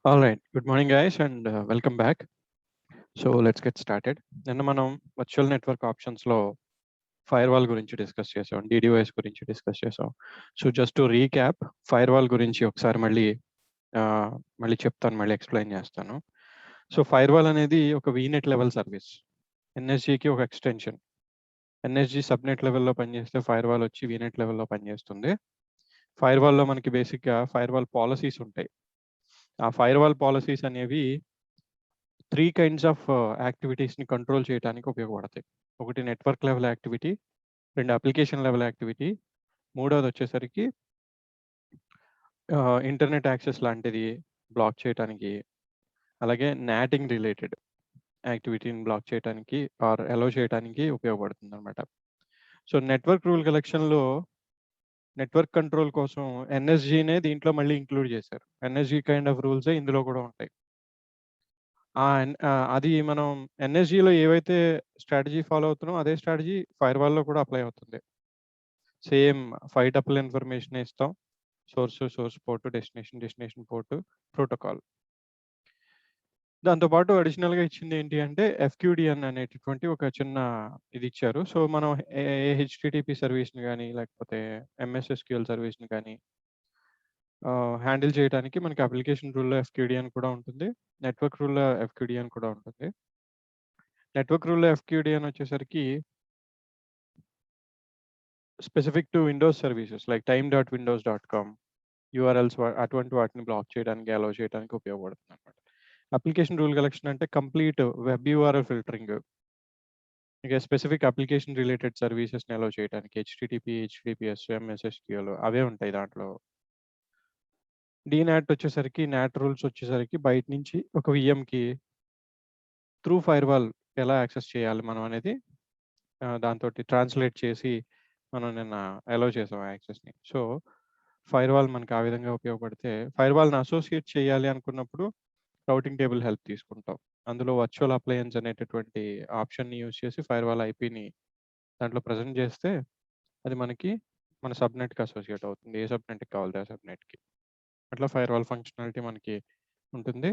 All right. Good morning, guys, and welcome back. So let's get started. నిన్న మనం virtual network ఆప్షన్స్లో firewall గురించి discuss చేసాం, డిడిఓఎస్ గురించి డిస్కస్ చేసాం. So just to recap, firewall గురించి ఒకసారి మళ్ళీ చెప్తాను, మళ్ళీ ఎక్స్ప్లెయిన్ చేస్తాను. సో ఫైర్వాల్ అనేది ఒక వీనెట్ లెవెల్ సర్వీస్. ఎన్ఎస్జికి ఒక ఎక్స్టెన్షన్. ఎన్ఎస్జి సబ్నెట్ లెవెల్లో పనిచేస్తే ఫైర్వాల్ వచ్చి వీనెట్ లెవెల్లో పనిచేస్తుంది. ఫైర్వాల్లో మనకి బేసిక్గా ఫైర్వాల్ పాలసీస్ ఉంటాయి. ఆ ఫైర్వాల్ పాలసీస్ అనేవి 3 కైండ్స్ ఆఫ్ యాక్టివిటీస్ని కంట్రోల్ చేయడానికి ఉపయోగపడతాయి. ఒకటి network level activity, 2 application level activity, మూడోది వచ్చేసరికి ఇంటర్నెట్ యాక్సెస్ లాంటిది బ్లాక్ చేయడానికి, అలాగే నాటింగ్ రిలేటెడ్ యాక్టివిటీని బ్లాక్ చేయడానికి ఆర్ అలౌ చేయడానికి ఉపయోగపడుతుంది అనమాట. సో నెట్వర్క్ రూల్ కలెక్షన్లో నెట్వర్క్ కంట్రోల్ కోసం ఎన్ఎస్జీనే దీంట్లో మళ్ళీ ఇంక్లూడ్ చేశారు. ఎన్ఎస్జీ కైండ్ ఆఫ్ రూల్సే ఇందులో కూడా ఉంటాయి. అది మనం ఎన్ఎస్జీలో ఏవైతే స్ట్రాటజీ ఫాలో అవుతున్నామో అదే స్ట్రాటజీ ఫైర్వాల్లో కూడా అప్లై అవుతుంది. సేమ్ 5 టపుల్ ఇన్ఫర్మేషన్ ఇస్తాం. Source port, destination port, protocol. దాంతోపాటు అడిషనల్గా ఇచ్చింది ఏంటి అంటే ఎఫ్క్యూడిఎన్ అనేటటువంటి ఒక చిన్న ఇది ఇచ్చారు. సో మనం హెచ్టిటిపి సర్వీస్ని కానీ లేకపోతే ఎంఎస్ఎస్క్యూఎల్ సర్వీస్ని కానీ హ్యాండిల్ చేయడానికి మనకి అప్లికేషన్ రూల్లో ఎఫ్క్యూడిఎన్ కూడా ఉంటుంది, నెట్వర్క్ రూల్లో ఎఫ్క్యూడిఎన్ కూడా ఉంటుంది. నెట్వర్క్ రూల్లో ఎఫ్క్యూడిఎన్ వచ్చేసరికి specific to Windows services like time.windows.com URLs అటువంటి వాటిని బ్లాక్ చేయడానికి, అలౌ చేయడానికి ఉపయోగపడుతుంది అనమాట. అప్లికేషన్ రూల్ కలెక్షన్ అంటే కంప్లీట్ వెబ్ యూఆర్ఎల్ ఫిల్టరింగ్, ఇక స్పెసిఫిక్ అప్లికేషన్ రిలేటెడ్ సర్వీసెస్ని అలౌ చేయడానికి హెచ్టిటిపి, హెచ్టిటిపిఎస్, ఎంఎస్ఎస్క్యూఎల్ అవే ఉంటాయి దాంట్లో. డీనాట్ వచ్చేసరికి నాట్ రూల్స్ వచ్చేసరికి బయట నుంచి ఒక విఎంకి త్రూ ఫైర్వాల్ ఎలా యాక్సెస్ చేయాలి మనం అనేది దాంతో ట్రాన్స్లేట్ చేసి మనం నిన్న అలౌ చేసాం యాక్సెస్ని. సో ఫైర్వాల్ మనకు ఆ విధంగా ఉపయోగపడితే, ఫైర్వాల్ని అసోసియేట్ చేయాలి అనుకున్నప్పుడు రౌటింగ్ టేబుల్ హెల్ప్ తీసుకుంటాం. అందులో వర్చువల్ అప్లయన్స్ అనేటటువంటి ఆప్షన్ని యూజ్ చేసి ఫైర్వాల్ ఐపీని దాంట్లో ప్రజెంట్ చేస్తే అది మనకి మన సబ్నెట్కి అసోసియేట్ అవుతుంది, ఏ సబ్నెట్కి కావాలి ఆ సబ్నెట్కి. అట్లా ఫైర్వాల్ ఫంక్షనాలిటీ మనకి ఉంటుంది.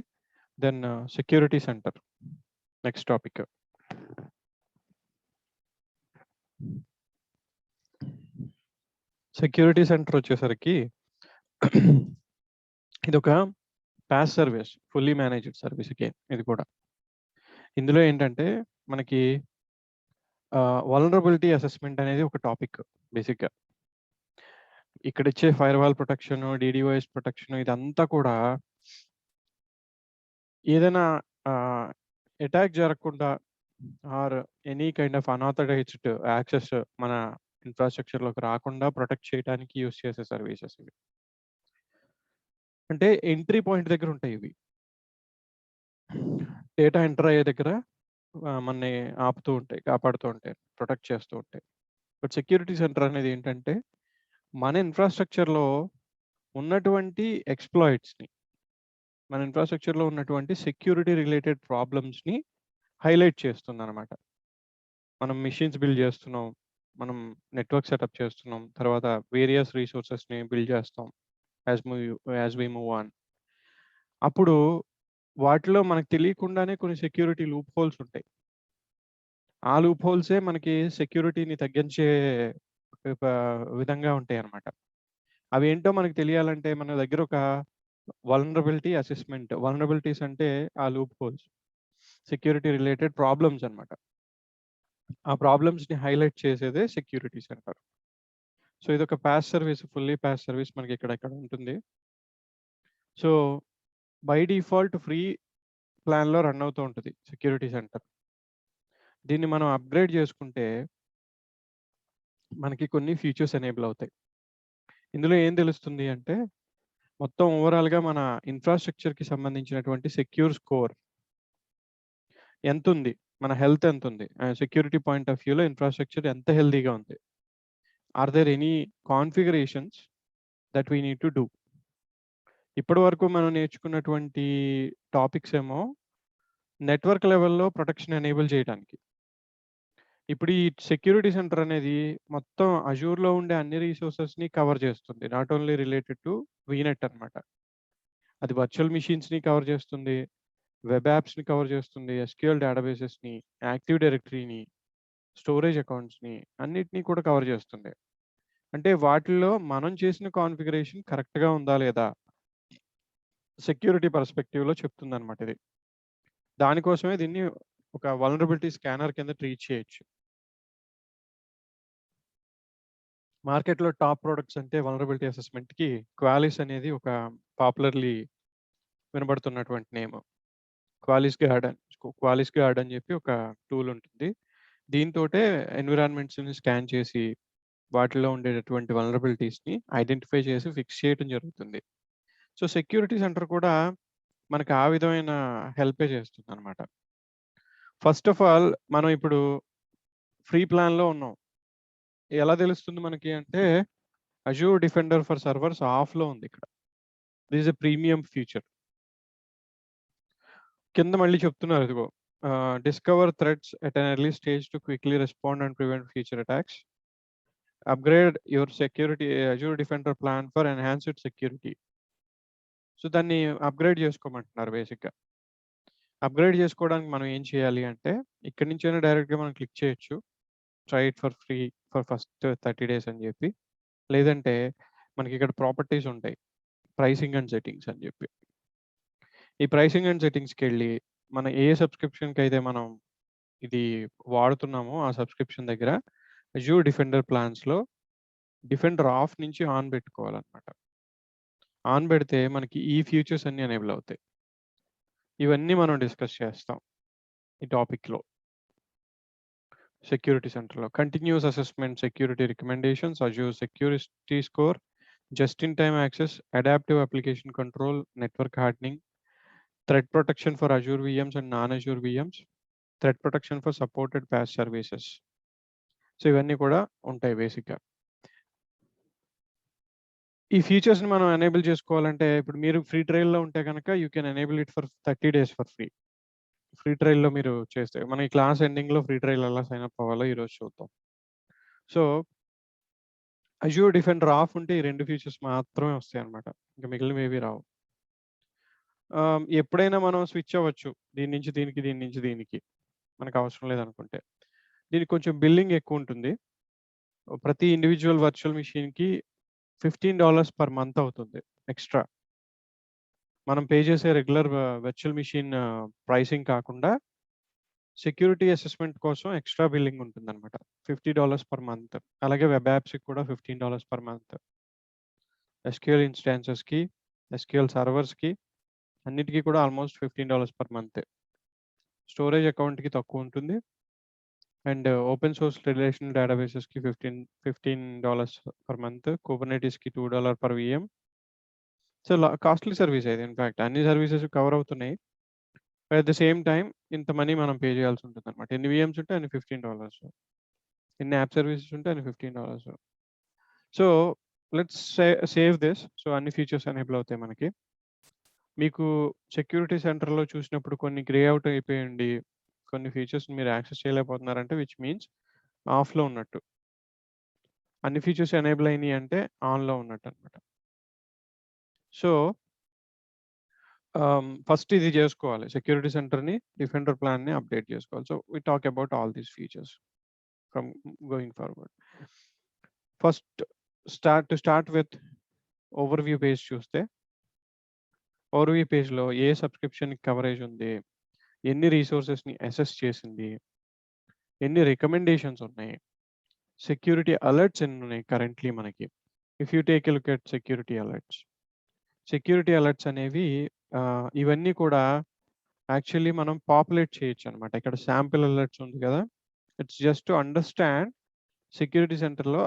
Then security center next topic. Security center వచ్చేసరికి ఇది ఒక PaaS service, fully managed service. ఇది కూడా ఇందులో ఏంటంటే మనకి వల్నరబిలిటీ అసెస్మెంట్ అనేది ఒక టాపిక్ బేసిక్‌గా. ఇక్కడ ఇచ్చే ఫైర్‌వాల్ ప్రొటెక్షన్, డీడీఓఎస్ ప్రొటెక్షన్ ఇదంతా కూడా ఏదైనా అటాక్ జరగకుండా or any kind of unauthorised access మన ఇన్‌ఫ్రాస్ట్రక్చర్‌లోకి రాకుండా ప్రొటెక్ట్ చేయడానికి యూజ్ చేసే సర్వీసెస్ ఇవి. అంటే ఎంట్రీ పాయింట్ దగ్గర ఉంటాయి ఇవి. డేటా ఎంటర్ అయ్యే దగ్గర మనని ఆపుతూ ఉంటాయి, కాపాడుతూ ఉంటాయి, ప్రొటెక్ట్ చేస్తూ ఉంటాయి. బట్ సెక్యూరిటీ సెంటర్ అనేది ఏంటంటే, మన ఇన్‌ఫ్రాస్ట్రక్చర్‌లో ఉన్నటువంటి ఎక్స్‌ప్లాయిట్స్‌ని, మన ఇన్‌ఫ్రాస్ట్రక్చర్‌లో ఉన్నటువంటి సెక్యూరిటీ రిలేటెడ్ ప్రాబ్లమ్స్‌ని హైలైట్ చేస్తుందనమాట. మనం మెషిన్స్ బిల్డ్ చేస్తున్నాం, మనం నెట్వర్క్ సెటప్ చేస్తున్నాం, తర్వాత వేరియస్ రిసోర్సెస్‌ని బిల్డ్ చేస్తాం యాస్ వి మూవ్ ఆన్. అప్పుడు వాటిలో మనకు తెలియకుండానే కొన్ని సెక్యూరిటీ లూప్ హోల్స్ ఉంటాయి. ఆ లూప్ హోల్సే మనకి సెక్యూరిటీని తగ్గించే ఒక విధంగా ఉంటాయన్నమాట. అవేంటో మనకు తెలియాలంటే మన దగ్గర ఒక వల్నరబిలిటీ అసెస్మెంట్, వల్నరబిలిటీస్ అంటే ఆ loop holes, security related problems అన్నమాట. ఆ ప్రాబ్లమ్స్‌ని హైలైట్ చేసేదే సెక్యూరిటీ సెంటర్. సో ఇదొక pass service, fully pass service మనకి ఇక్కడ ఉంటుంది. సో బై డిఫాల్ట్ ఫ్రీ ప్లాన్‌లో రన్ అవుతూ ఉంటది సెక్యూరిటీ సెంటర్. దీన్ని మనం అప్‌గ్రేడ్ చేసుకుంటే మనకి కొన్ని ఫీచర్స్ ఎనేబుల్ అవుతాయి. ఇందులో ఏం తెలుస్తుంది అంటే, మొత్తం ఓవరాల్‌గా మన ఇన్‌ఫ్రాస్ట్రక్చర్‌కి సంబంధించినటువంటి సెక్యూర్ స్కోర్ ఎంతుంది? మన హెల్త్ ఎంతుంది? సెక్యూరిటీ పాయింట్ ఆఫ్ వ్యూలో ఇన్‌ఫ్రాస్ట్రక్చర్ ఎంత హెల్తీగా ఉంది? Are there any configurations that we need to do? ఇప్పటి వరకు మనం నేర్చుకున్నటువంటి టాపిక్స్ ఏమో నెట్వర్క్ లెవెల్‌లో ప్రొటెక్షన్ ఎనేబుల్ చేయడానికి. ఇప్పుడు ఈ సెక్యూరిటీ సెంటర్ అనేది మొత్తం అజూర్‌లో ఉండే అన్ని రిసోర్సెస్‌ని కవర్ చేస్తుంది. Not only related to vignette అన్నమాట. అది వర్చువల్ మెషిన్స్‌ని కవర్ చేస్తుంది, వెబ్ యాప్స్‌ని కవర్ చేస్తుంది, ఎస్‌క్యూఎల్ డేటాబేసెస్‌ని, యాక్టివ్ డైరెక్టరీని, స్టోరేజ్ అకౌంట్స్‌ని అన్నిటిని కూడా కవర్ చేస్తుంది. అంటే వాటిల్లో మనం చేసిన కాన్ఫిగరేషన్ కరెక్ట్‌గా ఉందా లేదా? సెక్యూరిటీ పర్స్పెక్టివ్‌లో చెప్తుందన్నమాట ఇది. దానికోసమే దీన్ని ఒక వల్నరబిలిటీ స్కానర్ కింద ట్రీట్ చేయొచ్చు. మార్కెట్‌లో టాప్ ప్రొడక్ట్స్ అంటే వల్నరబిలిటీ అసెస్మెంట్‌కి క్వాలిస్ అనేది ఒక పాపులర్‌లీ వినబడుతున్నటువంటి నేమ్. క్వాలిస్ గార్డ్ అని చెప్పి ఒక టూల్ ఉంటుంది. దీంతోటే ఎన్విరాన్మెంట్స్‌ని స్కాన్ చేసి వాటిలో ఉండేటటువంటి వల్నరబిలిటీస్‌ని ఐడెంటిఫై చేసి ఫిక్స్ చేయడం జరుగుతుంది. సో సెక్యూరిటీ సెంటర్ కూడా మనకు ఆ విధమైన హెల్పే చేస్తుందన్నమాట. ఫస్ట్ ఆఫ్ ఆల్ మనం ఇప్పుడు ఫ్రీ ప్లాన్‌లో ఉన్నాం. ఎలా తెలుస్తుంది మనకి అంటే, అజూర్ డిఫెండర్ ఫర్ సర్వర్స్ ఆఫ్‌లో ఉంది ఇక్కడ. This is a premium feature. కింద మళ్ళీ చెప్తున్నారు ఇదిగో. Discover threats at an early stage to quickly respond and prevent future attacks. Upgrade your security Azure defender plan for enhanced security. So దాన్ని upgrade చేసుకోమంటున్నారు బేసిక్‌గా. అప్‌గ్రేడ్ చేసుకోవడానికి మనం ఏం చేయాలి అంటే, ఇక్కడి నుంచైనా డైరెక్ట్‌గా మనం క్లిక్ చేయొచ్చు. Try it for free for first 30 days అని చెప్పి. లేదంటే మనకి ఇక్కడ ప్రాపర్టీస్ ఉంటాయి. ప్రైసింగ్ అండ్ సెట్టింగ్స్ అని చెప్పి. ఈ ప్రైసింగ్ అండ్ సెట్టింగ్స్‌కెళ్ళి మన ఏ సబ్స్క్రిప్షన్‌కైతే మనం ఇది వాడుతున్నామో ఆ సబ్స్క్రిప్షన్ దగ్గర అజూర్ డిఫెండర్ ప్లాన్స్‌లో డిఫెండర్ ఆఫ్ నుంచి ఆన్ పెట్టుకోవాలన్నమాట. ఆన్ పెడితే మనకి ఈ ఫీచర్స్ అన్నీ ఎనేబుల్ అవుతాయి. ఇవన్నీ మనం డిస్కస్ చేస్తాం ఈ టాపిక్‌లో. సెక్యూరిటీ సెంటర్‌లో continuous assessment, security recommendations, Azure security score, just in time access, adaptive application control, network hardening, threat protection for Azure VMs and non Azure VMs, threat protection for supported PaaS services. So ఇవన్నీ కూడా ఉంటాయి బేసిక్‌గా. ఈ ఫీచర్స్‌ని మనం enable చేసుకోవాలంటే ఇప్పుడు మీరు free ట్రయల్‌లో ఉంటే గనక you can enable it for 30 days for free. Free ట్రయల్‌లో మీరు చేస్తే మన ఈ క్లాస్ ఎండింగ్‌లో ఫ్రీ ట్రయల్ ఎలా సైన్ అప్ అవ్వాలో ఈరోజు చూద్దాం. సో అజూర్ డిఫెండర్ ఆఫ్ ఉంటే ఈ 2 ఫీచర్స్ మాత్రమే వస్తాయన్నమాట. ఇంక మిగిలినవి ఏవి రావు. ఎప్పుడైనా మనం స్విచ్ అవ్వచ్చు. దీని నుంచి దీనికి, దీని నుంచి దీనికి. మనకు అవసరం లేదనుకుంటే. దీనికి కొంచెం బిల్లింగ్ ఎక్కువుంటుంది. ప్రతి ఇండివిడ్యువల్ వర్చువల్ మెషిన్‌కి $15 పర్ మంత్ అవుతుంది ఎక్స్‌ట్రా. మనం పే చేసే రెగ్యులర్ వర్చువల్ మెషిన్ ప్రైసింగ్ కాకుండా సెక్యూరిటీ అసెస్మెంట్ కోసం ఎక్స్ట్రా బిల్లింగ్ ఉంటుందన్నమాట. $50 పర్ మంత్. అలాగే వెబ్ యాప్స్‌కి కూడా $15 పర్ మంత్. ఎస్‌క్యూఎల్ ఇన్‌స్టాన్సెస్‌కి, ఎస్‌క్యూఎల్ సర్వర్స్‌కి అన్నిటికి కూడా ఆల్మోస్ట్ $15 పర్ మంత్. స్టోరేజ్ అకౌంట్‌కి తక్కువ ఉంటుంది. అండ్ ఓపెన్ సోర్స్ రిలేషనల్ డేటాబేసెస్‌కి $15 పర్ మంత్. కుబర్నెటిస్‌కి $2 per VM. So, costly service ఇది ఇన్‌ఫాక్ట్. అన్ని సర్వీసెస్ కవర్ అవుతున్నాయి. అట్ ద సేమ్ టైమ్ ఇంత మనీ మనం పే చేయాల్సి ఉంటుందన్నమాట. ఎన్ని వీఎమ్స్ ఉంటే అన్ని $15. ఎన్ని యాప్ సర్వీసెస్ ఉంటే అన్ని $15. So, let's save this. So, అన్ని ఫీచర్స్ ఎనేబుల్ అవుతాయి మనకి. మీకు సెక్యూరిటీ సెంటర్‌లో చూసినప్పుడు కొన్ని గ్రే అవుట్ అయిపోయండి. కొన్ని ఫీచర్స్‌ని మీరు యాక్సెస్ చేయలేకపోతున్నారంటే విచ్ మీన్స్ ఆఫ్‌లో ఉన్నట్టు. అన్ని ఫీచర్స్ ఎనేబుల్ అయినాయి అంటే ఆన్‌లో ఉన్నట్టన్నమాట. సో, ఫస్ట్ ఇది చేసుకోవాలి. సెక్యూరిటీ సెంటర్‌ని, డిఫెండర్ ప్లాన్‌ని అప్డేట్ చేసుకోవాలి. So, we talk about all these features from going forward. First start with overview page చూస్తే, ఓవర్‌వ్యూ పేజ్‌లో ఏ సబ్స్క్రిప్షన్‌కి కవరేజ్ ఉంది, ఎన్ని రిసోర్సెస్‌ని అసెస్ చేసింది, ఎన్ని రికమెండేషన్స్ ఉన్నాయి, సెక్యూరిటీ అలర్ట్స్ ఎన్ని ఉన్నాయి కరెంట్‌లీ మనకి. If you take a look at security alerts. Security alerts అనేవి ఇవన్నీ కూడా యాక్చువల్లీ మనం పాపులేట్ చేయొచ్చనమాట. ఇక్కడ శాంపిల్ అలర్ట్స్ ఉంది కదా! It's just to understand security సెంటర్‌లో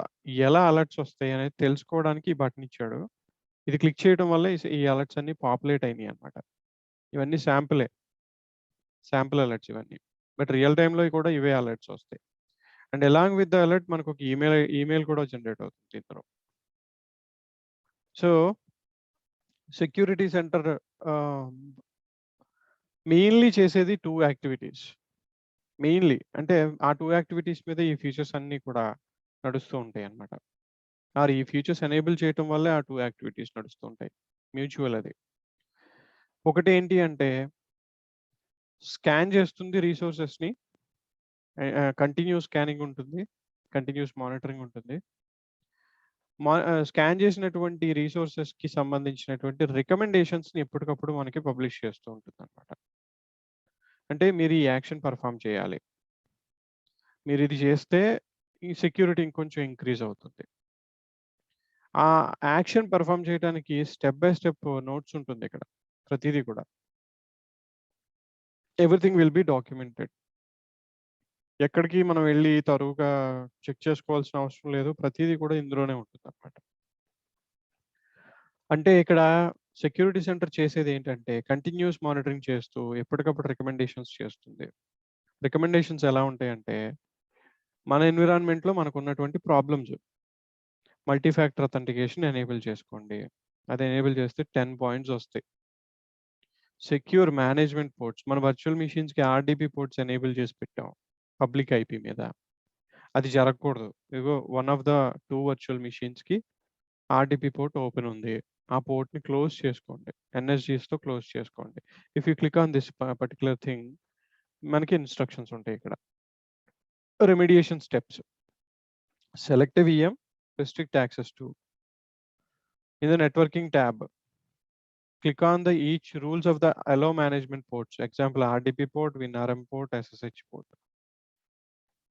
ఎలా అలర్ట్స్ వస్తాయి అనేది తెలుసుకోవడానికి ఈ బటన్ ఇచ్చాడు. ఇది క్లిక్ చేయడం వల్ల ఈ అలర్ట్స్ అన్నీ పాపులేట్ అయినాయన్నమాట. ఇవన్నీ శాంపిలే. శాంపిల్ అలర్ట్స్ ఇవన్నీ. బట్ రియల్ టైమ్‌లో కూడా ఇవే అలర్ట్స్ వస్తాయి. And along with the alert మనకొక ఈమెయిల్ కూడా జనరేట్ అవుతుంది ఇందులో. సో, సెక్యూరిటీ సెంటర్ ఆహ్, మెయిన్‌లీ చేసేది 2 యాక్టివిటీస్. మెయిన్‌లీ అంటే ఆ 2 యాక్టివిటీస్ మీద ఈ ఫీచర్స్ అన్నీ కూడా నడుస్తూ ఉంటాయన్నమాట. ఈ ఫీచర్స్ ఎనేబుల్ చేయటం వల్లే ఆ 2 యాక్టివిటీస్ నడుస్తూ ఉంటాయి. మ్యూచువల్ అది. ఒకటేంటి అంటే స్కాన్ చేస్తుంది రిసోర్సెస్‌ని. కంటిన్యూయస్ స్కానింగ్ ఉంటుంది. కంటిన్యూయస్ మానిటరింగ్ ఉంటుంది. స్కాన్ చేసినటువంటి రిసోర్సెస్‌కి సంబంధించినటువంటి రికమెండేషన్స్‌ని ఎప్పటికప్పుడు మనకి పబ్లిష్ చేస్తూ ఉంటుందన్నమాట. అంటే మీరు ఈ యాక్షన్ పెర్ఫార్మ్ చేయాలి. మీరిది చేస్తే ఈ సెక్యూరిటీ ఇంకొంచెం ఇంక్రీజ్ అవుతుంది. ఆ యాక్షన్ పెర్ఫార్మ్ చేయడానికి స్టెప్ బై స్టెప్ నోట్స్ ఉంటుందిక్కడ. ప్రతీదీ కూడా. Everything will be documented. ఎక్కడికి మనం వెళ్లి తరువుగా చెక్ చేసుకోవాల్సిన అవసరం లేదు. ప్రతీదీ కూడా ఇందులోనే ఉంటుందన్నమాట. అంటే ఇక్కడ సెక్యూరిటీ సెంటర్ చేసేదేంటంటే కంటిన్యూయస్ మానిటరింగ్ చేస్తూ ఎప్పటికప్పుడు రికమెండేషన్స్ చేస్తుంది. రికమెండేషన్స్ ఎలా ఉంటాయంటే మన ఎన్విరాన్మెంట్‌లో మనకున్నటువంటి problems. Multi factor authentication enable చేసుకోండి. అది ఎనేబుల్ చేస్తే 10 పాయింట్స్ వస్తాయి. Secure management ports. మన వర్చువల్ మెషిన్స్‌కి ఆర్‌డిబి పోర్ట్స్ ఎనేబుల్ చేసి పెట్టాం. పబ్లిక్ ఐపీ మీద. అది జరగకూడదు. ఇదిగో వన్ ఆఫ్ ద 2 వర్చువల్ మెషిన్స్‌కి ఆర్‌డిబి పోర్ట్ ఓపెన్ ఉంది. ఆ పోర్ట్‌ని క్లోజ్ చేసుకోండి. ఎన్ఎస్‌జీస్‌తో క్లోజ్ చేసుకోండి. If you click on this particular thing మనకి ఇన్‌స్ట్రక్షన్స్ ఉంటాయి ఇక్కడ. Remediation steps. Select a VM, restrict access to. In the networking tab, click on the each rules of the allow management ports. Example, RDP port, WinRM port, SSH port.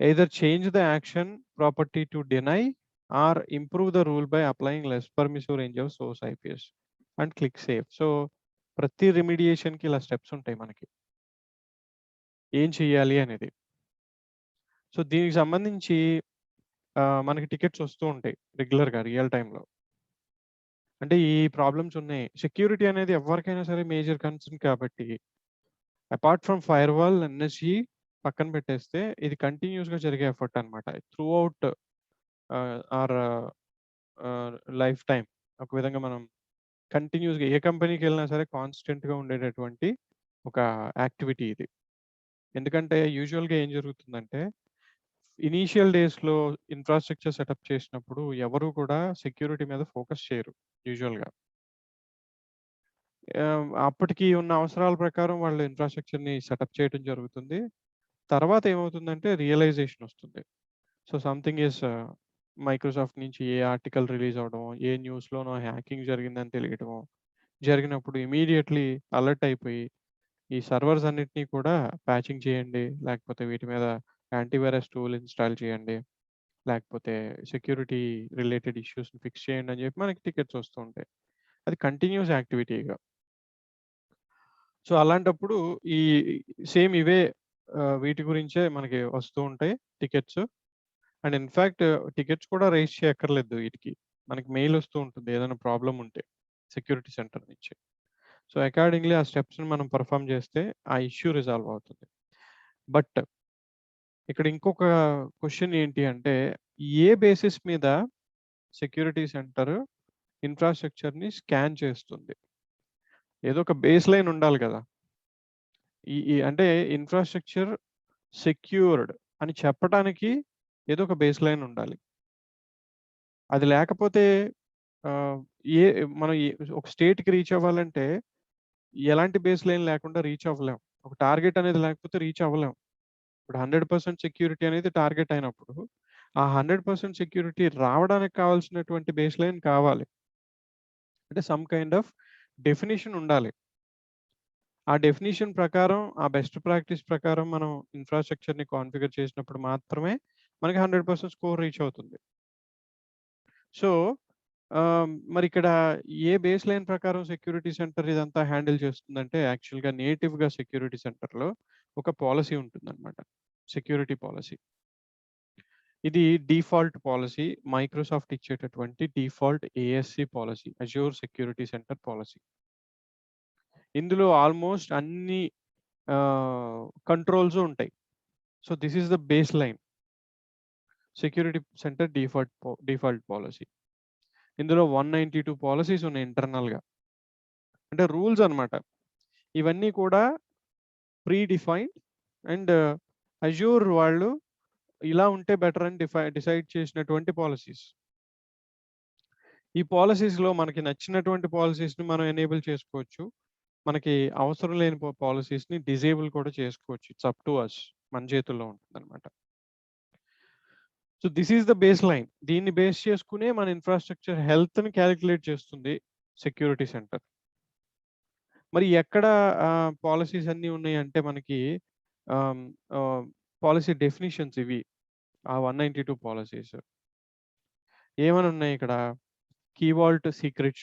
Either change the action property to deny or improve the rule by applying less permissive range of source IPs and click save. So, ప్రతి రెమిడియేషన్‌కి ఇలా steps ఉంటాయి మనకి. ఏం చేయాలి అనేది. So, దీనికి సంబంధించి మనకి టికెట్స్ వస్తూ ఉంటాయి రెగ్యులర్‌గా రియల్ టైమ్‌లో. అంటే ఈ ప్రాబ్లమ్స్ ఉన్నాయి. సెక్యూరిటీ అనేది ఎవరికైనా సరే మేజర్ కన్సర్న్ కాబట్టి అపార్ట్ ఫ్రమ్ ఫైర్‌వాల్, ఎన్ఎస్‌జీ పక్కన పెట్టేస్తే ఇది కంటిన్యూయస్‌గా జరిగే ఎఫర్ట్ అన్నమాట. Throughout our lifetime. ఒక విధంగా మనం కంటిన్యూయస్‌గా ఏ కంపెనీకెళ్ళినా సరే కాన్స్టెంట్‌గా ఉండేటటువంటి ఒక యాక్టివిటీ ఇది. ఎందుకంటే యూజువల్‌గా ఏం జరుగుతుందంటే ఇనీషియల్ డేస్‌లో ఇన్‌ఫ్రాస్ట్రక్చర్ సెటప్ చేసినప్పుడు ఎవరు కూడా సెక్యూరిటీ మీద ఫోకస్ చేయరు యూజువల్‌గా. అప్పటికి ఉన్న అవసరాల ప్రకారం వాళ్ళు ఇన్‌ఫ్రాస్ట్రక్చర్‌ని సెటప్ చేయడం జరుగుతుంది. తర్వాత ఏమవుతుందంటే రియలైజేషన్ వస్తుంది. సో, సంథింగ్ ఈస్ మైక్రోసాఫ్ట్ నుంచి ఏ ఆర్టికల్ రిలీజ్ అవ్వడమో, ఏ న్యూస్‌లోనో హ్యాకింగ్ జరిగిందని తెలియటమో, జరిగినప్పుడు ఇమ్మీడియేట్‌లీ అలర్ట్ అయిపోయి ఈ సర్వర్స్ అన్నిటిని కూడా ప్యాచింగ్ చేయండి. లేకపోతే వీటి మీద యాంటీవైరస్ టూల్ ఇన్‌స్టాల్ చేయండి. లేకపోతే సెక్యూరిటీ రిలేటెడ్ ఇష్యూస్‌ని ఫిక్స్ చేయండి అని చెప్పి మనకి టికెట్స్ వస్తూ ఉంటాయి. అది కంటిన్యూయస్ యాక్టివిటీగా. సో, అలాంటప్పుడు ఈ సేమ్ ఇవే వీటి గురించే మనకి వస్తూ ఉంటాయి టికెట్స్. అండ్ ఇన్‌ఫాక్ట్ టికెట్స్ కూడా రైజ్ చేయక్కర్లేదు వీటికి. మనకి మెయిల్ వస్తూ ఉంటుంది ఏదైనా ప్రాబ్లమ్ ఉంటే సెక్యూరిటీ సెంటర్ నుంచి. సో, అకార్డింగ్‌లీ ఆ స్టెప్స్‌ని మనం పెర్ఫార్మ్ చేస్తే ఆ ఇష్యూ రిజాల్వ్ అవుతుంది. బట్ ఇక్కడ ఇంకొక క్వెషన్ ఏంటి అంటే, ఏ బేసిస్ మీద సెక్యూరిటీ సెంటర్ ఇన్‌ఫ్రాస్ట్రక్చర్‌ని స్కాన్ చేస్తుంది? ఏదో ఒక బేస్ లైన్ ఉండాలి కదా! ఈ ఈ అంటే ఇన్‌ఫ్రాస్ట్రక్చర్ సెక్యూర్డ్ అని చెప్పటానికి ఏదో ఒక బేస్ లైన్ ఉండాలి. అది లేకపోతే ఆహ్, ఏ మనం ఒక స్టేట్‌కి రీచ్ అవ్వాలంటే ఎలాంటి బేస్ లైన్ లేకుండా రీచ్ అవ్వలేం. ఒక టార్గెట్ అనేది లేకపోతే రీచ్ అవ్వలేం. ఇప్పుడు 100% సెక్యూరిటీ అనేది టార్గెట్ అయినప్పుడు, ఆ 100% సెక్యూరిటీ రావడానికి కావాల్సినటువంటి బేస్ లైన్ కావాలి. అంటే సమ్ కైండ్ ఆఫ్ డెఫినిషన్ ఉండాలి. ఆ డెఫినిషన్ ప్రకారం, ఆ బెస్ట్ ప్రాక్టీస్ ప్రకారం మనం ఇన్‌ఫ్రాస్ట్రక్చర్‌ని కాన్ఫిగర్ చేసినప్పుడు మాత్రమే మనకి 100% స్కోర్ రీచ్ అవుతుంది. సో, మరిక్కడ ఏ బేస్ లైన్ ప్రకారం సెక్యూరిటీ సెంటర్ ఇదంతా హ్యాండిల్ చేస్తుందంటే, యాక్చువల్‌గా నేటివ్‌గా సెక్యూరిటీ సెంటర్‌లో ఒక పాలిసీ ఉంటుందన్నమాట. Security policy. ఇది డిఫాల్ట్ పాలిసీ. మైక్రోసాఫ్ట్ ఇచ్చేటటువంటి default ASC policy. Azure security centre policy. ఇందులో ఆల్‌మోస్ట్ అన్ని కంట్రోల్స్ ఉంటాయి. So, this is the base line. Security centre default policy. ఇందులో 192 పాలిసీస్ ఉన్నాయి ఇంటర్నల్‌గా. అంటే రూల్స్ అన్నమాట. ఇవన్నీ కూడా ప్రీ డిఫైన్డ్ అండ్ అజ్యూర్ వాళ్ళు ఇలా ఉంటే బెటర్ అని డిసైడ్ చేసినటువంటి పాలిసీస్. ఈ పాలిసీస్‌లో మనకి నచ్చినటువంటి పాలిసీస్‌ని మనం ఎనేబుల్ చేసుకోవచ్చు. మనకి అవసరం లేని పాలిసీస్‌ని డిజేబుల్ కూడా చేసుకోవచ్చు. It's up to us. మన చేతుల్లో ఉంటుందన్నమాట. So, this is the baseline. దీన్ని బేస్ చేసుకునే మన ఇన్‌ఫ్రాస్ట్రక్చర్ హెల్త్‌ని కాలిక్యులేట్ చేస్తుంది సెక్యూరిటీ సెంటర్. మరి ఎక్కడ పాలిసీస్ అన్నీ ఉన్నాయంటే మనకి ఆహ్, ఆహ్, పాలిసీ డెఫినిషన్స్ ఇవి. ఆ 192 పాలిసీస్. ఏమని ఉన్నాయి ఇక్కడ? Key vault secret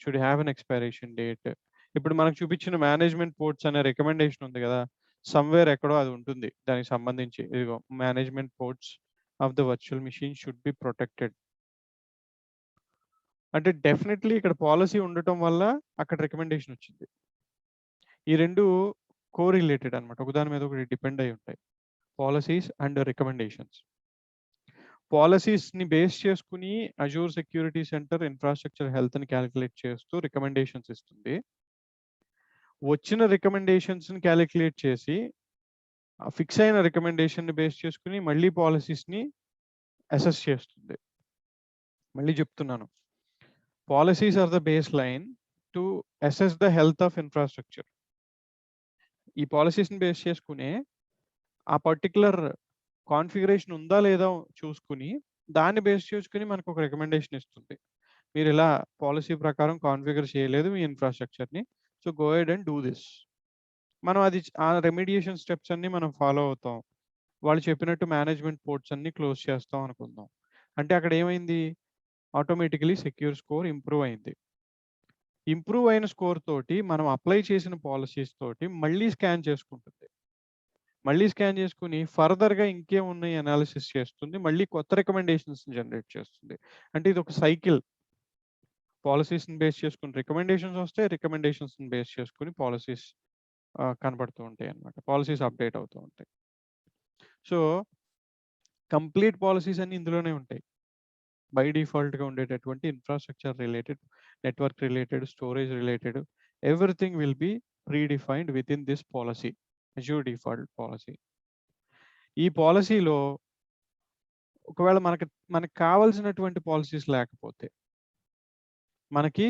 should have an expiration date. ఇప్పుడు మనకు చూపించిన మేనేజ్మెంట్ పోర్ట్స్ అనే రికమెండేషన్ ఉంది గదా! సమ్‌వేర్ ఎక్కడో అది ఉంటుంది. దానికి సంబంధించి ఇదిగో management ports of the virtual machine should be protected. అంటే డెఫినైట్‌లీ ఇక్కడ పాలిసీ ఉండటం వల్ల అక్కడ రికమెండేషన్ వచ్చింది. ఈ 2 కోరిలేటెడ్ అన్నమాట. ఒకదాని మీద ఒకటి డిపెండ్ అయ్యి ఉంటాయి. Policies and recommendations. పాలిసీస్‌ని బేస్ చేసుకొని అజూర్ సెక్యూరిటీ సెంటర్ ఇన్‌ఫ్రాస్ట్రక్చర్ హెల్త్‌ని కాలిక్యులేట్ చేస్తూ రికమెండేషన్స్ ఇస్తుంది. వచ్చిన రికమెండేషన్స్‌ని కాలిక్యులేట్ చేసి, ఆ ఫిక్స్ అయిన రికమెండేషన్‌ని బేస్ చేసుకొని మళ్ళీ పాలిసీస్‌ని అసెస్ చేస్తుంది. మళ్ళీ చెప్తున్నాను. Policies are the baseline to assess the health of infrastructure. ఈ పాలిసీస్‌ని బేస్ చేసుకునే ఆ పర్టిక్యులర్ కాన్ఫిగరేషన్ ఉందా లేదా చూసుకొని, దాన్ని బేస్ చేసుకొని మనకు ఒక రికమెండేషన్ ఇస్తుంది. మీరిలా పాలిసీ ప్రకారం కాన్ఫిగర్ చేయలేదు మీ ఇన్‌ఫ్రాస్ట్రక్చర్‌ని. So, go ahead and do this. మనం అది ఆ రెమెడియేషన్ స్టెప్స్ అన్నీ మనం ఫాలో అవుతాం. వాళ్ళు చెప్పినట్టు మేనేజ్మెంట్ పోర్ట్స్ అన్నీ క్లోజ్ చేస్తాం అనుకుందాం. అంటే అక్కడ ఏమైంది? ఆటోమేటికల్లీ సెక్యూర్ స్కోర్ ఇంప్రూవ్ అయింది. ఇంప్రూవ్ అయిన స్కోర్ తోటి మనం అప్లై చేసిన పాలిసీస్ తోటి మళ్ళీ స్కాన్ చేసుకుంటుంది. మళ్ళీ స్కాన్ చేసుకొని ఫర్దర్‌గా ఇంకేమున్నాయి అనాలిసిస్ చేస్తుంది. మళ్ళీ కొత్త రికమెండేషన్స్‌ని జనరేట్ చేస్తుంది. అంటే ఇదొక సైకిల్. పాలిసీస్‌ని బేస్ చేసుకొని రికమెండేషన్స్ వస్తాయి. రికమెండేషన్స్‌ని బేస్ చేసుకొని పాలిసీస్ కనపడుతూ ఉంటాయన్నమాట. పాలిసీస్ అప్‌డేట్ అవుతూ ఉంటాయి. సో, కంప్లీట్ పాలిసీస్ అన్నీ ఇందులోనే ఉంటాయి. బై డిఫాల్ట్‌గా ఉండేటటువంటి infrastructure related, network related, storage related everything will B pre defined within this policy. Azure default policy. ఈ పాలిసీలో ఒకవేళ మనకు కావాల్సినటువంటి పాలిసీస్ లేకపోతే, మనకి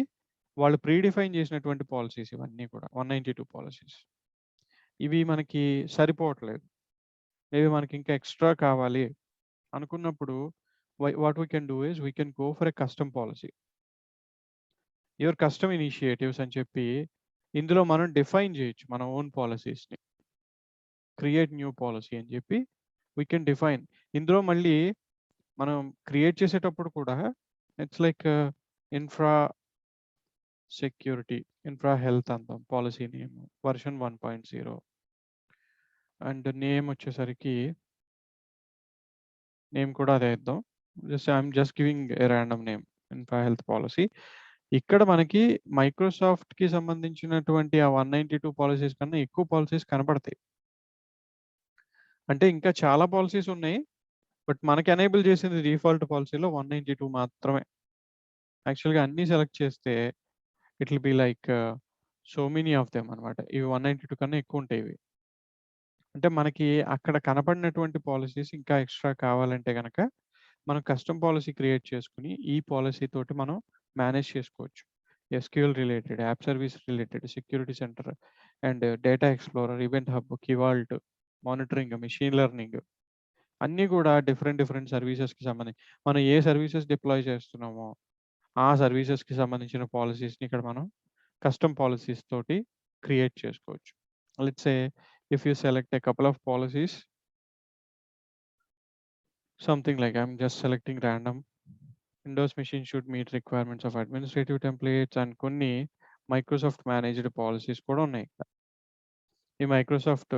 వాళ్ళు ప్రీ డిఫైన్ చేసినటువంటి పాలిసీస్ ఇవన్నీ కూడా 192 పాలిసీస్. ఇవి మనకి సరిపోవట్లేదు. మేబీ మనకి ఇంకా ఎక్స్‌ట్రా కావాలి అనుకున్నప్పుడు what we can do is we can go for a custom policy. Your custom initiatives అని చెప్పి ఇందులో మనం డిఫైన్ చేయొచ్చు మన ఓన్ పాలసీస్ని. క్రియేట్ న్యూ పాలసీ అని చెప్పి వీ కెన్ డిఫైన్. ఇందులో మళ్ళీ మనం క్రియేట్ చేసేటప్పుడు కూడా it's like infra security, infra health అందాం policy name version 1.0 and name వచ్చేసరికి నేమ్ కూడా అదే ఇద్దాం. I'm just giving a random name infra health policy. ఇక్కడ మనకి మైక్రోసాఫ్ట్‌కి సంబంధించినటువంటి ఆ 192 పాలిసీస్ కన్నా ఎక్కువ పాలిసీస్ కనపడతాయి. అంటే ఇంకా చాలా పాలిసీస్ ఉన్నాయి. బట్ మనకి ఎనేబుల్ చేసింది డిఫాల్ట్ పాలిసీలో 192 మాత్రమే. యాక్చువల్‌గా అన్నీ సెలెక్ట్ చేస్తే it will be like so many of them అన్నమాట. ఇవి 192 కన్నా ఎక్కువ ఉంటాయి ఇవి. అంటే మనకి అక్కడ కనపడినటువంటి పాలిసీస్ ఇంకా ఎక్స్‌ట్రా కావాలంటే గనక మనం కస్టమ్ పాలసీ క్రియేట్ చేసుకొని ఈ పాలసీ తోటి మనం మేనేజ్ చేసుకోవచ్చు. SQL related, app service related, security center and data explorer, event hub, key vault, monitoring, machine learning అన్నీ కూడా డిఫరెంట్ సర్వీసెస్‌కి సంబంధించి మనం ఏ సర్వీసెస్ డిప్లాయ్ చేస్తున్నామో ఆ సర్వీసెస్‌కి సంబంధించిన పాలిసీస్‌ని ఇక్కడ మనం కస్టమ్ పాలిసీస్ తోటి క్రియేట్ చేసుకోవచ్చు. Let's say if you select a couple of policies something like I'm just selecting random. Windows machine should meet requirements of administrative templates and కొన్ని మైక్రోసాఫ్ట్ మేనేజ్డ్ పాలసీస్ కూడా ఉన్నాయి ఇక్కడ. ఈ మైక్రోసాఫ్ట్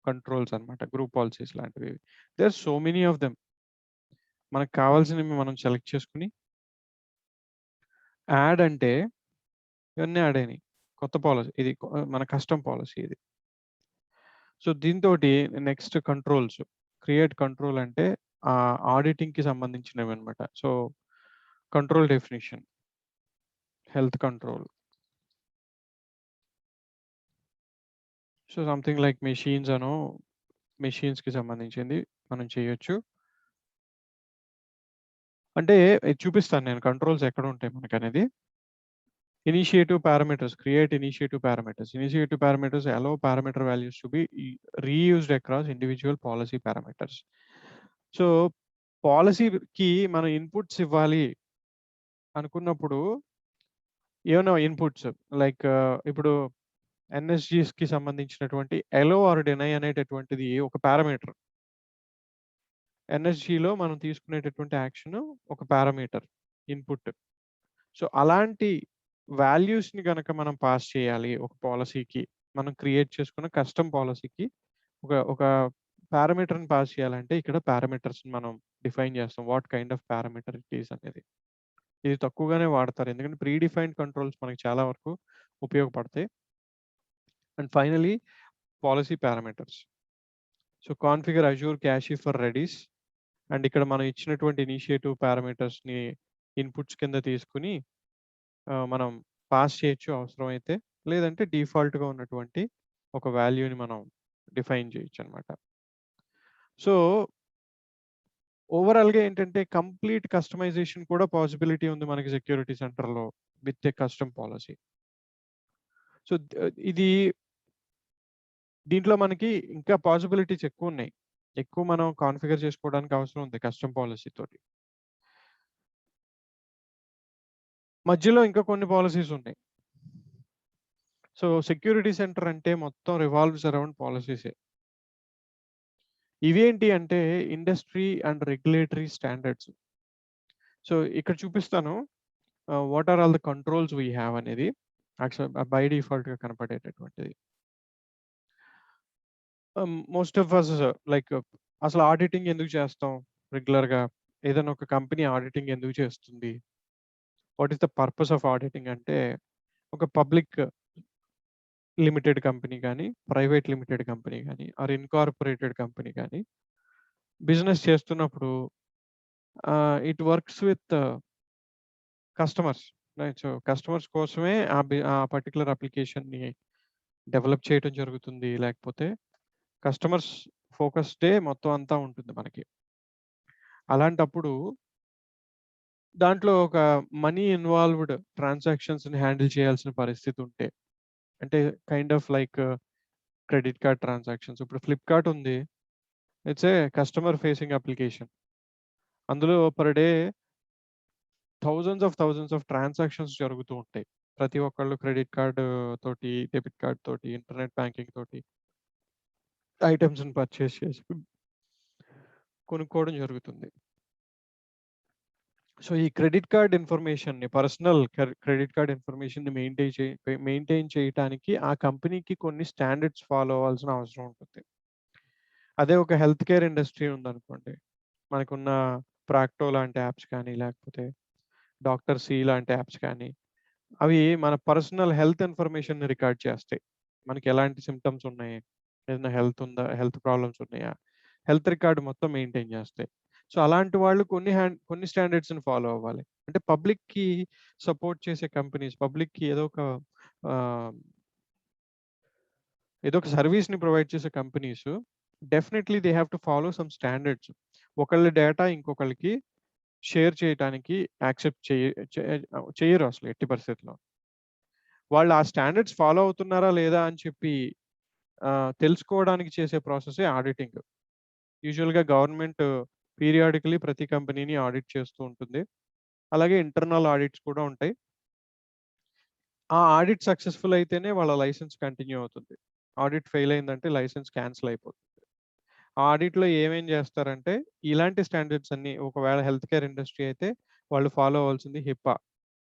కంట్రోల్స్ అన్నమాట. Group policies లాంటివి. There are so many of them. మనకు కావాల్సినవి మనం సెలెక్ట్ చేసుకొని యాడ్ అంటే ఇవన్నీ యాడ్ అయినాయి. కొత్త పాలసీ ఇది మన కస్టమ్ పాలసీ ఇది. సో దీంతోటి నెక్స్ట్ కంట్రోల్స్. క్రియేట్ కంట్రోల్ అంటే ఆడిటింగ్‌కి సంబంధించినవి అన్నమాట. So control definition, health control. So something like మెషిన్స్‌కి సంబంధించింది మనం చేయొచ్చు. అంటే ఇది చూపిస్తాను నేను కంట్రోల్స్ ఎక్కడ ఉంటాయి మనకనేది. Initiative parameters, create initiative parameters. Initiative parameters allow parameter values to be reused across individual policy parameters. So పాలసీకి మనం ఇన్పుట్స్ ఇవ్వాలి అనుకున్నప్పుడు ఏమైనా ఇన్పుట్స్ లైక్ ఇప్పుడు ఎన్ఎస్‌జీస్‌కి సంబంధించినటువంటి అలో ఆర్ డినై అనేటటువంటిది ఒక పారామీటర్. ఎన్ఎస్‌జీలో మనం తీసుకునేటటువంటి యాక్షన్ ఒక పారామీటర్ ఇన్పుట్. సో అలాంటి వాల్యూస్‌ని గనక మనం పాస్ చేయాలి ఒక పాలసీకి. మనం క్రియేట్ చేసుకున్న కస్టమ్ పాలసీకి ఒక పారామీటర్‌ని పాస్ చేయాలంటే ఇక్కడ పారామీటర్స్‌ని మనం డిఫైన్ చేస్తాం. What kind of parameter it is అనేది. ఇది తక్కువగానే వాడతారు. ఎందుకంటే ప్రీ డిఫైన్డ్ కంట్రోల్స్ మనకి చాలా వరకు ఉపయోగపడతాయి. And finally policy parameters. So configure Azure cache for Redis. And ఇక్కడ మనం ఇచ్చినటువంటి ఇనిషియేటివ్ పారామీటర్స్‌ని ఇన్పుట్స్ కింద తీసుకొని మనం పాస్ చేయొచ్చు అవసరమైతే. లేదంటే డిఫాల్ట్‌గా ఉన్నటువంటి ఒక వాల్యూని మనం డిఫైన్ చేయొచ్చనమాట. సో ఓవరాల్‌గా ఏంటంటే కంప్లీట్ కస్టమైజేషన్ కూడా పాసిబిలిటీ ఉంది మనకి సెక్యూరిటీ సెంటర్‌లో with a custom policy. So ఇది దీంట్లో మనకి ఇంకా పాసిబిలిటీస్ ఎక్కువున్నాయి. ఎక్కువ మనం కాన్ఫిగర్ చేసుకోవడానికి అవసరం ఉంది కస్టమ్ పాలసీ తోటి. మధ్యలో ఇంకా కొన్ని పాలిసీస్ ఉన్నాయి. సో సెక్యూరిటీ సెంటర్ అంటే మొత్తం రివాల్వ్స్ అరౌండ్ పాలిసీసే. ఇవేంటి అంటే industry and regulatory standards. So ఇక్కడ చూపిస్తాను what are all the controls we have అనేది. బై డిఫాల్ట్‌గా కనపడేటటువంటిది. మోస్ట్ ఆఫ్ అస్ లైక్ అసలు ఆడిటింగ్ ఎందుకు చేస్తాం రెగ్యులర్‌గా? ఏదైనా ఒక కంపెనీ ఆడిటింగ్ ఎందుకు చేస్తుంది? What is the purpose of auditing అంటే ఒక పబ్లిక్ లిమిటెడ్ కంపెనీ గానీ, ప్రైవేట్ లిమిటెడ్ కంపెనీ గానీ, ఆర్ ఇన్కార్పొరేటెడ్ కంపెనీ గానీ బిజినెస్ చేస్తున్నప్పుడు it works with customers. Right. So customers కోసమే ఆ పర్టిక్యులర్ అప్లికేషన్‌ని డెవలప్ చేయటం జరుగుతుంది. లేకపోతే కస్టమర్స్ ఫోకస్డే మొత్తం అంతా ఉంటుంది మనకి. అలాంటప్పుడు దాంట్లో ఒక మనీ ఇన్వాల్వ్డ్ ట్రాన్సాక్షన్స్‌ని హ్యాండిల్ చేయాల్సిన పరిస్థితి ఉంటే, అంటే kind of like credit card transactions. ఇప్పుడు ఫ్లిప్‌కార్ట్ ఉంది. It's a customer facing application. అందులో per day thousands of transactions జరుగుతూ ఉంటాయి. ప్రతి ఒక్కళ్ళు క్రెడిట్ కార్డ్ తోటి, డెబిట్ కార్డ్ తోటి, ఇంటర్నెట్ బ్యాంకింగ్ తోటి ఐటెమ్స్‌ని పర్చేస్ చేసి కొనుక్కోవడం జరుగుతుంది. సో, ఈ క్రెడిట్ కార్డ్ ఇన్ఫర్మేషన్‌ని పర్సనల్ క్రెడిట్ కార్డ్ ఇన్ఫర్మేషన్‌ని మెయింటైన్ చేయటానికి ఆ కంపెనీకి కొన్ని స్టాండర్డ్స్ ఫాలో అవ్వాల్సిన అవసరం ఉంటుంది. అదే ఒక హెల్త్ కేర్ ఇండస్ట్రీ ఉందనుకోండి. మనకున్న ప్రాక్టో లాంటి యాప్స్ కానీ, లేకపోతే డాక్టర్ సి లాంటి యాప్స్ కానీ, అవి మన పర్సనల్ హెల్త్ ఇన్ఫర్మేషన్‌ని రికార్డ్ చేస్తాయి. మనకి ఎలాంటి సింప్టమ్స్ ఉన్నాయి? ఏదైనా హెల్త్ ఉందా? హెల్త్ ప్రాబ్లమ్స్ ఉన్నాయా? హెల్త్ రికార్డ్ మొత్తం మెయింటైన్ చేస్తాయి. సో, అలాంటి వాళ్ళు కొన్ని స్టాండర్డ్స్‌ని ఫాలో అవ్వాలి. అంటే పబ్లిక్‌కి సపోర్ట్ చేసే కంపెనీస్, పబ్లిక్‌కి ఆహ్, ఏదో ఒక సర్వీస్‌ని ప్రొవైడ్ చేసే companies definitely they have to follow some standards. ఒకళ్ళ డేటా ఇంకొకళ్ళకి షేర్ చేయటానికి యాక్సెప్ట్ చెయ్యరు అసలు ఎట్టి పరిస్థితిలో. వాళ్ళు ఆ స్టాండర్డ్స్ ఫాలో అవుతున్నారా లేదా అని చెప్పి తెలుసుకోవడానికి చేసే ప్రాసెసే ఆడిటింగ్. యూజువల్‌గా గవర్నమెంట్ పీరియాడికల్లీ ప్రతి కంపెనీని ఆడిట్ చేస్తూ ఉంటుంది. అలాగే ఇంటర్నల్ ఆడిట్స్ కూడా ఉంటాయి. ఆ ఆడిట్ సక్సెస్‌ఫుల్ అయితేనే వాళ్ళ లైసెన్స్ కంటిన్యూ అవుతుంది. ఆడిట్ ఫెయిల్ అయిందంటే లైసెన్స్ క్యాన్సిల్ అయిపోతుంది. ఆ ఆడిట్‌లో ఏమేం చేస్తారంటే ఇలాంటి స్టాండర్డ్స్ అన్నీ ఒకవేళ హెల్త్ కేర్ ఇండస్ట్రీ అయితే వాళ్ళు ఫాలో అవ్వాల్సింది HIPAA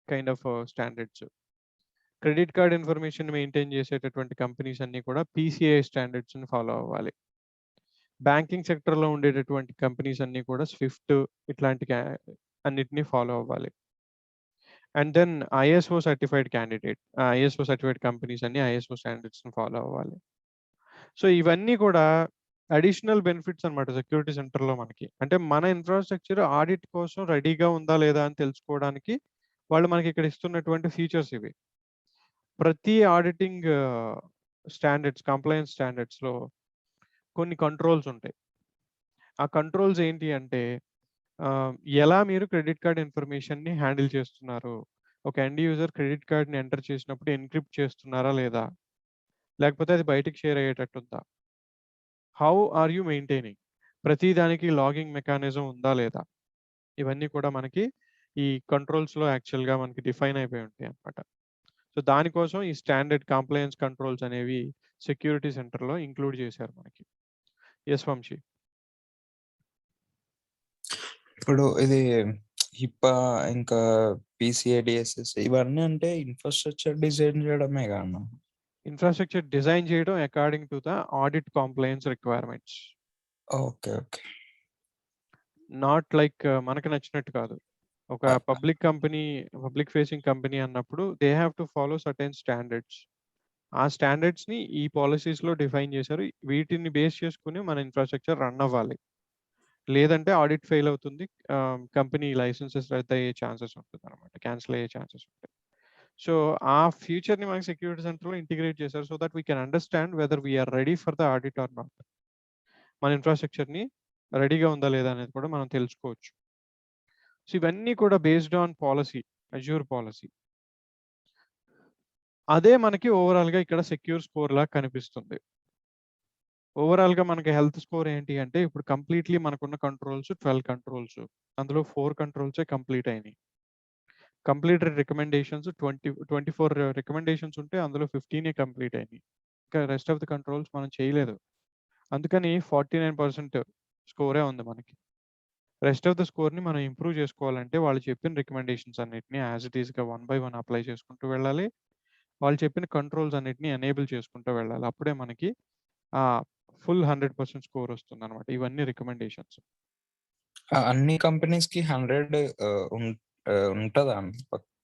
kind of standards. Credit card information maintain చేసేటటువంటి కంపెనీస్ అన్నీ కూడా పీసీఐ స్టాండర్డ్స్‌ని ఫాలో అవ్వాలి. బ్యాంకింగ్ సెక్టర్‌లో ఉండేటటువంటి కంపెనీస్ అన్నీ కూడా స్విఫ్ట్ ఇట్లాంటి అన్నిటిని ఫాలో అవ్వాలి. And then ISO certified ISO certified companies అన్నీ ఐఎస్ఓ స్టాండర్డ్స్‌ని ఫాలో అవ్వాలి. సో, ఇవన్నీ కూడా అడిషనల్ బెనిఫిట్స్ అన్నమాట సెక్యూరిటీ సెంటర్‌లో మనకి. అంటే మన ఇన్‌ఫ్రాస్ట్రక్చర్ ఆడిట్ కోసం రెడీగా ఉందా లేదా అని తెలుసుకోవడానికి వాళ్ళు మనకి ఇక్కడ ఇస్తున్నటువంటి ఫీచర్స్ ఇవి. ప్రతి ఆడిటింగ్ కంప్లయన్స్ స్టాండర్డ్స్‌లో కొన్ని కంట్రోల్స్ ఉంటాయి. ఆ కంట్రోల్స్ ఏంటి అంటే ఆహ్, ఎలా మీరు క్రెడిట్ కార్డ్ ఇన్ఫర్మేషన్‌ని హ్యాండిల్ చేస్తున్నారు? ఒక ఎండ్ యూజర్ క్రెడిట్ కార్డ్‌ని ఎంటర్ చేసినప్పుడు ఎన్క్రిప్ట్ చేస్తున్నారా లేదా? లేకపోతే అది బయటికి షేర్ అయ్యేటట్టుందా? How are you maintaining? ప్రతి దానికి లాగింగ్ మెకానిజం ఉందా లేదా? ఇవన్నీ కూడా మనకి ఈ కంట్రోల్స్‌లో యాక్చువల్‌గా మనకి డిఫైన్ అయిపోయి ఉంటాయన్నమాట. సో, దానికోసం ఈ స్టాండర్డ్ కంప్లయన్స్ కంట్రోల్స్ అనేవి సెక్యూరిటీ సెంటర్‌లో ఇంక్లూడ్ చేశారు మనకి. యెస్ వంశీ. ఇప్పుడు ఇది హిప్పా ఇంకా పీసీఐడిఎస్ఎస్ ఇవన్నీ అంటే ఇన్‌ఫ్రాస్ట్రక్చర్ డిజైన్ చేయడమేగా అన్న? ఇన్‌ఫ్రాస్ట్రక్చర్ డిజైన్ చేయడం according to the audit compliance requirements. Okay. Okay. Not like మనకు నచ్చినట్టు కాదు. ఒక ఆహ్, పబ్లిక్ ఫేసింగ్ కంపెనీ అన్నప్పుడు they have to follow certain standards. ఆ స్టాండర్డ్స్‌ని ఈ పాలిసీస్‌లో డిఫైన్ చేశారు. వీటిని బేస్ చేసుకొని మన ఇన్‌ఫ్రాస్ట్రక్చర్ రన్ అవ్వాలి. లేదంటే ఆడిట్ ఫెయిల్ అవుతుంది. కంపెనీ లైసెన్సెస్ రద్దయ్యే ఛాన్సెస్ ఉంటుందన్నమాట. క్యాన్సిల్ అయ్యే ఛాన్సెస్ ఉంటాయి. సో, ఆ ఫ్యూచర్‌ని మనకి సెక్యూరిటీ సెంటర్‌లో ఇంటిగ్రేట్ చేశారు. So that we can understand whether we are ready for the audit or not. మన ఇన్‌ఫ్రాస్ట్రక్చర్‌ని రెడీగా ఉందా లేదా అనేది కూడా మనం తెలుసుకోవచ్చు. సో, ఇవన్నీ కూడా based on policy, Azure policy. అదే మనకి ఓవరాల్‌గా ఇక్కడ సెక్యూర్ స్కోర్‌లాగా కనిపిస్తుంది. ఓవరాల్‌గా మనకి హెల్త్ స్కోర్ ఏంటి అంటే ఇప్పుడు కంప్లీట్‌లీ మనకున్న కంట్రోల్స్ 12 కంట్రోల్స్. అందులో 4 కంట్రోల్సే కంప్లీట్ అయినాయి. కంప్లీటెడ్ రికమెండేషన్స్ 24 రికమెండేషన్స్ ఉంటే అందులో 15 కంప్లీట్ అయినాయి. ఇంకా రెస్ట్ ఆఫ్ ది కంట్రోల్స్ మనం చేయలేదు. అందుకని 49% స్కోరే ఉంది మనకి. రెస్ట్ ఆఫ్ ద స్కోర్‌ని మనం ఇంప్రూవ్ చేసుకోవాలంటే వాళ్ళు చెప్పిన రికమెండేషన్స్ అన్నిటిని యాస్ ఇట్ ఈస్‌గా వన్ బై వన్ అప్లై చేసుకుంటూ వెళ్ళాలి. వాళ్ళు చెప్పిన కంట్రోల్స్ అన్నిటిని ఎనేబుల్ చేసుకుంటూ వెళ్ళాలి. అప్పుడే మనకి ఫుల్ 100% స్కోర్ వస్తుందన్నమాట. ఇవన్నీ రికమెండేషన్స్. అన్ని కంపెనీస్‌కి 100 ఉంటదా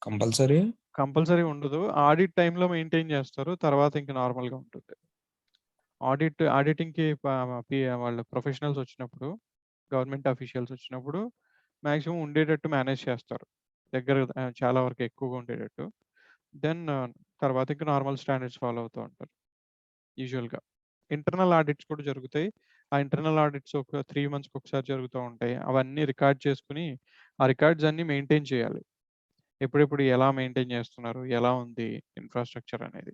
కంపల్సరీ? కంపల్సరీ ఉండదు. ఆడిట్ టైమ్‌లో మెయింటైన్ చేస్తారు. తర్వాత ఇంక నార్మల్‌గా ఉంటుంది. ఆడిటింగ్‌కి వాళ్ళు ప్రొఫెషనల్స్ వచ్చినప్పుడు, గవర్నమెంట్ అఫీషియల్స్ వచ్చినప్పుడు మాక్సిమం ఉండేటట్టు మేనేజ్ చేస్తారు. చాలా వరకు ఎక్కువగా ఉండేటట్టు. దెన్ తర్వాత ఇంక నార్మల్ స్టాండర్డ్స్ ఫాలో అవుతూ ఉంటారు యూజువల్‌గా. ఇంటర్నల్ ఆడిట్స్ కూడా జరుగుతాయి. ఆ ఇంటర్నల్ ఆడిట్స్ ఒక 3 మంత్స్‌కి ఒకసారి జరుగుతూ ఉంటాయి. అవన్నీ రికార్డ్ చేసుకొని, ఆ రికార్డ్స్ అన్నీ మెయింటైన్ చేయాలి. ఎప్పుడెప్పుడు ఎలా మెయింటైన్ చేస్తున్నారు? ఎలా ఉంది ఇన్‌ఫ్రాస్ట్రక్చర్ అనేది?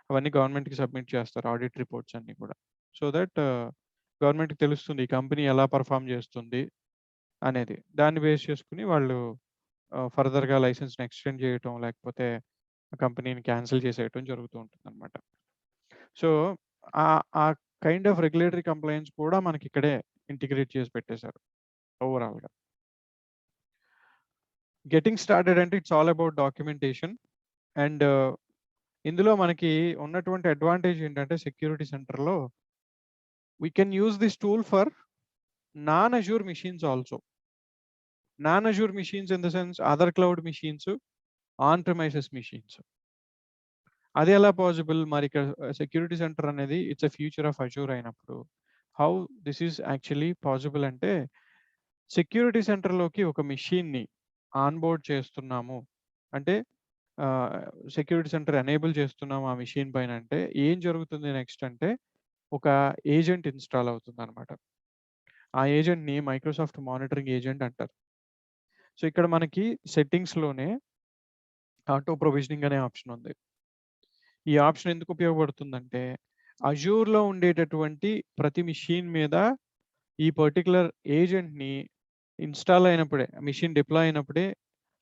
అవన్నీ గవర్నమెంట్‌కి సబ్మిట్ చేస్తారు ఆడిట్ రిపోర్ట్స్ అన్నీ కూడా. సో థట్ గవర్నమెంట్‌కి తెలుస్తుంది ఈ కంపెనీ ఎలా పెర్ఫార్మ్ చేస్తుంది అనేది. దాన్ని బేస్ చేసుకొని వాళ్ళు ఫర్దర్‌గా లైసెన్స్‌ని ఎక్స్‌టెండ్ చేయటం లేకపోతే ఆ కంపెనీని క్యాన్సిల్ చేసేయటం జరుగుతూ ఉంటుందన్నమాట. సో, ఆ కైండ్ ఆఫ్ రెగ్యులేటరీ కంప్లయన్స్ కూడా మనకి ఇక్కడే ఇంటిగ్రేట్ చేసి పెట్టేశారు ఓవరాల్‌గా. గెట్టింగ్ స్టార్టెడ్ అంటే it's all about documentation. And ఇందులో మనకి ఉన్నటువంటి అడ్వాంటేజ్ ఏంటంటే సెక్యూరిటీ సెంటర్‌లో we can use this tool for non Azure machines also. Non Azure machines in the sense other cloud machines, on premises machines. అది ఎలా possible? మరి ఇక్కడ సెక్యూరిటీ సెంటర్ అనేది it's a future of Azure అయినప్పుడు how this is actually possible అంటే security సెంటర్‌లోకి ఒక మెషిన్‌ని onboard చేస్తున్నాము. అంటే సెక్యూరిటీ సెంటర్ ఎనేబుల్ చేస్తున్నాము ఆ మెషిన్ పైన అంటే ఏం జరుగుతుంది నెక్స్ట్ అంటే ఒక ఏజెంట్ ఇన్‌స్టాల్ అవుతుందన్నమాట. ఆ ఏజెంట్‌ని మైక్రోసాఫ్ట్ మానిటరింగ్ ఏజెంట్ అంటారు. సో, ఇక్కడ మనకి సెట్టింగ్స్‌లోనే ఆటో ప్రొవిజనింగ్ అనే ఆప్షన్ ఉంది. ఈ ఆప్షన్ ఎందుకు ఉపయోగపడుతుందంటే అజూర్‌లో ఉండేటటువంటి ప్రతి మెషిన్ మీద ఈ పర్టిక్యులర్ ఏజెంట్‌ని ఇన్‌స్టాల్ అయినప్పుడే, మెషిన్ డిప్లాయ్ అయినప్పుడే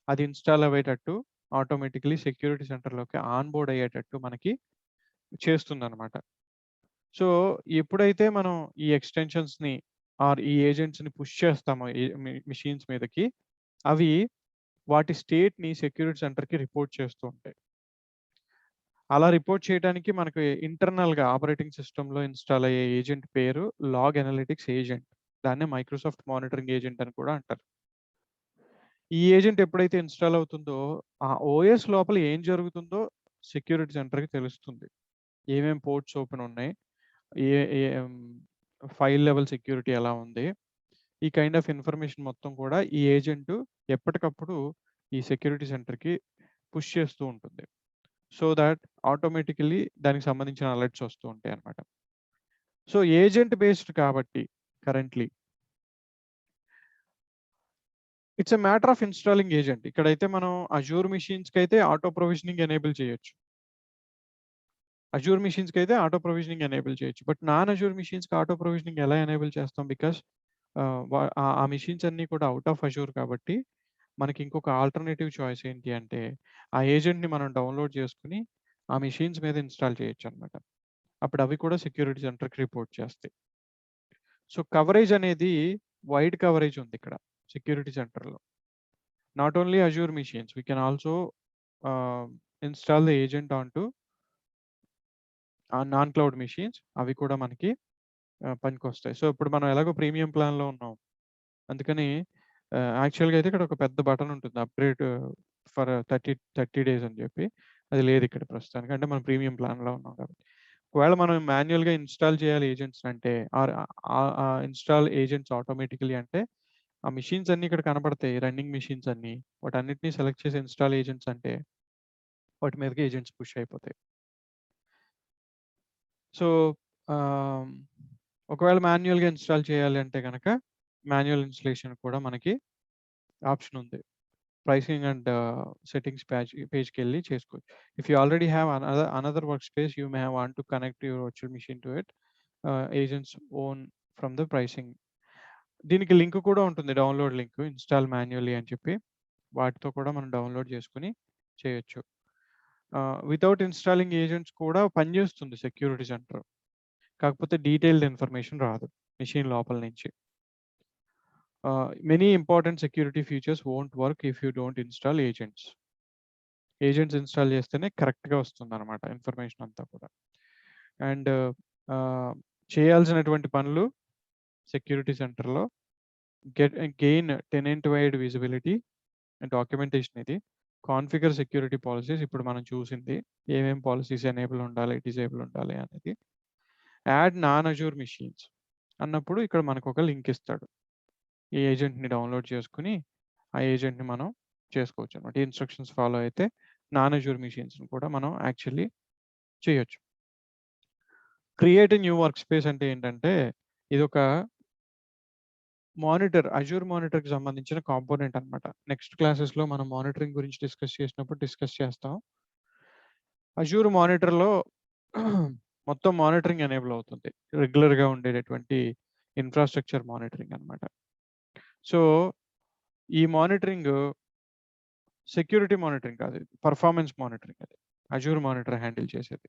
అది ఇన్‌స్టాల్ అయ్యేటట్టు ఆటోమేటికల్లీ సెక్యూరిటీ సెంటర్‌లోకి ఆన్‌బోర్డ్ అయ్యేటట్టు మనకి చేస్తుందన్నమాట. సో, ఎప్పుడైతే మనం ఈ ఎక్స్‌టెన్షన్స్‌ని ఆర్ ఈ ఏజెంట్స్‌ని పుష్ చేస్తామో ఈ మెషిన్స్ మీదకి, అవి వాటి స్టేట్‌ని సెక్యూరిటీ సెంటర్‌కి రిపోర్ట్ చేస్తూ ఉంటాయి. అలా రిపోర్ట్ చేయడానికి మనకి ఇంటర్నల్‌గా ఆపరేటింగ్ సిస్టమ్‌లో ఇన్‌స్టాల్ అయ్యే ఏజెంట్ పేరు లాగ్ అనలిటిక్స్ ఏజెంట్. దాన్నే మైక్రోసాఫ్ట్ మానిటరింగ్ ఏజెంట్ అని కూడా అంటారు. ఈ ఏజెంట్ ఎప్పుడైతే ఇన్‌స్టాల్ అవుతుందో, ఆ ఓఎస్ లోపల ఏం జరుగుతుందో సెక్యూరిటీ సెంటర్‌కి తెలుస్తుంది. ఏమేం పోర్ట్స్ ఓపెన్ ఉన్నాయి? ఏ ఏ ఫైల్ లెవెల్ సెక్యూరిటీ ఎలా ఉంది? ఈ కైండ్ ఆఫ్ ఇన్ఫర్మేషన్ మొత్తం కూడా ఈ ఏజెంట్ ఎప్పటికప్పుడు ఈ సెక్యూరిటీ సెంటర్‌కి పుష్ చేస్తూ ఉంటుంది. సో థాట్ ఆటోమేటికల్లీ దానికి సంబంధించిన అలర్ట్స్ వస్తూ ఉంటాయన్నమాట. సో, ఏజెంట్ బేస్డ్ కాబట్టి currently it's a matter of installing agent. ఇక్కడైతే మనం అజూర్ మెషిన్స్‌కైతే ఆటో ప్రొవిజనింగ్ ఎనేబుల్ చేయొచ్చు. అజూర్ మెషిన్స్‌కైతే ఆటో ప్రొవిజనింగ్ ఎనేబుల్ చేయొచ్చు. బట్ నాన్ అజూర్ మెషిన్స్‌కి ఆటో ప్రొవిజనింగ్ ఎలా ఎనేబుల్ చేస్తాం? బికాస్ ఆ మెషిన్స్ అన్నీ కూడా ఔట్ ఆఫ్ అజూర్ కాబట్టి మనకి ఇంకొక ఆల్టర్‌నేటివ్ చాయిస్ ఏంటి అంటే, ఆ ఏజెంట్‌ని మనం డౌన్‌లోడ్ చేసుకొని ఆ మెషిన్స్ మీద ఇన్‌స్టాల్ చేయొచ్చన్నమాట. అప్పుడు అవి కూడా సెక్యూరిటీ సెంటర్‌కి రిపోర్ట్ చేస్తాయి. సో, కవరేజ్ అనేది వైడ్ కవరేజ్ ఉంది ఇక్కడ సెక్యూరిటీ సెంటర్‌లో. Not only Azure machines, we can also install the agent on to non cloud machines. అవి కూడా మనకి పనికొస్తాయి. సో, ఇప్పుడు మనం ఎలాగో ప్రీమియం ప్లాన్‌లో ఉన్నాం. అందుకని యాక్చువల్‌గా అయితే ఇక్కడ ఒక పెద్ద బటన్ ఉంటుంది. అప్‌గ్రేడ్ ఫర్ 30 డేస్ అని చెప్పి. అది లేదు ఇక్కడ ప్రస్తుతానికి. అంటే మనం ప్రీమియం ప్లాన్‌లో ఉన్నాం కాబట్టి. ఒకవేళ మనం మాన్యుయల్‌గా ఇన్‌స్టాల్ చేయాలి ఏజెంట్స్ అంటే ఆర్ ఇన్‌స్టాల్ ఏజెంట్స్ ఆటోమేటికల్లీ అంటే ఆ మెషిన్స్ అన్నీ ఇక్కడ కనపడతాయి. రన్నింగ్ మెషిన్స్ అన్నీ. వాటన్నిటిని సెలెక్ట్ చేసి ఇన్‌స్టాల్ ఏజెంట్స్ అంటే వాటి మీదకి ఏజెంట్స్ పుష్ అయిపోతాయి. సో, ఆహ్, ఒకవేళ మాన్యుయల్‌గా ఇన్‌స్టాల్ చేయాలి అంటే గనక మాన్యుయల్ ఇన్‌స్టలేషన్ కూడా మనకి ఆప్షన్ ఉంది. ప్రైసింగ్ అండ్ సెట్టింగ్స్ పేజ్‌కెళ్ళి చేసుకోవచ్చు. If you already have another work space you may want to connect your virtual machine to it. Agents own from the pricing. దీనికి లింక్ కూడా ఉంటుంది. డౌన్‌లోడ్ లింక్ ఇన్‌స్టాల్ మాన్యుయల్లీ అని చెప్పి. వాటితో కూడా మనం డౌన్‌లోడ్ చేసుకొని చేయొచ్చు. వితౌట్ ఇన్‌స్టాలింగ్ ఏజెంట్స్ కూడా పనిచేస్తుంది సెక్యూరిటీ సెంటర్. కాకపోతే డీటెయిల్డ్ ఇన్ఫర్మేషన్ రాదు మెషిన్ లోపల నుంచి. Many important security features won't work if you don't install agents. Agents install చేస్తేనే కరెక్ట్‌గా వస్తుందన్నమాట ఇన్ఫర్మేషన్ అంతా కూడా. అండ్ చేయాల్సినటువంటి పనులు సెక్యూరిటీ సెంటర్‌లో gain tenant wide visibility, documentation ఇది. కాన్ఫిగర్ సెక్యూరిటీ పాలిసీస్ ఇప్పుడు మనం చూసింది. ఏమేం పాలిసీస్ ఎనేబుల్ ఉండాలి, డిజేబుల్ ఉండాలి అనేది. యాడ్ నాన్ అజూర్ మెషిన్స్ అన్నప్పుడు ఇక్కడ మనకొక లింక్ ఇస్తాడు. ఈ ఏజెంట్‌ని డౌన్‌లోడ్ చేసుకొని, ఆ ఏజెంట్‌ని మనం చేసుకోవచ్చనమాట. ఈ ఇన్‌స్ట్రక్షన్స్ ఫాలో అయితే నాన్ అజూర్ మెషిన్స్‌ని కూడా మనం యాక్చువల్లీ చేయొచ్చు. Create a new work space అంటే ఏంటంటే, ఇదొక మానిటర్, అజూర్ మానిటర్‌కి సంబంధించిన కాంపోనెంట్ అనమాట. నెక్స్ట్ క్లాసెస్‌లో మనం మానిటరింగ్ గురించి డిస్కస్ చేసినప్పుడు డిస్కస్ చేస్తాం. అజూర్ మానిటర్‌లో మొత్తం మానిటరింగ్ ఎనేబుల్ అవుతుంది. రెగ్యులర్‌గా ఉండేటటువంటి ఇన్‌ఫ్రాస్ట్రక్చర్ మానిటరింగ్ అనమాట. సో, ఈ మానిటరింగ్ సెక్యూరిటీ మానిటరింగ్ కాదు, ఇది పర్ఫార్మెన్స్ మానిటరింగ్. అది అజూర్ మానిటర్ హ్యాండిల్ చేసేది.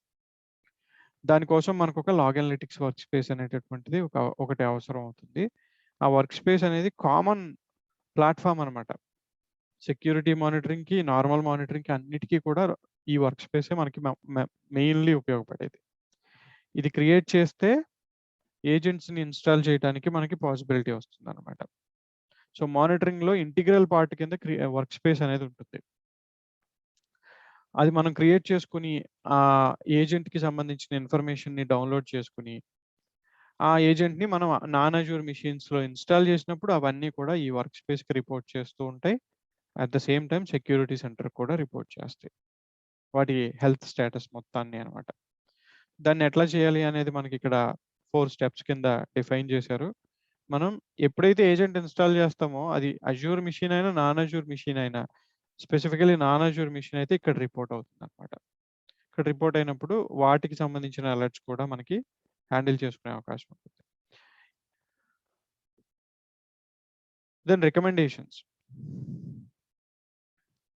దానికోసం మనకు ఒక లాగ్ అనలిటిక్స్ వర్క్ స్పేస్ అనేటటువంటిది ఒకటి అవసరం అవుతుంది. ఆ వర్క్ స్పేస్ అనేది కామన్ ప్లాట్ఫామ్ అనమాట. సెక్యూరిటీ మానిటరింగ్కి, నార్మల్ మానిటరింగ్కి అన్నిటికీ కూడా ఈ వర్క్ స్పేసే మనకి మెయిన్లీ ఉపయోగపడేది. ఇది క్రియేట్ చేస్తే ఏజెంట్స్ని ఇన్స్టాల్ చేయడానికి మనకి పాసిబిలిటీ వస్తుంది అనమాట. సో మానిటరింగ్లో ఇంటిగ్రల్ పార్ట్ కింద వర్క్ స్పేస్ అనేది ఉంటుంది. అది మనం క్రియేట్ చేసుకుని ఆ ఏజెంట్కి సంబంధించిన ఇన్ఫర్మేషన్ని డౌన్లోడ్ చేసుకుని ఆ ఏజెంట్ని మనం నాన్ అజూర్ మిషన్స్లో ఇన్స్టాల్ చేసినప్పుడు అవన్నీ కూడా ఈ వర్క్ స్పేస్కి రిపోర్ట్ చేస్తూ ఉంటాయి. At the same time security centre కూడా రిపోర్ట్ చేస్తాయి వాటి హెల్త్ స్టేటస్ మొత్తాన్ని అనమాట. దాన్ని ఎట్లా చేయాలి అనేది మనకి ఇక్కడ 4 స్టెప్స్ కింద డిఫైన్ చేశారు. మనం ఎప్పుడైతే ఏజెంట్ ఇన్స్టాల్ చేస్తామో అది అజూర్ మిషన్ అయినా నాన్ అజూర్ మిషన్ అయినా, స్పెసిఫికలీ నాన్ అజూర్ మిషన్ అయితే ఇక్కడ రిపోర్ట్ అవుతుంది అనమాట. ఇక్కడ రిపోర్ట్ అయినప్పుడు వాటికి సంబంధించిన అలర్ట్స్ కూడా మనకి హ్యాండిల్ చేసుకునే అవకాశం ఉంటుంది. దెన్ రికమెండేషన్స్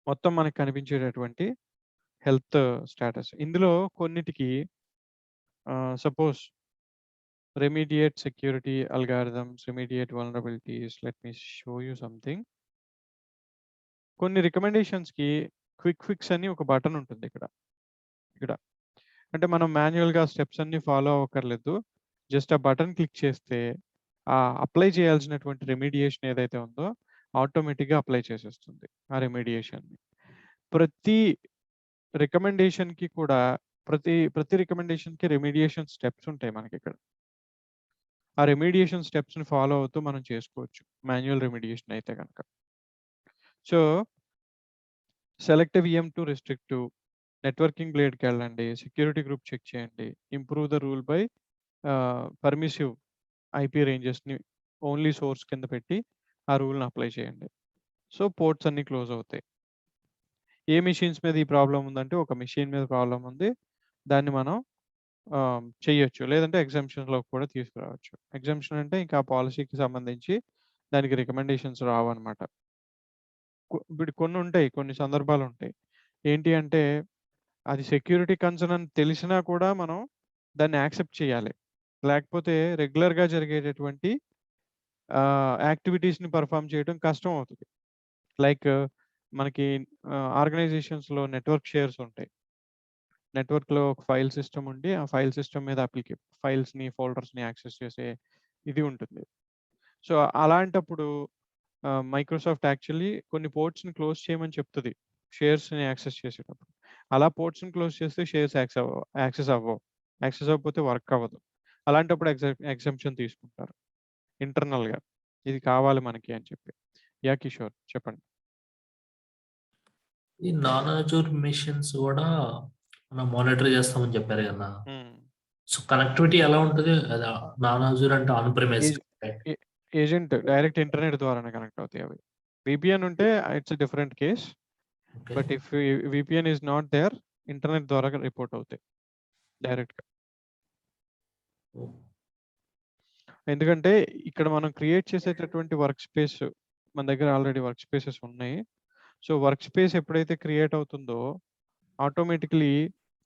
మొత్తం మనకి కనిపించేటటువంటి హెల్త్ స్టేటస్. ఇందులో కొన్నిటికి suppose remediate security algorithms, remediate vulnerabilities. Let me show you something. కొన్ని రికమెండేషన్స్‌కి క్విక్ ఫిక్స్ అని ఒక బటన్ ఉంటుంది ఇక్కడ. అంటే మనం మాన్యువల్‌గా స్టెప్స్ అన్ని ఫాలో అవ్వక్కర్లేదు. జస్ట్ ఆ బటన్ క్లిక్ చేస్తే అప్లై చేయాల్సినటువంటి రెమిడియేషన్ ఏదైతే ఉందో ఆటోమేటిక్‌గా అప్లై చేసేస్తుంది ఆ రెమిడియేషన్‌ని. ప్రతి రికమెండేషన్‌కి కూడా ప్రతి రికమెండేషన్‌కి రెమిడియేషన్ స్టెప్స్ ఉంటాయి మనకిక్కడ. ఆ రెమిడియేషన్ స్టెప్స్‌ని ఫాలో అవుతూ మనం చేసుకోవచ్చు మాన్యువల్ రెమిడియేషన్ అయితే గనక. So selective EM to restrictive, networking బ్లేడ్‌కి వెళ్ళండి, సెక్యూరిటీ గ్రూప్ చెక్ చేయండి, improve the rule by permissive IP రేంజెస్‌ని ఓన్లీ సోర్స్ కింద పెట్టి ఆ రూల్‌ని అప్లై చేయండి. సో పోర్ట్స్ అన్నీ క్లోజ్ అవుతాయి. ఏ మెషిన్స్ మీద ఈ ప్రాబ్లమ్ ఉందంటే ఒక మెషిన్ మీద ప్రాబ్లమ్ ఉంది. దాన్ని మనం చెయ్యొచ్చు. లేదంటే ఎగ్జామ్షన్స్‌లోకి కూడా తీసుకురావచ్చు. ఎగ్జామ్షన్ అంటే ఇంకా ఆ పాలిసీకి సంబంధించి దానికి రికమెండేషన్స్ రావన్నమాట. ఇప్పుడు కొన్నుంటాయి, కొన్ని సందర్భాలుంటాయి. ఏంటి అంటే అది సెక్యూరిటీ కన్సర్న్ అని తెలిసినా కూడా మనం దాన్ని యాక్సెప్ట్ చేయాలి. లేకపోతే రెగ్యులర్‌గా జరిగేటటువంటి యాక్టివిటీస్‌ని పెర్ఫార్మ్ చేయడం కష్టం అవుతది. లైక్ మనకి ఆర్గనైజేషన్స్‌లో నెట్వర్క్ షేర్స్ ఉంటాయి. నెట్వర్క్‌లో ఒక ఫైల్ సిస్టమ్ ఉండి, ఆ ఫైల్ సిస్టమ్ మీద ఫైల్స్‌ని, ఫోల్డర్స్‌ని యాక్సెస్ చేసే ఇది ఉంటుంది. సో అలాంటప్పుడు మైక్రోసాఫ్ట్ యాక్చువల్లీ కొన్ని పోర్ట్స్‌ని క్లోజ్ చేయమని చెప్తది షేర్స్‌ని యాక్సెస్ చేసేటప్పుడు. అలా పోర్ట్స్‌ని క్లోజ్ చేస్తే షేర్స్ యాక్సెస్ అవ్వవు. యాక్సెస్ అవ్వకపోతే వర్క్ అవ్వదు. అలాంటప్పుడు ఎగ్జంప్షన్ తీసుకుంటారు ఇంటర్నల్‌గా. ఇది కావాలి మనకి అని చెప్పి. యాహ్! కిషోర్ చెప్పండి. ఈ నాన్ అజూర్ మిషన్స్ కూడా మనం మానిటర్ చేస్తామని చెప్పారు కదా! సో కనెక్టివిటీ ఎలా ఉంటది? అది నాన్ అజూర్ అంటే on premise agent direct internet ద్వారానే కనెక్ట్ అవుతాయి అవి. విపిఎన్ ఉంటే it's a different case. Okay. But if VPN is not there, internet ద్వారా రిపోర్ట్ అవుతాయి డైరెక్ట్‌గా. ఓహ్! ఎందుకంటే ఇక్కడ మనం క్రియేట్ చేసేటటువంటి వర్క్ స్పేస్ మన దగ్గర ఆల్రెడీ వర్క్ స్పేసెస్ ఉన్నాయి. సో వర్క్ స్పేస్ ఎప్పుడైతే క్రియేట్ అవుతుందో ఆటోమేటికలీ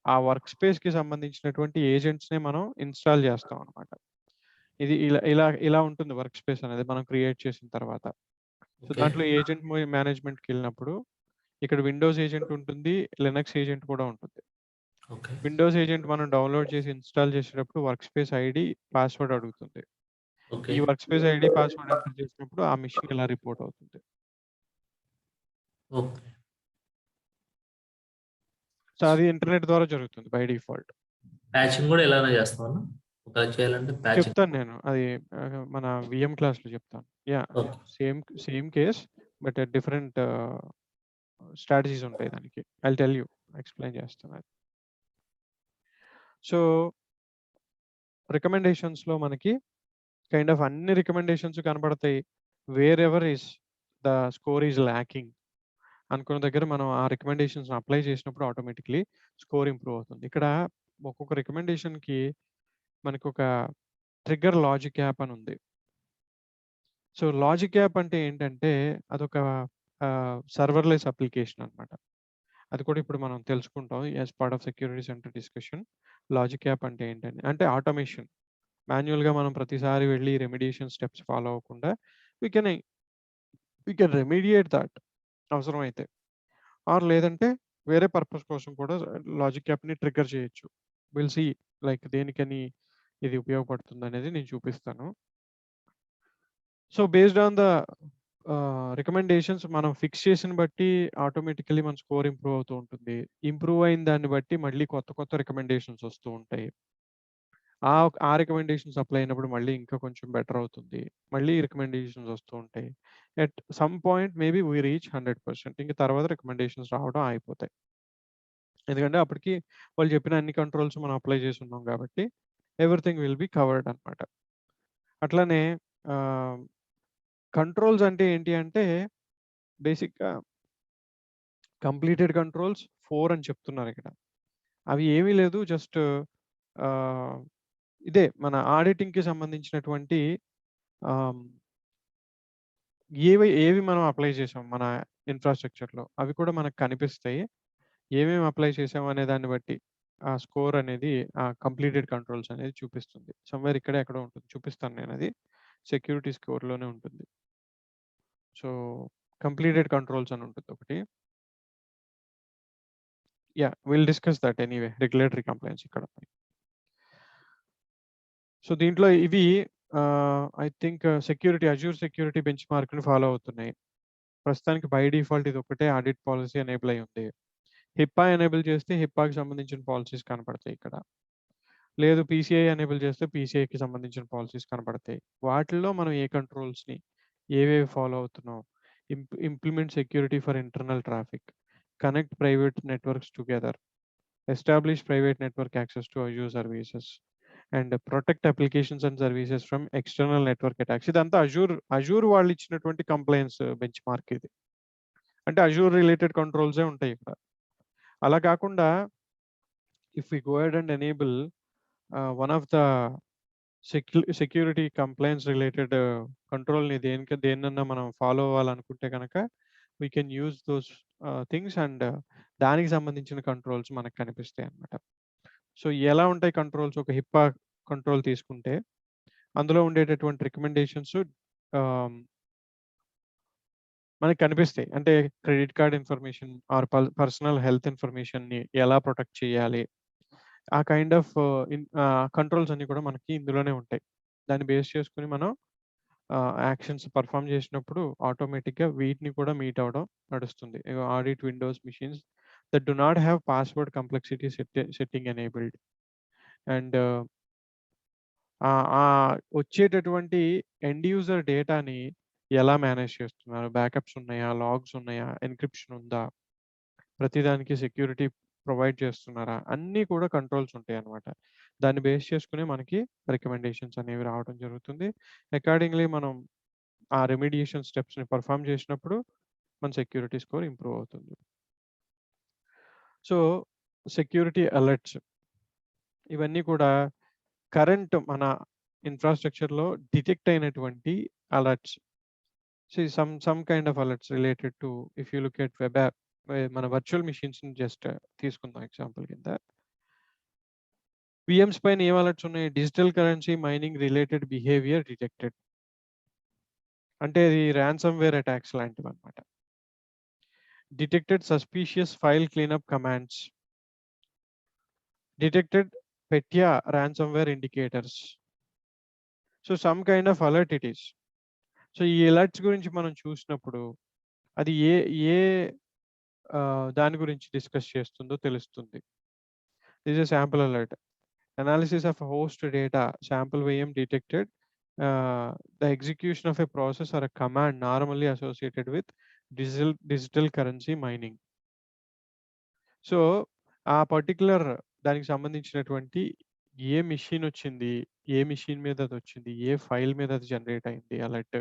ఆ వర్క్ స్పేస్‌కి సంబంధించినటువంటి ఏజెంట్స్‌ని మనం ఇన్‌స్టాల్ చేస్తాం అన్నమాట. ఇది ఇలా ఉంటుంది వర్క్ స్పేస్ అనేది మనం క్రియేట్ చేసిన తర్వాత. So okay. దాంట్లో ఏజెంట్ మేనేజ్మెంట్‌కెళ్ళినప్పుడు ఇక్కడ విండోస్ ఏజెంట్ ఉంటుంది, లినక్స్ ఏజెంట్ కూడా ఉంటుంది. ఓకే. విండోస్ ఏజెంట్ మనం డౌన్లోడ్ చేసి ఇన్‌స్టాల్ చేసేటప్పుడు వర్క్ స్పేస్ ఐడీ, పాస్వర్డ్ అడుగుతుంది. ఓకే. ఈ work space ID, password enter చేసినప్పుడు ఆ మెషిన్ ఇలా రిపోర్ట్ అవుతుంది. ఓకే. సో అది ఇంటర్నెట్ ద్వారా జరుగుతుంది బై డిఫాల్ట్. ప్యాచింగ్ కూడా ఇలానే చేస్తామా? ఒకవేళ చేయాలంటే ప్యాచింగ్. చెప్తాను నేను. అది మన వీఎం క్లాస్‌లో చెప్తాను. Yeah! Okay. Same case but different strategies ఉంటాయి దానికి. I will tell you, explain చేస్తాను అది. సో రికమెండేషన్స్‌లో మనకి కైండ్ ఆఫ్ అన్ని రికమెండేషన్స్ కనబడతాయి. Wear ever the score is lacking అనుకున్న దగ్గర మనం ఆ రికమెండేషన్స్‌ని అప్లై చేసినప్పుడు ఆటోమేటికల్లీ స్కోర్ ఇంప్రూవ్ అవుతుంది. ఇక్కడ ఒక్కొక్క రికమెండేషన్‌కి మనకొక ట్రిగ్గర్ లాజిక్ యాప్ అని ఉంది. సో లాజిక్ యాప్ అంటే ఏంటంటే అదొక సర్వర్లెస్ అప్లికేషన్ అన్నమాట. అది కూడా ఇప్పుడు మనం తెలుసుకుంటాం as part of security center discussion. Logic app అంటే ఏంటని, అంటే ఆటోమేషన్. మాన్యువల్‌గా మనం ప్రతిసారి వెళ్లి రెమెడియేషన్ స్టెప్స్ ఫాలో అవ్వకుండా వి కెన్ రెమెడియేట్ దట్ అవసరమైతే. ఆర్ లేదంటే వేరే పర్పస్ కోసం కూడా లాజిక్ యాప్‌ని ట్రిగ్గర్ చేయొచ్చు. విల్ సీ లైక్ దేనికని ఇది ఉపయోగపడుతుందనేది నేను చూపిస్తాను. So based on the recommendations మనం ఫిక్స్ చేసిన బట్టి ఆటోమేటికల్లీ మన స్కోర్ ఇంప్రూవ్ అవుతూ ఉంటుంది. ఇంప్రూవ్ అయిన దాన్ని బట్టి మళ్ళీ కొత్త రికమెండేషన్స్ వస్తూ ఉంటాయి. ఆ రికమెండేషన్స్ అప్లై అయినప్పుడు మళ్ళీ ఇంకా కొంచెం బెటర్ అవుతుంది. మళ్ళీ రికమెండేషన్స్ వస్తూ ఉంటాయి. At some point maybe we reach 100%. ఇంక తర్వాత రికమెండేషన్స్ రావడం ఆగిపోతాయి. ఎందుకంటే అప్పటికి వాళ్ళు చెప్పిన అన్ని కంట్రోల్స్ మనం అప్లై చేసి ఉన్నాం కాబట్టి ఎవ్రీథింగ్ విల్ బి కవర్డ్ అన్నమాట. అట్లనే కంట్రోల్స్ అంటే ఏంటి అంటే బేసిక్‌గా కంప్లీటెడ్ కంట్రోల్స్ 4 అని చెప్తున్నారు ఇక్కడ. అవి ఏమీ లేదు జస్ట్ ఇదే మన ఆడిటింగ్‌కి సంబంధించినటువంటి ఆహ్, ఏవి మనం అప్లై చేసాం మన ఇన్‌ఫ్రాస్ట్రక్చర్‌లో అవి కూడా మనకు కనిపిస్తాయి. ఏమేమి అప్లై చేసాం అనే దాన్ని బట్టి ఆ స్కోర్ అనేది కంప్లీటెడ్ కంట్రోల్స్ అనేది చూపిస్తుంది. సమ్‌వేర్ ఇక్కడే ఎక్కడో ఉంటుంది. చూపిస్తాను నేనది. సెక్యూరిటీ స్కోర్‌లోనే ఉంటుంది. సో, కంప్లీటెడ్ కంట్రోల్స్ అని ఉంటుంది ఒకటి. Will discuss that anyway regulatory compliance ఇక్కడ. సో, దీంట్లో ఇవి ఐ థింక్ అజూర్ సెక్యూరిటీ బెంచ్ మార్క్‌ని ఫాలో అవుతున్నాయి. ప్రస్తుతానికి బై డిఫాల్ట్ ఇదొక్కటే ఆడిట్ పాలిసీ ఎనేబుల్ అయ్యి ఉంది. హిప్పా ఎనేబుల్ చేస్తే హిప్పాకి సంబంధించిన పాలిసీస్ కనపడతాయి ఇక్కడ. లేదు పీసీఐ ఎనేబుల్ చేస్తే పీసీఐకి సంబంధించిన పాలిసీస్ కనపడతాయి. వాటిల్లో మనం ఏ కంట్రోల్స్‌ని ఏవేవి ఫాలో అవుతున్నాం. Implement security for internal traffic. Connect private networks together. Establish private network access to Azure services. And protect applications and services from external network attacks. ఇదంతా అజూర్ వాళ్ళు ఇచ్చినటువంటి కంప్లెయిన్స్ బెంచ్ మార్క్ ఇది. అంటే అజూర్ రిలేటెడ్ కంట్రోల్సే ఉంటాయి ఇక్కడ. అలా కాకుండా if we go ahead and enable one of the security compliance related కంట్రోల్‌ని దేన్నన్నా మనం ఫాలో అవ్వాలనుకుంటే గనక we can use those things and దానికి సంబంధించిన కంట్రోల్స్ మనకు కనిపిస్తాయన్నమాట. సో, ఎలా ఉంటాయి కంట్రోల్స్? ఒక హిప్పా కంట్రోల్ తీసుకుంటే అందులో ఉండేటటువంటి రికమెండేషన్స్ మనకు కనిపిస్తాయి. అంటే credit card information or personal health ఇన్ఫర్మేషన్‌ని ఎలా ప్రొటెక్ట్ చేయాలి? ఆ కైండ్ ఆఫ్ కంట్రోల్స్ అన్నీ కూడా మనకి ఇందులోనే ఉంటాయి. దాన్ని బేస్ చేసుకొని మనం యాక్షన్స్ పెర్ఫార్మ్ చేసినప్పుడు ఆటోమేటిక్‌గా వీటిని కూడా మీట్ అవ్వడం నడుస్తుంది. Audit Windows machines that do not have password complexity setting enabled. And వచ్చేటటువంటి ఎండ్ యూజర్ డేటాని ఎలా మేనేజ్ చేస్తున్నారు? బ్యాకప్స్ ఉన్నాయా? లాగ్స్ ఉన్నాయా? ఎన్క్రిప్షన్ ఉందా? ప్రతిదానికి సెక్యూరిటీ ప్రొవైడ్ చేస్తున్నారా? అన్నీ కూడా కంట్రోల్స్ ఉంటాయన్నమాట. దాన్ని బేస్ చేసుకొని మనకి రికమెండేషన్స్ అనేవి రావడం జరుగుతుంది. అకార్డింగ్‌లీ మనం ఆ రెమిడియేషన్ స్టెప్స్‌ని పెర్ఫార్మ్ చేసినప్పుడు మన సెక్యూరిటీ స్కోర్ ఇంప్రూవ్ అవుతుంది. సో, సెక్యూరిటీ అలర్ట్స్ ఇవన్నీ కూడా కరెంట్ మన ఇన్‌ఫ్రాస్ట్రక్చర్‌లో డిటెక్ట్ అయినటువంటి alerts. Some kind of alerts related to if you look at web app మన వర్చువల్ మెషిన్స్‌ని జస్ట్ తీసుకుందాం ఎగ్జాంపుల్ కింద. వీఎమ్స్ పైన ఏం అలర్ట్స్ ఉన్నాయి? Digital currency mining related behaviour detected. అంటే ఇది రాన్సమ్‌వేర్ అటాక్స్ లాంటివన్నమాట. Detected suspicious file cleanup commands. Detected Petya ransomware indicators. So, some kind of alert it is. So, ఈ అలర్ట్స్ గురించి మనం చూసినప్పుడు అది ఏ ఏ దాని గురించి డిస్కస్ చేస్తుందో తెలుస్తుంది. This is sample alert. Analysis of host data sample VM detected the execution of a process or a command normally associated with digital currency mining. So, ఆ పర్టిక్యులర్ దానికి సంబంధించినటువంటి ఏ మెషిన్ వచ్చింది? ఏ మెషిన్ మీద అదొచ్చింది? ఏ ఫైల్ మీద అది generate అయింది alert?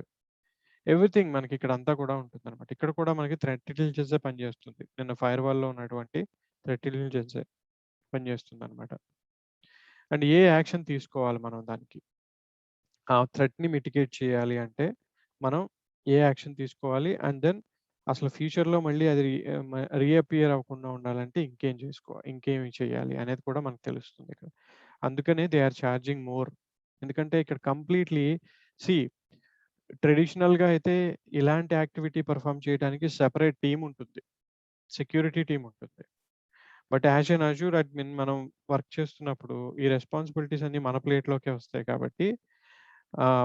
Everything మనకి ఇక్కడ అంతా కూడా ఉంటుందన్నమాట. ఇక్కడ కూడా మనకి థ్రెట్ ఇంటెలిజెన్సే పనిచేస్తుంది. నిన్న ఫైర్‌వాల్‌లో ఉన్నటువంటి థ్రెట్ ఇంటెలిజెన్సే పనిచేస్తుందన్నమాట. అండ్ ఏ యాక్షన్ తీసుకోవాలి మనం దానికి? ఆ థ్రెట్‌ని మిటిగేట్ చేయాలి అంటే మనం ఏ యాక్షన్ తీసుకోవాలి? అండ్ దెన్ అసలు ఫ్యూచర్‌లో మళ్ళీ అది రీఅపియర్ అవ్వకుండా ఉండాలంటే ఇంకేమి చేయాలి అనేది కూడా మనకు తెలుస్తుంది ఇక్కడ. అందుకనే దే ఆర్ చార్జింగ్ మోర్. ఎందుకంటే ఇక్కడ కంప్లీట్‌లీ సీ ట్రెడిషనల్‌గా అయితే ఇలాంటి యాక్టివిటీ పెర్ఫార్మ్ చేయడానికి సెపరేట్ టీమ్ ఉంటుంది. సెక్యూరిటీ టీమ్ ఉంటుంది. But as an Azure admin మనం వర్క్ చేస్తున్నప్పుడు ఈ రెస్పాన్సిబిలిటీస్ అన్నీ మన ప్లేట్‌లోకే వస్తాయి కాబట్టి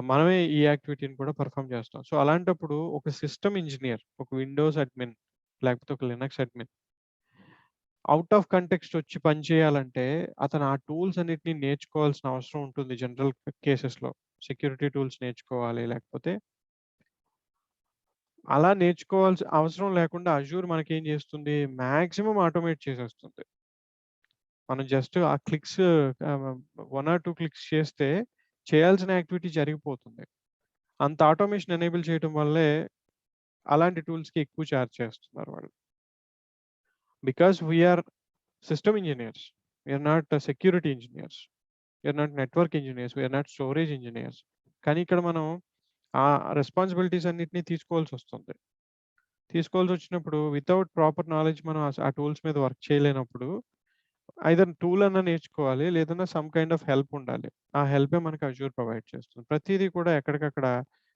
మనమే ఈ యాక్టివిటీని కూడా పెర్ఫార్మ్ చేస్తాం. సో, అలాంటప్పుడు ఒక సిస్టమ్ ఇంజినియర్, ఒక విండోస్ అడ్మిన్ లేకపోతే ఒక Linux admin out of context వచ్చి పని చేయాలంటే అతను ఆ టూల్స్ అన్నిటిని నేర్చుకోవాల్సిన అవసరం ఉంటుంది జనరల్ కేసెస్‌లో. సెక్యూరిటీ టూల్స్ నేర్చుకోవాలి. లేకపోతే అలా నేర్చుకోవాల్సిన అవసరం లేకుండా అజూర్ మనకేం చేస్తుంది, మాక్సిమం ఆటోమేట్ చేసేస్తుంది. మనం జస్ట్ ఆ క్లిక్స్ 1 ఆర్ 2 క్లిక్స్ చేస్తే చేయాల్సిన యాక్టివిటీ జరిగిపోతుంది. అంత ఆటోమేషన్ ఎనేబుల్ చేయడం వల్లే అలాంటి టూల్స్‌కి ఎక్కువ చార్జ్ చేస్తున్నారు వాళ్ళు. Because we are system engineers. We are not security engineers. We are not network engineers. We are not storage engineers. కానీ ఇక్కడ మనం ఆ రెస్పాన్సిబిలిటీస్ అన్నిటిని తీసుకోవాల్సొస్తుంది. తీసుకోవాల్సొచ్చినప్పుడు వితౌట్ ప్రాపర్ నాలెడ్జ్ మనం ఆ టూల్స్ మీద వర్క్ చేయలేనప్పుడు ఐదర్ టూల్ అన్నా నేర్చుకోవాలి. లేదన్నా సమ్ కైండ్ ఆఫ్ హెల్ప్ ఉండాలి. ఆ హెల్పే మనకి అజూర్ ప్రొవైడ్ చేస్తుంది. ప్రతీదీ కూడా ఎక్కడికక్కడ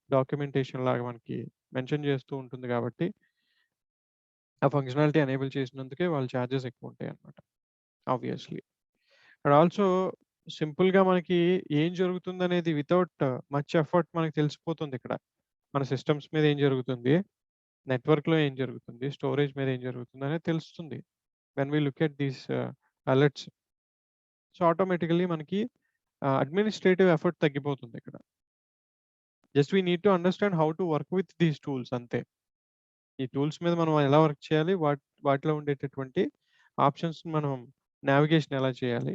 డాక్యుమెంటేషన్ లాగా మనకి మెన్షన్ చేస్తూ ఉంటుంది కాబట్టి ఆ ఫంక్షనాలిటీ ఎనేబుల్ చేసినందుకే వాళ్ళ చార్జెస్ ఎక్కువుంటాయన్నమాట. ఆబ్వియస్‌లీ. అండ్ ఆల్సో సింపుల్‌గా మనకి ఏం జరుగుతుందనేది వితౌట్ మచ్ ఎఫర్ట్ మనకు తెలిసిపోతుందిక్కడ. మన సిస్టమ్స్ మీద ఏం జరుగుతుంది, నెట్వర్క్‌లో ఏం జరుగుతుంది, స్టోరేజ్ మీద ఏం జరుగుతుందనేది తెలుస్తుంది. When we look at these alerts. So, automatically మనకి అడ్మినిస్ట్రేటివ్ ఎఫర్ట్ తగ్గిపోతుందిక్కడ. Just we need to understand how to work with these tools అంతే. ఈ టూల్స్ మీద మనం ఎలా వర్క్ చేయాలి, వాటిలో ఉండేటటువంటి ఆప్షన్స్‌ని మనం నావిగేషన్ ఎలా చేయాలి,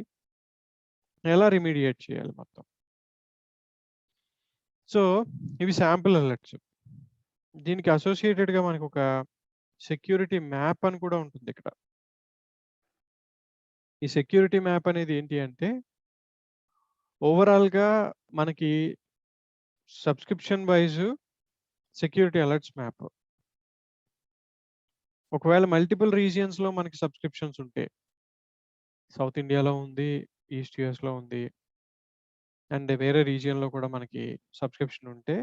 ఎలా రిమీడియేట్ చేయాలి మొత్తం. సో, ఇవి శాంపుల్ అలర్ట్స్. దీనికి అసోసియేటెడ్‌గా మనకొక సెక్యూరిటీ మ్యాప్ అని కూడా ఉంటుందిక్కడ. ఈ సెక్యూరిటీ మ్యాప్ అనేది ఏంటి అంటే ఓవరాల్‌గా మనకి subscription wise security alerts map. ఒకవేళ మల్టిపుల్ రీజియన్స్‌లో మనకి సబ్స్క్రిప్షన్స్ ఉంటే, సౌత్ ఇండియాలో ఉంది, ఈస్ట్ యూఎస్‌లో ఉంది. అండ్ వేరే రీజియన్‌లో కూడా మనకి సబ్స్క్రిప్షన్ ఉంటే,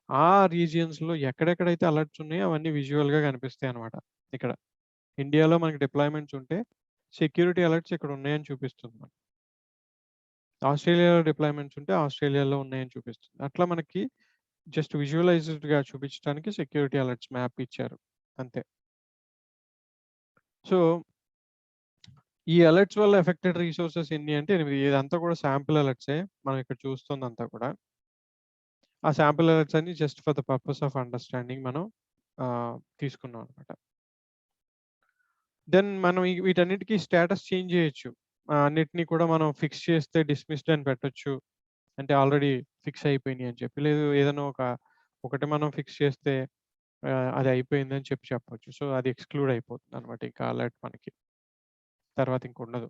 ఆ రీజియన్స్‌లో ఎక్కడెక్కడైతే అలర్ట్స్ ఉన్నాయో అవన్నీ విజువల్‌గా కనిపిస్తాయన్నమాట ఇక్కడ. ఇండియాలో మనకి డిప్లాయ్‌మెంట్స్ ఉంటే, సెక్యూరిటీ అలర్ట్స్ ఇక్కడ ఉన్నాయని చూపిస్తుంది మనకి. ఆస్ట్రేలియాలో డిప్లాయ్‌మెంట్స్ ఉంటే ఆస్ట్రేలియాలో ఉన్నాయని చూపిస్తుంది. అట్లా మనకి జస్ట్ విజువలైజ్డ్‌గా చూపించడానికి సెక్యూరిటీ అలర్ట్స్ మ్యాప్ ఇచ్చారు. అంతే. సో, ఈ అలర్ట్స్ వల్ల ఎఫెక్టెడ్ రిసోర్సెస్ ఎన్ని అంటే 8. ఇదంతా కూడా శాంపుల్ అలర్ట్సే. మనం ఇక్కడ చూస్తుందంతా కూడా. ఆ శాంపుల్ అలర్ట్స్ అన్ని just for the purpose of understanding మనం తీసుకున్నాం అన్నమాట. దెన్ మనం వీటన్నిటికి స్టేటస్ చేంజ్ చేయొచ్చు. అన్నిటిని కూడా మనం ఫిక్స్ చేస్తే డిస్మిస్డ్ అని పెట్టొచ్చు. అంటే ఆల్రెడీ ఫిక్స్ అయిపోయినాయి అని చెప్పి. లేదు ఏదైనా ఒకటి మనం ఫిక్స్ చేస్తే అది అయిపోయిందని చెప్పొచ్చు. సో, అది ఎక్స్‌క్లూడ్ అయిపోతుందన్నమాట ఇంకా అలర్ట్ మనకి. తర్వాత ఇంకుండదు.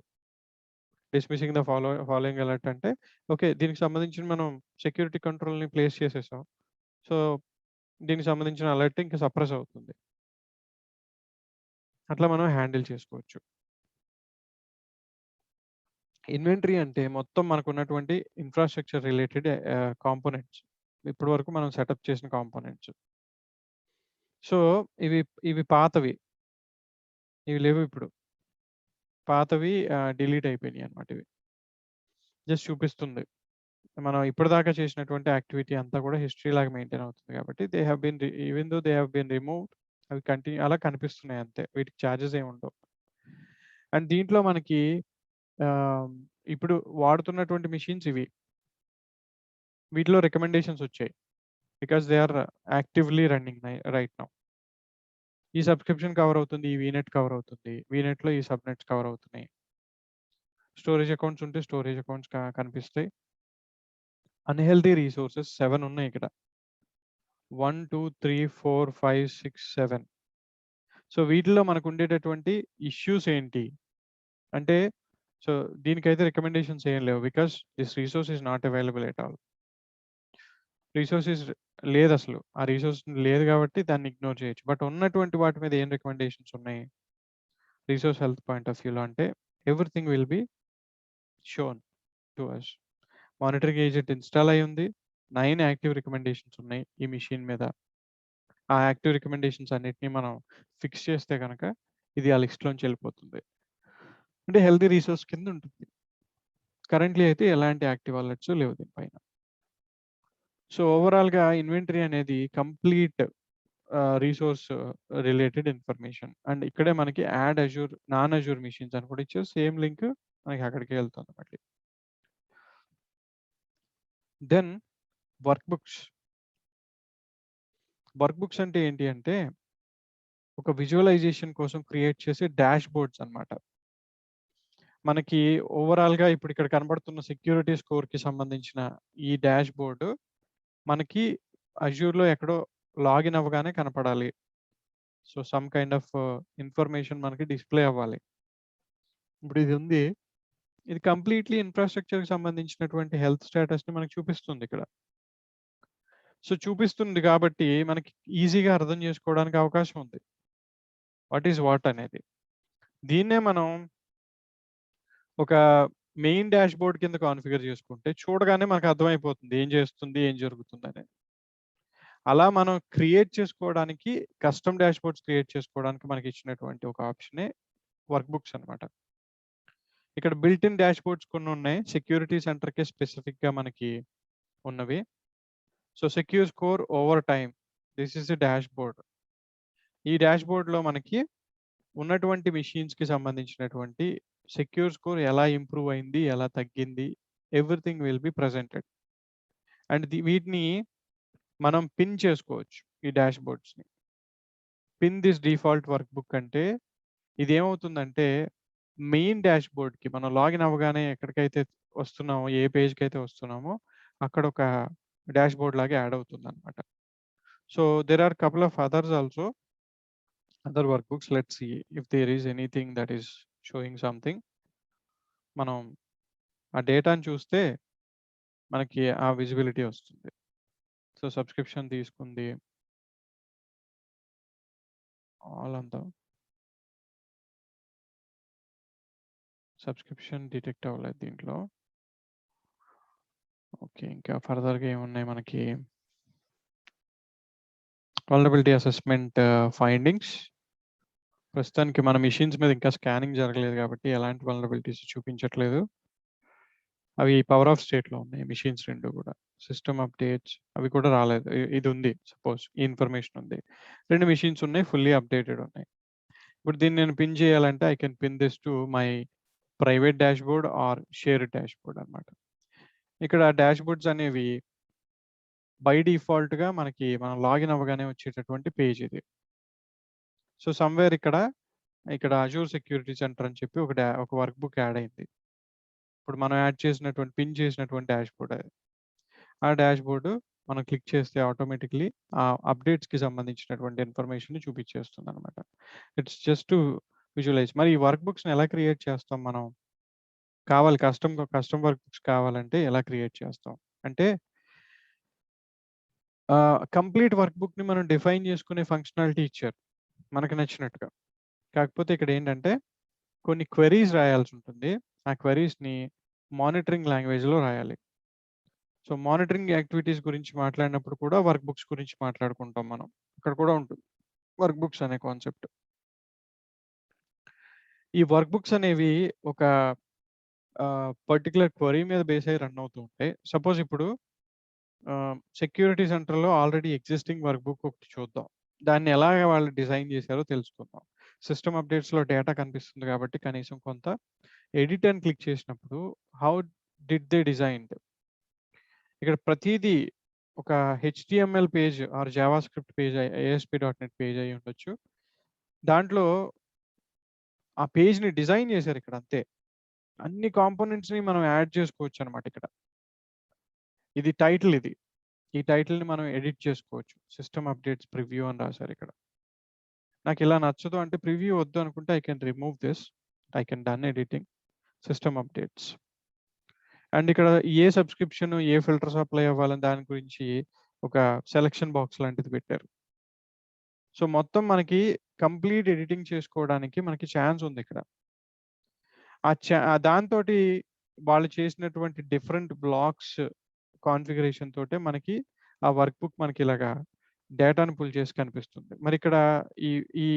డిస్మిసింగ్ ద ఫాలోయింగ్ అలర్ట్ అంటే ఓకే. దీనికి సంబంధించిన మనం సెక్యూరిటీ కంట్రోల్‌ని ప్లేస్ చేసేసాం. సో, దీనికి సంబంధించిన అలర్ట్ ఇంకా సప్రెస్ అవుతుంది. అట్లా మనం హ్యాండిల్ చేసుకోవచ్చు. ఇన్వెంటరీ అంటే మొత్తం మనకున్నటువంటి ఇన్‌ఫ్రాస్ట్రక్చర్ రిలేటెడ్ కాంపోనెంట్స్. ఇప్పటి వరకు మనం సెటప్ చేసిన కాంపోనెంట్స్. సో, ఇవి ఇవి పాతవి. ఇవి లేవు ఇప్పుడు. పాతవి డిలీట్ అయిపోయినాయి అన్నమాట ఇవి. జస్ట్ చూపిస్తుంది. మనం ఇప్పటిదాకా చేసినటువంటి యాక్టివిటీ అంతా కూడా హిస్టరీ లాగా మెయింటైన్ అవుతుంది కాబట్టి they have been even though they have been removed అవి అలా కనిపిస్తున్నాయి అంతే. వీటికి చార్జెస్ ఏమి ఉండవు. అండ్ దీంట్లో మనకి ఇప్పుడు వాడుతున్నటువంటి మెషిన్స్ ఇవి. వీటిలో రికమెండేషన్స్ వచ్చాయి. Because they are actively running right now. ఈ సబ్స్క్రిప్షన్ కవర్ అవుతుంది. ఈ వీనెట్ కవర్ అవుతుంది. వీనెట్‌లో ఈ సబ్‌నెట్స్ కవర్ అవుతున్నాయి. స్టోరేజ్ అకౌంట్స్ ఉంటే స్టోరేజ్ అకౌంట్స్ కనిపిస్తాయి. అన్‌హెల్తీ రిసోర్సెస్ 7 ఉన్నాయి ఇక్కడ. 1, 2, 3, 4, 5, 6, 7. సో, వీటిలో మనకు ఉండేటటువంటి ఇష్యూస్ ఏంటి? అంటే సో, దీనికైతే రికమెండేషన్స్ ఏం లేవు. Because this resource is not available at all. Resources లేదు అసలు. ఆ రిసోర్స్ లేదు కాబట్టి దాన్ని ఇగ్నోర్ చేయొచ్చు. బట్ ఉన్నటువంటి వాటి మీద ఏం రికమెండేషన్స్ ఉన్నాయి? రిసోర్స్ హెల్త్ పాయింట్ ఆఫ్ వ్యూలో అంటే everything will be shown to us. Monitoring agent install అయ్యి ఉంది. 9 యాక్టివ్ రికమెండేషన్స్ ఉన్నాయి ఈ మెషిన్ మీద. ఆ యాక్టివ్ రికమెండేషన్స్ అన్నిటిని మనం ఫిక్స్ చేస్తే గనక ఇది ఆ లిస్ట్‌లోంచి వెళ్ళిపోతుంది. అంటే హెల్తీ రిసోర్స్ కింద ఉంటుంది. కరెంట్‌లీ అయితే ఎలాంటి యాక్టివ్ అలర్ట్స్ లేవు దీనిపైన. సో ఓవరాల్‌గా ఇన్వెంటరీ అనేది complete resource related information. And ఇక్కడే మనకి add Azure, non Azure machines అని కూడా ఇచ్చారు. సేమ్ లింక్ మనకి అక్కడికే వెళ్తుంది మళ్ళీ. Then workbooks. Workbooks అంటే ఏంటి అంటే ఒక విజువలైజేషన్ కోసం క్రియేట్ చేసే డాష్ బోర్డ్స్ అన్నమాట. మనకి ఓవరాల్‌గా ఇప్పుడు ఇక్కడ కనబడుతున్న సెక్యూరిటీ స్కోర్‌కి సంబంధించిన ఈ డాష్ బోర్డ్ మనకి అజూర్‌లో ఎక్కడో లాగిన్ అవ్వగానే కనపడాలి. So some kind of information మనకి డిస్‌ప్లే అవ్వాలి. ఇప్పుడు ఇది ఉంది. ఇది కంప్లీట్‌లీ ఇన్‌ఫ్రాస్ట్రక్చర్‌కి సంబంధించినటువంటి హెల్త్ స్టేటస్‌ని మనకు చూపిస్తుంది ఇక్కడ. సో చూపిస్తుంది కాబట్టి మనకి ఈజీగా అర్థం చేసుకోవడానికి అవకాశం ఉంది. వాట్ ఈస్ వాట్ అనేది. దీన్నే మనం ఒక మెయిన్ డాష్ బోర్డ్ కింద కాన్ఫిగర్ చేసుకుంటే చూడగానే మనకు అర్థమైపోతుంది ఏం చేస్తుంది, ఏం జరుగుతుందనేది. అలా మనం క్రియేట్ చేసుకోవడానికి కస్టమ్ డాష్ బోర్డ్స్ క్రియేట్ చేసుకోవడానికి మనకి ఇచ్చినటువంటి ఒక ఆప్షనే వర్క్ బుక్స్ అన్నమాట. ఇక్కడ బిల్ట్ ఇన్ డాష్ బోర్డ్స్ కొన్ని ఉన్నాయి. సెక్యూరిటీ సెంటర్‌కే స్పెసిఫిక్‌గా మనకి ఉన్నవి. So secure score over time. This is a dash board. ఈ డాష్ బోర్డ్‌లో మనకి ఉన్నటువంటి మెషిన్స్‌కి సంబంధించినటువంటి సెక్యూర్ స్కోర్ ఎలా ఇంప్రూవ్ అయింది, ఎలా తగ్గింది, everything will be presented. And వీటిని మనం పిన్ చేసుకోవచ్చు ఈ డాష్ బోర్డ్స్‌ని. Pin this default workbook అంటే ఇదేమవుతుందంటే మెయిన్ డాష్ బోర్డ్‌కి మనం లాగిన్ అవ్వగానే ఎక్కడికైతే వస్తున్నామో, ఏ పేజ్‌కైతే వస్తున్నామో అక్కడ ఒక డాష్ బోర్డ్ లాగా యాడ్ అవుతుందన్నమాట. So there are couple of others also. Other workbooks. Let's see if there is anything that is showing something. మనం ఆ డేటాను చూస్తే మనకి ఆ విజిబిలిటీ వస్తుంది. సో సబ్స్క్రిప్షన్ తీసుకుంది. ఆల్ అంతా. సబ్స్క్రిప్షన్ డిటెక్ట్ అవ్వలేదు దీంట్లో. ఓకే. ఇంకా ఫర్దర్‌గా ఏమున్నాయి మనకి? Vulnerability assessment findings. ప్రస్తుతానికి మన మెషిన్స్ మీద ఇంకా స్కానింగ్ జరగలేదు కాబట్టి ఎలాంటి వల్నరబిలిటీస్ చూపించట్లేదు. అవి పవర్ ఆఫ్ స్టేట్‌లో ఉన్నాయి మెషిన్స్ 2 కూడా. సిస్టమ్ అప్డేట్స్ అవి కూడా రాలేదు. ఇది ఉంది సపోజ్ ఈ ఇన్ఫర్మేషన్ ఉంది. 2 మెషిన్స్ ఉన్నాయి. ఫుల్లీ అప్డేటెడ్ ఉన్నాయి. ఇప్పుడు దీన్ని నేను పిన్ చేయాలంటే I can pin this to my private dashboard or shared dashboard అన్నమాట. ఇక్కడ డాష్‌బోర్డ్స్ అనేవి బై డిఫాల్ట్‌గా మనకి మనం లాగిన్ అవ్వగానే వచ్చేటటువంటి పేజ్ ఇది. సో సమ్‌వేర్ ఇక్కడ అజూర్ సెక్యూరిటీ సెంటర్ అని చెప్పి ఒక వర్క్ బుక్ యాడ్ అయింది. ఇప్పుడు మనం యాడ్ చేసినటువంటి పిన్ చేసినటువంటి డాష్‌బోర్డ్ అది. ఆ డాష్‌బోర్డ్ మనం క్లిక్ చేస్తే ఆటోమేటిక్‌లీ ఆ అప్డేట్స్‌కి సంబంధించినటువంటి ఇన్ఫర్మేషన్‌ని చూపించేస్తుందన్నమాట. It's just to visualize. మరి ఈ వర్క్ బుక్స్‌ని ఎలా క్రియేట్ చేస్తాం మనం? కస్టమ్ వర్క్ బుక్స్ కావాలంటే ఎలా క్రియేట్ చేస్తాం? అంటే కంప్లీట్ వర్క్ బుక్‌ని మనం డిఫైన్ చేసుకునే ఫంక్షనాలిటీ ఇచ్చారు. మనకు నచ్చినట్టుగా. కాకపోతే ఇక్కడ ఏంటంటే కొన్ని క్వెరీస్ రాయాల్సుంటుంది. ఆ క్వెరీస్‌ని మానిటరింగ్ లాంగ్వేజ్‌లో రాయాలి. సో మానిటరింగ్ యాక్టివిటీస్ గురించి మాట్లాడినప్పుడు కూడా వర్క్ బుక్స్ గురించి మాట్లాడుకుంటాం మనం. ఇక్కడ కూడా ఉంటుంది వర్క్ బుక్స్ అనే కాన్సెప్ట్. ఈ వర్క్ బుక్స్ అనేవి ఒక పర్టిక్యులర్ క్వెరీ మీద బేస్ అయ్యి రన్ అవుతూ ఉంటాయి. సపోజ్ ఇప్పుడు సెక్యూరిటీ సెంటర్‌లో ఆల్రెడీ ఎగ్జిస్టింగ్ వర్క్ బుక్ ఒకటి చూద్దాం. దాన్ని ఎలాగ వాళ్ళు డిజైన్ చేశారో తెలుసుకుందాం. సిస్టమ్ అప్డేట్స్‌లో డేటా కనిపిస్తుంది కాబట్టి కనీసం కొంత ఎడిట్ అని క్లిక్ చేసినప్పుడు హౌ డిడ్ దే డిజైన్డ్? ఇక్కడ ప్రతీదీ ఒక HTML page or JavaScript page ASP.NET page అయ్యి ఉండొచ్చు. దాంట్లో ఆ పేజ్‌ని డిజైన్ చేశారు ఇక్కడ అంతే. అన్ని కాంపోనెంట్స్‌ని మనం యాడ్ చేసుకోవచ్చన్నమాట ఇక్కడ. ఇది టైటిల్ ఇది. ఈ టైటిల్‌ని మనం ఎడిట్ చేసుకోవచ్చు. సిస్టమ్ అప్డేట్స్ ప్రివ్యూ అని రాశారు ఇక్కడ. నాకు ఇలా నచ్చదు అంటే ప్రివ్యూ వద్దు అనుకుంటే I can remove this. I can done editing. System updates. And ఇక్కడ ఏ సబ్స్క్రిప్షన్, ఏ ఫిల్టర్స్ అప్లై అవ్వాలని దాని గురించి ఒక సెలక్షన్ బాక్స్ లాంటిది పెట్టారు. సో మొత్తం మనకి కంప్లీట్ ఎడిటింగ్ చేసుకోవడానికి మనకి ఛాన్స్ ఉంది ఇక్కడ. దాంతోటి వాళ్ళు చేసినటువంటి డిఫరెంట్ బ్లాక్స్ కాన్ఫిగరేషన్ తోటే మనకి ఆ వర్క్ బుక్ మనకి ఇలాగా డేటాను పుల్ చేసి కనిపిస్తుంది. మరి ఇక్కడ ఈ ఈ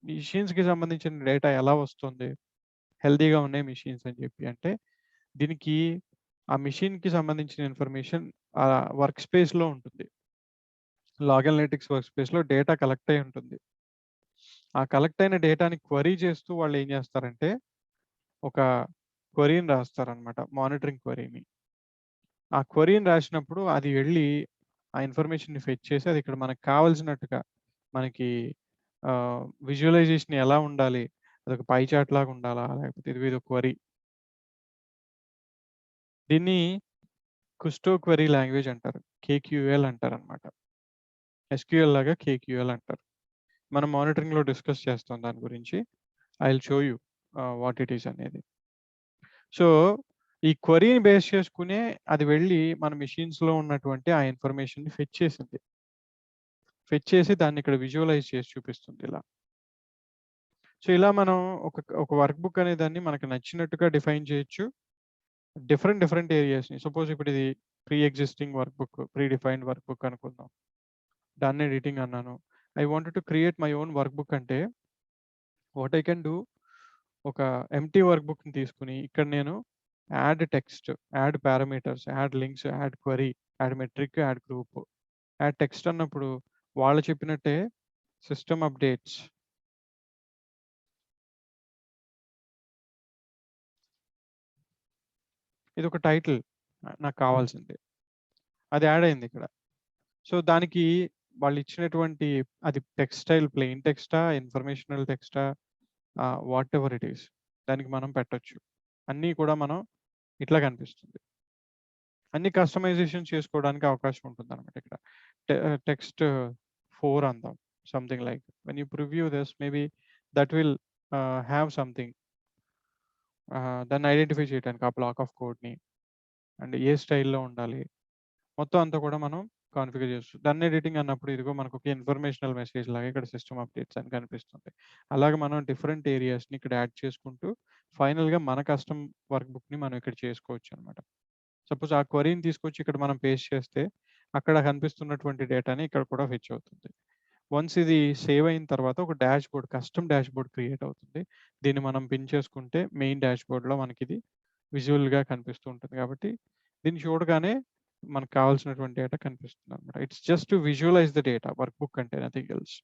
మెషిన్స్‌కి సంబంధించిన డేటా ఎలా వస్తుంది? హెల్తీగా ఉన్నాయి మెషిన్స్ అని చెప్పి అంటే, దీనికి ఆ మెషిన్‌కి సంబంధించిన ఇన్ఫర్మేషన్ వర్క్ స్పేస్‌లో ఉంటుంది. లాగ్ అనలిటిక్స్ వర్క్ స్పేస్‌లో డేటా కలెక్ట్ అయ్యి ఉంటుంది. ఆ కలెక్ట్ అయిన డేటాని క్వెరీ చేస్తూ వాళ్ళు ఏం చేస్తారంటే, ఒక క్వెరీని రాస్తారనమాట. మానిటరింగ్ క్వెరీని. ఆ క్వెరీని రాసినప్పుడు అది వెళ్ళి ఆ ఇన్ఫర్మేషన్‌ని ఫెచ్ చేసి అది ఇక్కడ మనకు కావాల్సినట్టుగా మనకి విజువలైజేషన్ ఎలా ఉండాలి? అదొక పై చార్ట్ లాగా ఉండాలా? లేకపోతే ఇదో క్వెరీ. దీన్ని కుస్టో క్వెరీ లాంగ్వేజ్ అంటారు. కేక్యూఎల్ అంటారనమాట. ఎస్‌క్యూఎల్ లాగా కేక్యూఎల్ అంటారు. మనం మానిటరింగ్‌లో డిస్కస్ చేస్తాం దాని గురించి. I will show you what it is అనేది. సో, ఈ క్వెరీని బేస్ చేసుకునే అది వెళ్ళి మన మెషిన్స్‌లో ఉన్నటువంటి ఆ ఇన్ఫర్మేషన్‌ని ఫెచ్ చేసింది. ఫెచ్ చేసి దాన్ని ఇక్కడ విజువలైజ్ చేసి చూపిస్తుంది ఇలా. సో, ఇలా మనం ఒక వర్క్ బుక్ అనే దాన్ని మనకు నచ్చినట్టుగా డిఫైన్ చేయొచ్చు. డిఫరెంట్ ఏరియాస్‌ని సపోజ్ ఇప్పుడు ఇది pre existing work book, pre defined work book అనుకుందాం. డన్ ఎడిటింగ్ అన్నాను. I wanted to create my own work book అంటే వాట్ ఐ కెన్ డూ ఒక ఎంప్టీ వర్క్ బుక్‌ని తీసుకొని ఇక్కడ నేను add text, add parameters, add links, add query, add metric, add group, add text అన్నప్పుడు వాళ్ళు చెప్పినట్టే సిస్టమ్ అప్డేట్స్ ఇదొక టైటిల్ నాకు కావాల్సింది. అది యాడ్ అయింది ఇక్కడ. సో, దానికి వాళ్ళు ఇచ్చినటువంటి అది టెక్స్ట్ స్టైల్ ప్లెయిన్ టెక్స్టా, ఇన్ఫర్మేషనల్ టెక్స్టా వాటెవర్ ఇట్ ఈస్ దానికి మనం పెట్టొచ్చు. అన్నీ కూడా మనం ఇట్లా కనిపిస్తుంది. అన్ని కస్టమైజేషన్ చేసుకోవడానికి అవకాశం ఉంటుందన్నమాట ఇక్కడ. టెక్స్ట్ 4 అందాం. Something like when you preview this maybe that will have something దాన్ని ఐడెంటిఫై చేయడానికి ఆ బ్లాక్ ఆఫ్ కోడ్‌ని అండ్ ఏ స్టైల్‌లో ఉండాలి. మొత్తం అంతా కూడా మనం కాన్ఫిగర్ చేయొచ్చు. డన్ ఎడిటింగ్ అన్నప్పుడు ఇదిగో మనకు ఒక ఇన్ఫర్మేషనల్ మెసేజ్ లాగా ఇక్కడ సిస్టమ్ అప్డేట్స్ అని కనిపిస్తుంది. అలాగే మనం డిఫరెంట్ ఏరియాస్‌ని ఇక్కడ యాడ్ చేసుకుంటూ ఫైనల్‌గా మన కస్టమ్ వర్క్ బుక్‌ని మనం ఇక్కడ చేసుకోవచ్చు అన్నమాట. సపోజ్ ఆ క్వెరీని తీసుకొచ్చి ఇక్కడ మనం పేస్ట్ చేస్తే అక్కడ కనిపిస్తున్నటువంటి డేటాని ఇక్కడ కూడా ఫెచ్ అవుతుంది. వన్స్ ఇది సేవ్ అయిన తర్వాత ఒక డాష్‌బోర్డ్ కస్టమ్ డాష్‌బోర్డ్ క్రియేట్ అవుతుంది. దీన్ని మనం పిన్ చేసుకుంటే మెయిన్ డాష్‌బోర్డ్‌లో మనకిది విజువల్‌గా కనిపిస్తూ ఉంటుంది. కాబట్టి దీన్ని చూడగానే మనకు కావాల్సినటువంటి డేటా కనిపిస్తుందన్నమాట. It's just to visualize the data workbook అంటే నథింగ్ ఎల్స్.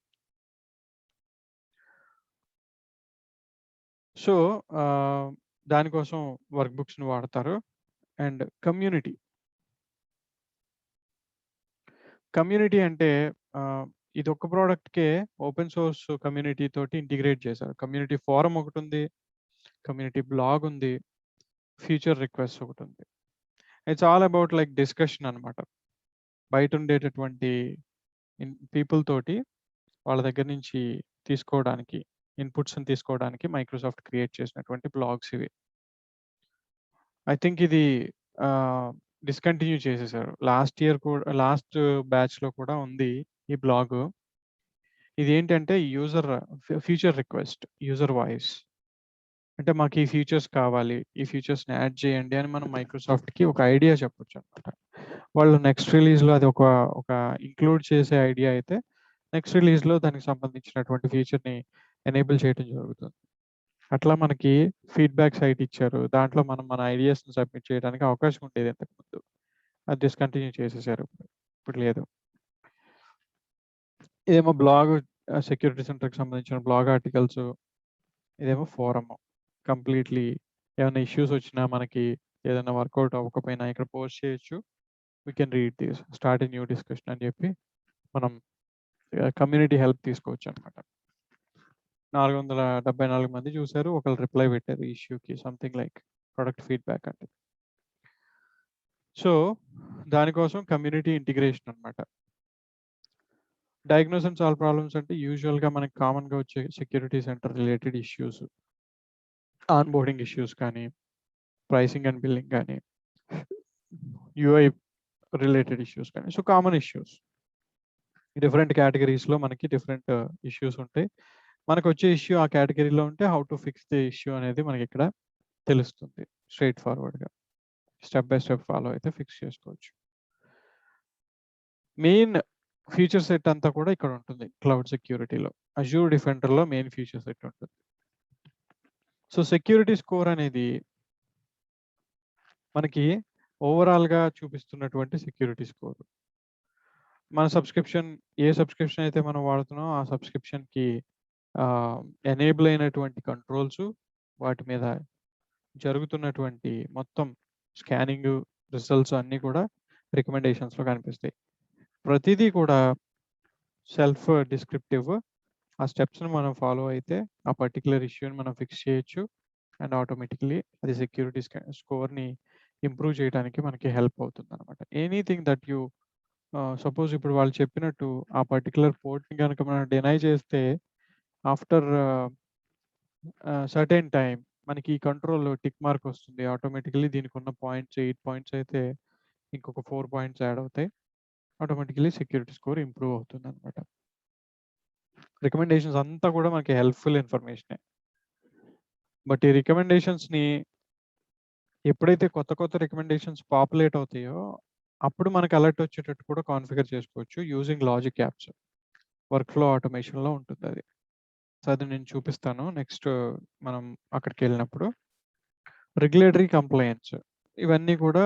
సో, దానికోసం వర్క్ బుక్స్‌ని వాడతారు. And community. కమ్యూనిటీ అంటే ఇదొక్క ప్రోడక్ట్‌కే ఓపెన్ సోర్స్ కమ్యూనిటీ తోటి ఇంటిగ్రేట్ చేశారు. కమ్యూనిటీ ఫోరం ఒకటుంది. కమ్యూనిటీ బ్లాగ్ ఉంది. ఫ్యూచర్ రిక్వెస్ట్ ఒకటుంది. It's all about like discussion అన్నమాట. బయట ఉండేటటువంటి పీపుల్ తోటి వాళ్ళ దగ్గర నుంచి తీసుకోవడానికి ఇన్‌పుట్స్‌ని తీసుకోవడానికి మైక్రోసాఫ్ట్ క్రియేట్ చేసినటువంటి బ్లాగ్స్ ఇవి. ఐ థింక్ ఇది డిస్కంటిన్యూ చేసేసారు. లాస్ట్ బ్యాచ్‌లో కూడా ఉంది ఈ బ్లాగు. ఇదేంటంటే ఫ్యూచర్ రిక్వెస్ట్, యూజర్ వాయిస్. అంటే మాకు ఈ ఫీచర్స్ కావాలి. ఈ ఫీచర్స్‌ని యాడ్ చేయండి అని మనం మైక్రోసాఫ్ట్‌కి ఒక ఐడియా చెప్పొచ్చన్నమాట. వాళ్ళు నెక్స్ట్ రిలీజ్‌లో అది ఒక ఇంక్లూడ్ చేసే ఐడియా అయితే నెక్స్ట్ రిలీజ్‌లో దానికి సంబంధించినటువంటి ఫీచర్‌ని ఎనేబుల్ చేయడం జరుగుతుంది. అట్లా మనకి ఫీడ్‌బ్యాక్ సైట్ ఇచ్చారు. దాంట్లో మనం మన ఐడియాస్‌ని సబ్మిట్ చేయడానికి అవకాశం ఉండేది ఇంతకుముందు. అది డిస్కంటిన్యూ చేసేసారు. ఇప్పుడు లేదు. ఇదేమో బ్లాగ్ సెక్యూరిటీ సెంటర్‌కి సంబంధించిన బ్లాగ్ ఆర్టికల్స్. ఇదేమో ఫోరము. కంప్లీట్‌లీ ఏమైనా ఇష్యూస్ వచ్చినా మనకి ఏదైనా వర్కౌట్ అవ్వకపోయినా ఇక్కడ పోస్ట్ చేయొచ్చు. We can read this. Start a new discussion అని చెప్పి మనం కమ్యూనిటీ హెల్ప్ తీసుకోవచ్చన్నమాట. 474 మంది చూసారు. ఒకళ్ళు రిప్లై పెట్టారు ఈ ఇష్యూకి సంథింగ్ లైక్ ప్రొడక్ట్ ఫీడ్‌బ్యాక్ అంటే. సో, దానికోసం కమ్యూనిటీ ఇంటిగ్రేషన్ అన్నమాట. డయాగ్నోస్ అండ్ సాల్వ్ ప్రాబ్లమ్స్ అంటే యూజువల్‌గా మనకి కామన్‌గా వచ్చే security centre related issues. Onboarding issues కానీ, ప్రైసింగ్ అండ్ బిల్లింగ్ కానీ, యూఐ రిలేటెడ్ ఇష్యూస్ కానీ. సో కామన్ ఇష్యూస్ డిఫరెంట్ కేటగిరీస్లో మనకి డిఫరెంట్ ఇష్యూస్ ఉంటాయి. మనకు వచ్చే ఇష్యూ ఆ కేటగిరీలో ఉంటే how to fix the issue అనేది మనకి ఇక్కడ తెలుస్తుంది. స్ట్రైట్ ఫార్వర్డ్గా స్టెప్ బై స్టెప్ ఫాలో అయితే ఫిక్స్ చేసుకోవచ్చు. మెయిన్ ఫీచర్ సెట్ అంతా కూడా ఇక్కడ ఉంటుంది క్లౌడ్ సెక్యూరిటీలో. అజూర్ డిఫెండర్లో మెయిన్ ఫీచర్ సెట్ ఉంటుంది. సో సెక్యూరిటీ స్కోర్ అనేది మనకి ఓవరాల్గా చూపిస్తున్నటువంటి సెక్యూరిటీ స్కోర్. మన ఏ సబ్స్క్రిప్షన్ అయితే మనం వాడుతున్నామో ఆ సబ్స్క్రిప్షన్కి ఎనేబుల్ అయినటువంటి కంట్రోల్స్, వాటి మీద జరుగుతున్నటువంటి మొత్తం స్కానింగ్ రిజల్ట్స్ అన్నీ కూడా రికమెండేషన్స్లో కనిపిస్తాయి. ప్రతిదీ కూడా సెల్ఫ్ డిస్క్రిప్టివ్. ఆ స్టెప్స్ని మనం ఫాలో అయితే ఆ పర్టికులర్ ఇష్యూని మనం ఫిక్స్ చేయొచ్చు అండ్ ఆటోమేటిక్లీ అది సెక్యూరిటీ స్కోర్ని ఇంప్రూవ్ చేయడానికి మనకి హెల్ప్ అవుతుంది అనమాట. ఎనీథింగ్ దట్ యూ సపోజ్ ఇప్పుడు వాళ్ళు చెప్పినట్టు ఆ పర్టికులర్ పోర్ట్ని కనుక మనం డినై చేస్తే ఆఫ్టర్ సర్టెన్ టైం మనకి ఈ కంట్రోల్ టిక్ మార్క్ వస్తుంది. ఆటోమేటిక్లీ దీనికి ఉన్న పాయింట్స్ 8 పాయింట్స్ అయితే ఇంకొక 4 పాయింట్స్ యాడ్ అవుతాయి. ఆటోమేటిక్లీ సెక్యూరిటీ స్కోర్ ఇంప్రూవ్ అవుతుంది అనమాట. రికమెండేషన్స్ అంతా కూడా మనకి హెల్ప్ఫుల్ ఇన్ఫర్మేషనే. బట్ ఈ రికమెండేషన్స్ని ఎప్పుడైతే కొత్త రికమెండేషన్స్ పాపులేట్ అవుతాయో అప్పుడు మనకి అలర్ట్ వచ్చేటట్టు కూడా కాన్ఫిగర్ చేసుకోవచ్చు using logic apps. Workflow ఆటోమేషన్లో ఉంటుంది అది. సో అది నేను చూపిస్తాను నెక్స్ట్ మనం అక్కడికి వెళ్ళినప్పుడు. రెగ్యులేటరీ కంప్లయన్స్ ఇవన్నీ కూడా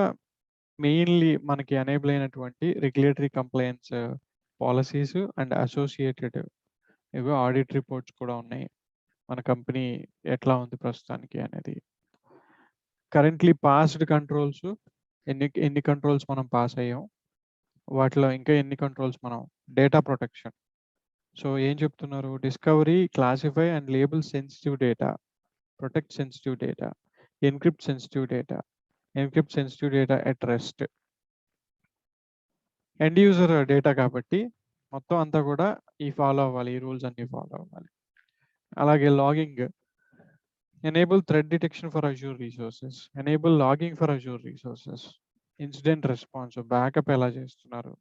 మెయిన్లీ మనకి ఎనేబుల్ అయినటువంటి regulatory compliance policies and associated ఇవి ఆడిట్ రిపోర్ట్స్ కూడా ఉన్నాయి. మన కంపెనీ ఎట్లా ఉంది ప్రస్తుతానికి అనేది. కరెంట్లీ పాస్డ్ కంట్రోల్స్ ఎన్ని కంట్రోల్స్ మనం పాస్ అయ్యాం, వాటిలో ఇంకా ఎన్ని కంట్రోల్స్ మనం. Data protection. సో ఏం చెప్తున్నారు, discovery, classify and label sensitive data, protect sensitive data, encrypt sensitive data at rest. End user data కాబట్టి మొత్తం అంతా కూడా ఈ రూల్స్ అన్ని ఫాలో అవ్వాలి. అలాగే logging, enable threat detection for Azure resources, enable logging for Azure resources, incident response, backup ఎలా చేస్తున్నారు,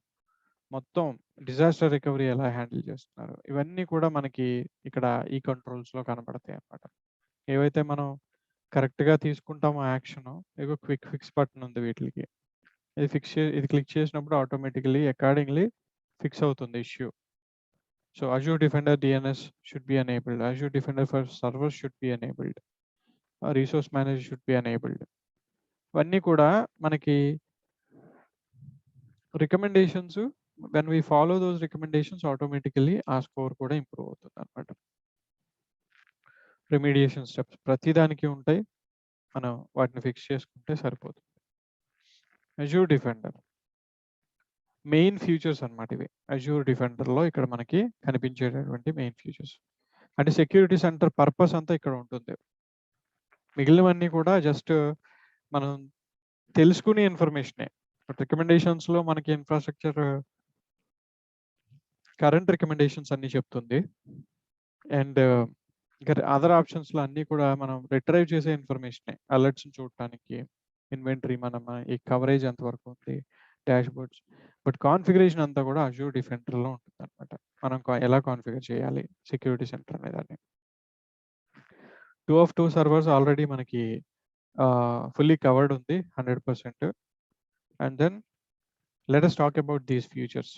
మొత్తం డిజాస్టర్ రికవరీ ఎలా హ్యాండిల్ చేస్తున్నారు, ఇవన్నీ కూడా మనకి ఇక్కడ ఈ కంట్రోల్స్లో కనబడతాయి అన్నమాట. ఏవైతే మనం కరెక్ట్గా తీసుకుంటామో యాక్షన్, ఇగో క్విక్ ఫిక్స్ బటన్ ఉంది వీటికి. ఇది క్లిక్ చేసినప్పుడు ఆటోమేటికలీ అకార్డింగ్లీ ఫిక్స్ అవుతుంది issue. So Azure Defender DNS should be enabled. Azure Defender for servers should be enabled. Resource manager should be enabled. ఇవన్నీ కూడా మనకి recommendations. when we follow those recommendations automatically ఆ score కూడా improve అవుతుంది అన్నమాట. Remediation steps ప్రతిదానికి ఉంటాయి, మనం వాటిని ఫిక్స్ చేసుకుంటే సరిపోతుంది. Azure Defender మెయిన్ ఫీచర్స్ అన్నమాట ఇవి. అజూర్ డిఫెండర్లో ఇక్కడ మనకి కనిపించేటటువంటి మెయిన్ ఫీచర్స్. అంటే సెక్యూరిటీ సెంటర్ పర్పస్ అంతా ఇక్కడ ఉంటుంది. మిగిలినవన్నీ కూడా జస్ట్ మనం తెలుసుకునే ఇన్ఫర్మేషనే. బట్ రికమెండేషన్స్లో మనకి ఇన్ఫ్రాస్ట్రక్చర్ కరెంట్ రికమెండేషన్స్ అన్ని చెప్తుంది. అండ్ ఇంకా అదర్ ఆప్షన్స్లో అన్నీ కూడా మనం రిట్రైవ్ చేసే ఇన్ఫర్మేషనే. అలర్ట్స్ చూడటానికి, ఇన్వెంటరీ, ఈ కవరేజ్ ఎంతవరకు ఉంది, డాష్ బోర్డ్స్. బట్ కాన్ఫిగరేషన్ అంతా కూడా అజూర్ డిఫెండర్లో ఉంటుంది అనమాట. మనం ఎలా కాన్ఫిగర్ చేయాలి సెక్యూరిటీ సెంటర్ అనే దాన్ని. 2 of 2 సర్వర్స్ ఆల్రెడీ మనకి ఫుల్లీ కవర్డ్ ఉంది 100%. And then let us talk about these features.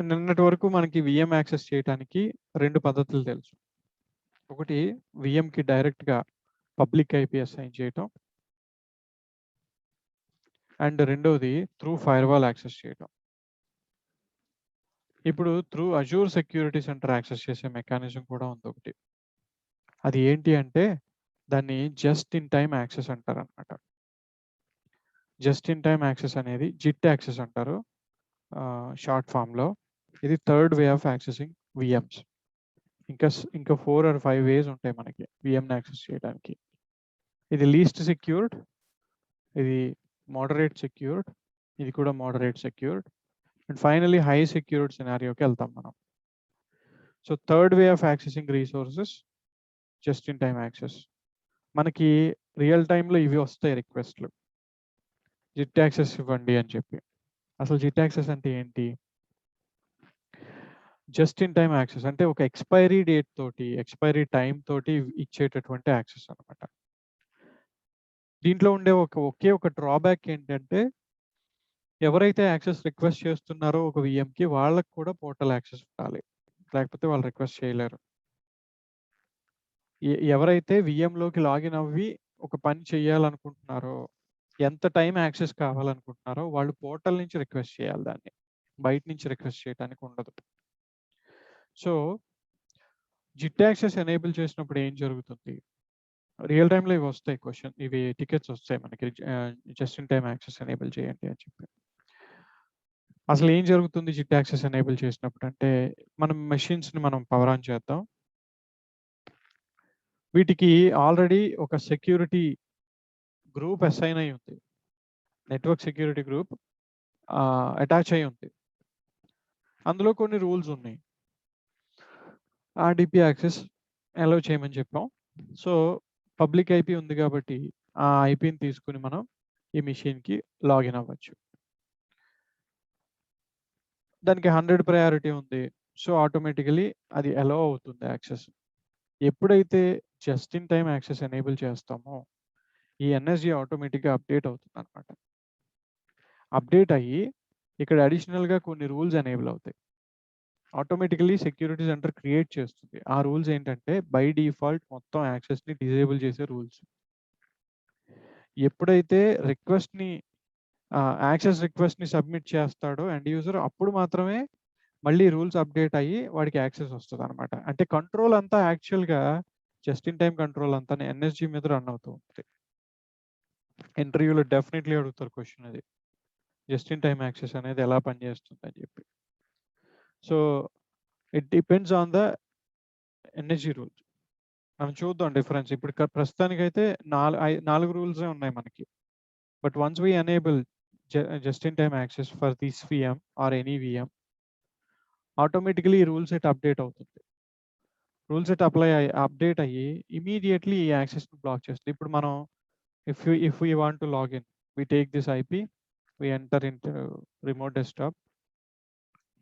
నిన్నటి వరకు మనకి విఎం యాక్సెస్ చేయడానికి 2 పద్ధతులు తెలుసు. ఒకటి విఎంకి డైరెక్ట్గా పబ్లిక్ ఐపీ అసైన్ చేయటం, అండ్ రెండవది త్రూ ఫైర్వాల్ యాక్సెస్ చేయటం. ఇప్పుడు through Azure security centre access చేసే మెకానిజం కూడా ఉంది ఒకటి. అది ఏంటి అంటే దాన్ని జస్ట్ ఇన్ టైమ్ యాక్సెస్ అంటారు అనమాట. జస్ట్ ఇన్ టైమ్ యాక్సెస్ అనేది జిట్ యాక్సెస్ అంటారు షార్ట్ ఫామ్లో. ఇది third way of accessing VMs. ఇంకా 4 or 5 వేస్ ఉంటాయి మనకి విఎంని యాక్సెస్ చేయడానికి. ఇది లీస్ట్ సెక్యూర్డ్, ఇది మోడరేట్ సెక్యూర్డ్, ఇది కూడా moderate secured, and finally high secured సినారియోకి వెళ్తాం మనం. So third way of accessing resources just in time access. మనకి రియల్ టైంలో ఇవి వస్తాయి రిక్వెస్ట్లు. జిట్ యాక్సెస్ ఇవ్వండి అని చెప్పి. అసలు జిట్ యాక్సెస్ అంటే ఏంటి? జస్ట్ ఇన్ టైమ్ యాక్సెస్ అంటే ఒక ఎక్స్‌పైరీ డేట్ తోటి, ఎక్స్‌పైరీ టైమ్ తోటి ఇచ్చేటటువంటి యాక్సెస్ అన్నమాట. దీంట్లో ఉండే ఒకే ఒక డ్రాబ్యాక్ ఏంటంటే, ఎవరైతే యాక్సెస్ రిక్వెస్ట్ చేస్తున్నారో ఒక వీఎంకి వాళ్ళకి కూడా పోర్టల్ యాక్సెస్ ఉండాలి. లేకపోతే వాళ్ళు రిక్వెస్ట్ చేయలేరు. ఎవరైతే వీఎంలోకి లాగిన్ అవ్వి ఒక పని చేయాలనుకుంటున్నారో, ఎంత టైమ్ యాక్సెస్ కావాలనుకుంటున్నారో వాళ్ళు పోర్టల్ నుంచి రిక్వెస్ట్ చేయాలి దాన్ని. బయట నుంచి రిక్వెస్ట్ చేయడానికి ఉండదు. సో, జిట్ యాక్సెస్ ఎనేబుల్ చేసినప్పుడు ఏం జరుగుతుంది? రియల్ టైమ్‌లో ఇవొస్తాయి ఇవి టికెట్స్ వస్తాయి మనకి. Just in time access enable చేయండి అని చెప్పి. అసలు ఏం జరుగుతుంది జిట్ యాక్సెస్ ఎనేబుల్ చేసినప్పుడు అంటే, మనం మెషిన్స్‌ని మనం పవర్ ఆన్ చేద్దాం. వీటికి ఆల్రెడీ ఒక సెక్యూరిటీ గ్రూప్ అసైన్ అయ్యి ఉంది. నెట్వర్క్ సెక్యూరిటీ గ్రూప్ అటాచ్ అయ్యి ఉంది. అందులో కొన్ని రూల్స్ ఉన్నాయి. ఆర్‌డిపి యాక్సెస్ అలౌ చేయమని చెప్పాం. సో, పబ్లిక్ ఐపీ ఉంది కాబట్టి, ఆ ఐపీని తీసుకొని మనం ఈ మెషిన్‌కి లాగిన్ అవ్వచ్చు. దానికి 100 ప్రయారిటీ ఉంది. సో, ఆటోమేటికల్లీ అది అలౌ అవుతుంది యాక్సెస్. ఎప్పుడైతే just in time access enable చేస్తామో, ఈ ఎన్ఎస్‌జి ఆటోమేటిక్‌గా అప్డేట్ అవుతుందన్నమాట. అప్డేట్ అయ్యి ఇక్కడ అడిషనల్‌గా కొన్ని రూల్స్ ఎనేబుల్ అవుతాయి. ఆటోమేటికల్లీ సెక్యూరిటీ సెంటర్ క్రియేట్ చేస్తుంది. ఆ రూల్స్ ఏంటంటే బై డిఫాల్ట్ మొత్తం యాక్సెస్‌ని డిసేబుల్ చేసే రూల్స్. ఎప్పుడైతే యాక్సెస్ రిక్వెస్ట్‌ని సబ్మిట్ చేస్తాడో ఎండ్ యూజర్ అప్పుడు మాత్రమే మళ్ళీ రూల్స్ అప్డేట్ అయ్యి వాడికి యాక్సెస్ వస్తదన్నమాట. అంటే కంట్రోల్ అంతా యాక్చువల్‌గా జస్ట్ ఇన్ టైమ్ కంట్రోల్ అంతా ఎన్ఎస్‌జి మీద రన్ అవుతూ ఉంటుంది. ఇంటర్వ్యూలో డెఫినెట్‌లీ అడుగుతారు క్వెషన్ అది. జస్ట్ ఇన్ టైమ్ యాక్సెస్ అనేది ఎలా పనిచేస్తుందని చెప్పి. So, it depends on the NSG rules. మనం చూద్దాం డిఫరెన్స్. ఇప్పుడు ప్రస్తుతానికైతే 4 రూల్సే ఉన్నాయి మనకి. But once we enable just in time access for this VM or any VM, automatically ఈ రూల్ సెట్ అప్డేట్ అవుతుంది. రూల్ సెట్ అప్డేట్ అయ్యి ఇమ్మీడియేట్‌లీ ఈ యాక్సెస్‌ని బ్లాక్ చేస్తుంది. ఇప్పుడు మనం if we want to login, we take this IP, we enter into remote desktop.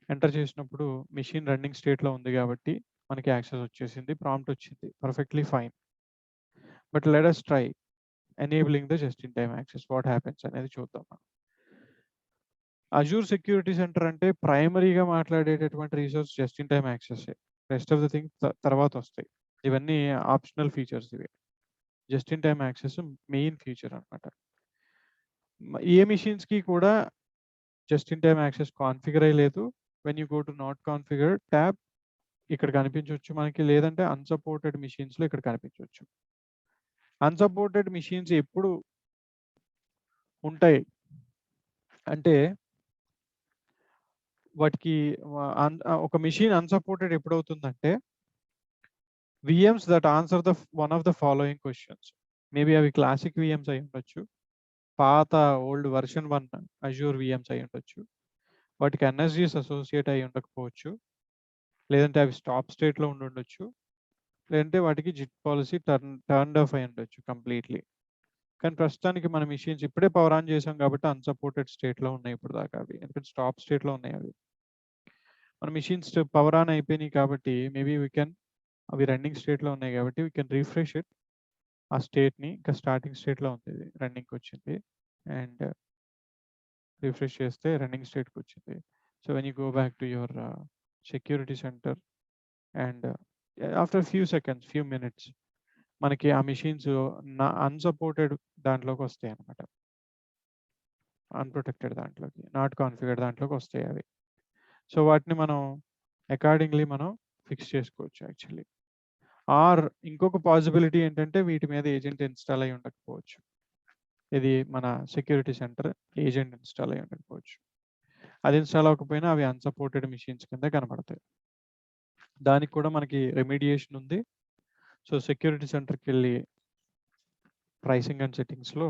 Enter చేసినప్పుడు machine running స్టేట్‌లో ఉంది కాబట్టి మనకి యాక్సెస్ వచ్చేసింది. ప్రాంప్ట్ వచ్చింది. Perfectly fine. But let us try enabling the just in time access. What happens అనేది చూద్దాం మనం. అజూర్ సెక్యూరిటీ సెంటర్ అంటే ప్రైమరీగా మాట్లాడేటటువంటి రిసోర్స్ జస్ట్ ఇన్ టైమ్ యాక్సెస్సే. రెస్ట్ ఆఫ్ ద థింగ్స్ తర్వాత వస్తాయి. ఇవన్నీ ఆప్షనల్ ఫీచర్స్ ఇవి. Just in time access main feature అన్నమాట. ఏ మెషిన్స్‌కి కూడా just in time access configure అయ్యలేదు. When you go to not configured tab ఇక్కడ కనిపించొచ్చు మనకి. లేదంటే అన్‌సపోర్టెడ్ మెషిన్స్‌లో ఇక్కడ కనిపించొచ్చు. అన్‌సపోర్టెడ్ మెషిన్స్ ఎప్పుడు ఉంటాయి అంటే, వాటికి ఒక మెషిన్ అన్‌సపోర్టెడ్ ఎప్పుడవుతుందంటే, VMs that answer one of the following questions. Maybe అవి క్లాసిక్ వీఎమ్స్ అయి ఉండొచ్చు. పాత ఓల్డ్ వెర్షన్ 1 అజూర్ వీఎమ్స్ అయి ఉండొచ్చు. వాటికి ఎన్ఎస్‌జీస్ అసోసియేట్ అయ్యి ఉండకపోవచ్చు. లేదంటే అవి స్టాప్ స్టేట్‌లో ఉండుండొచ్చు. లేదంటే వాటికి జిట్ పాలిసీ టర్న్డ్ ఆఫ్ అయ్యి ఉండొచ్చు కంప్లీట్‌లీ. కానీ ప్రస్తుతానికి మన మెషిన్స్ ఇప్పుడే పవర్ ఆన్ చేసాం కాబట్టి అన్‌సపోర్టెడ్ స్టేట్‌లో ఉన్నాయి ఇప్పటిదాకా అవి. ఎందుకంటే స్టాప్ స్టేట్‌లో ఉన్నాయి అవి. మన మెషిన్స్ పవర్ ఆన్ అయిపోయినాయి కాబట్టి మేబీ అవి రన్నింగ్ స్టేట్‌లో ఉన్నాయి కాబట్టి వి కెన్ రిఫ్రెష్ ఇట్. ఆ స్టేట్‌ని ఇంకా స్టార్టింగ్ స్టేట్‌లో ఉంది ఇది. రన్నింగ్‌కొచ్చింది. అండ్ రిఫ్రెష్ చేస్తే రన్నింగ్ స్టేట్‌కొచ్చింది. So, when you go back to your security center and after few minutes మనకి ఆ మెషిన్స్ అన్‌సపోర్టెడ్ దాంట్లోకి వస్తాయన్నమాట. అన్‌ప్రొటెక్టెడ్ దాంట్లోకి, నాట్ కాన్ఫిగర్డ్ దాంట్లోకి వస్తాయి అవి. సో, వాటిని మనం అకార్డింగ్‌లీ మనం ఫిక్స్ చేసుకోవచ్చు యాక్చువల్లీ. ఆర్ ఇంకొక పాసిబిలిటీ ఏంటంటే వీటి మీద ఏజెంట్ ఇన్‌స్టాల్ అయ్యి ఉండకపోవచ్చు. ఇది మన సెక్యూరిటీ సెంటర్ ఏజెంట్ ఇన్‌స్టాల్ అయ్యి ఉండకపోవచ్చు. అది ఇన్‌స్టాల్ అవ్వకపోయినా అవి అన్‌సపోర్టెడ్ మెషిన్స్ కింద కనపడతాయి. దానికి కూడా మనకి రెమిడియేషన్ ఉంది. సో, సెక్యూరిటీ సెంటర్‌కెళ్ళి ప్రైసింగ్ అండ్ సెట్టింగ్స్‌లో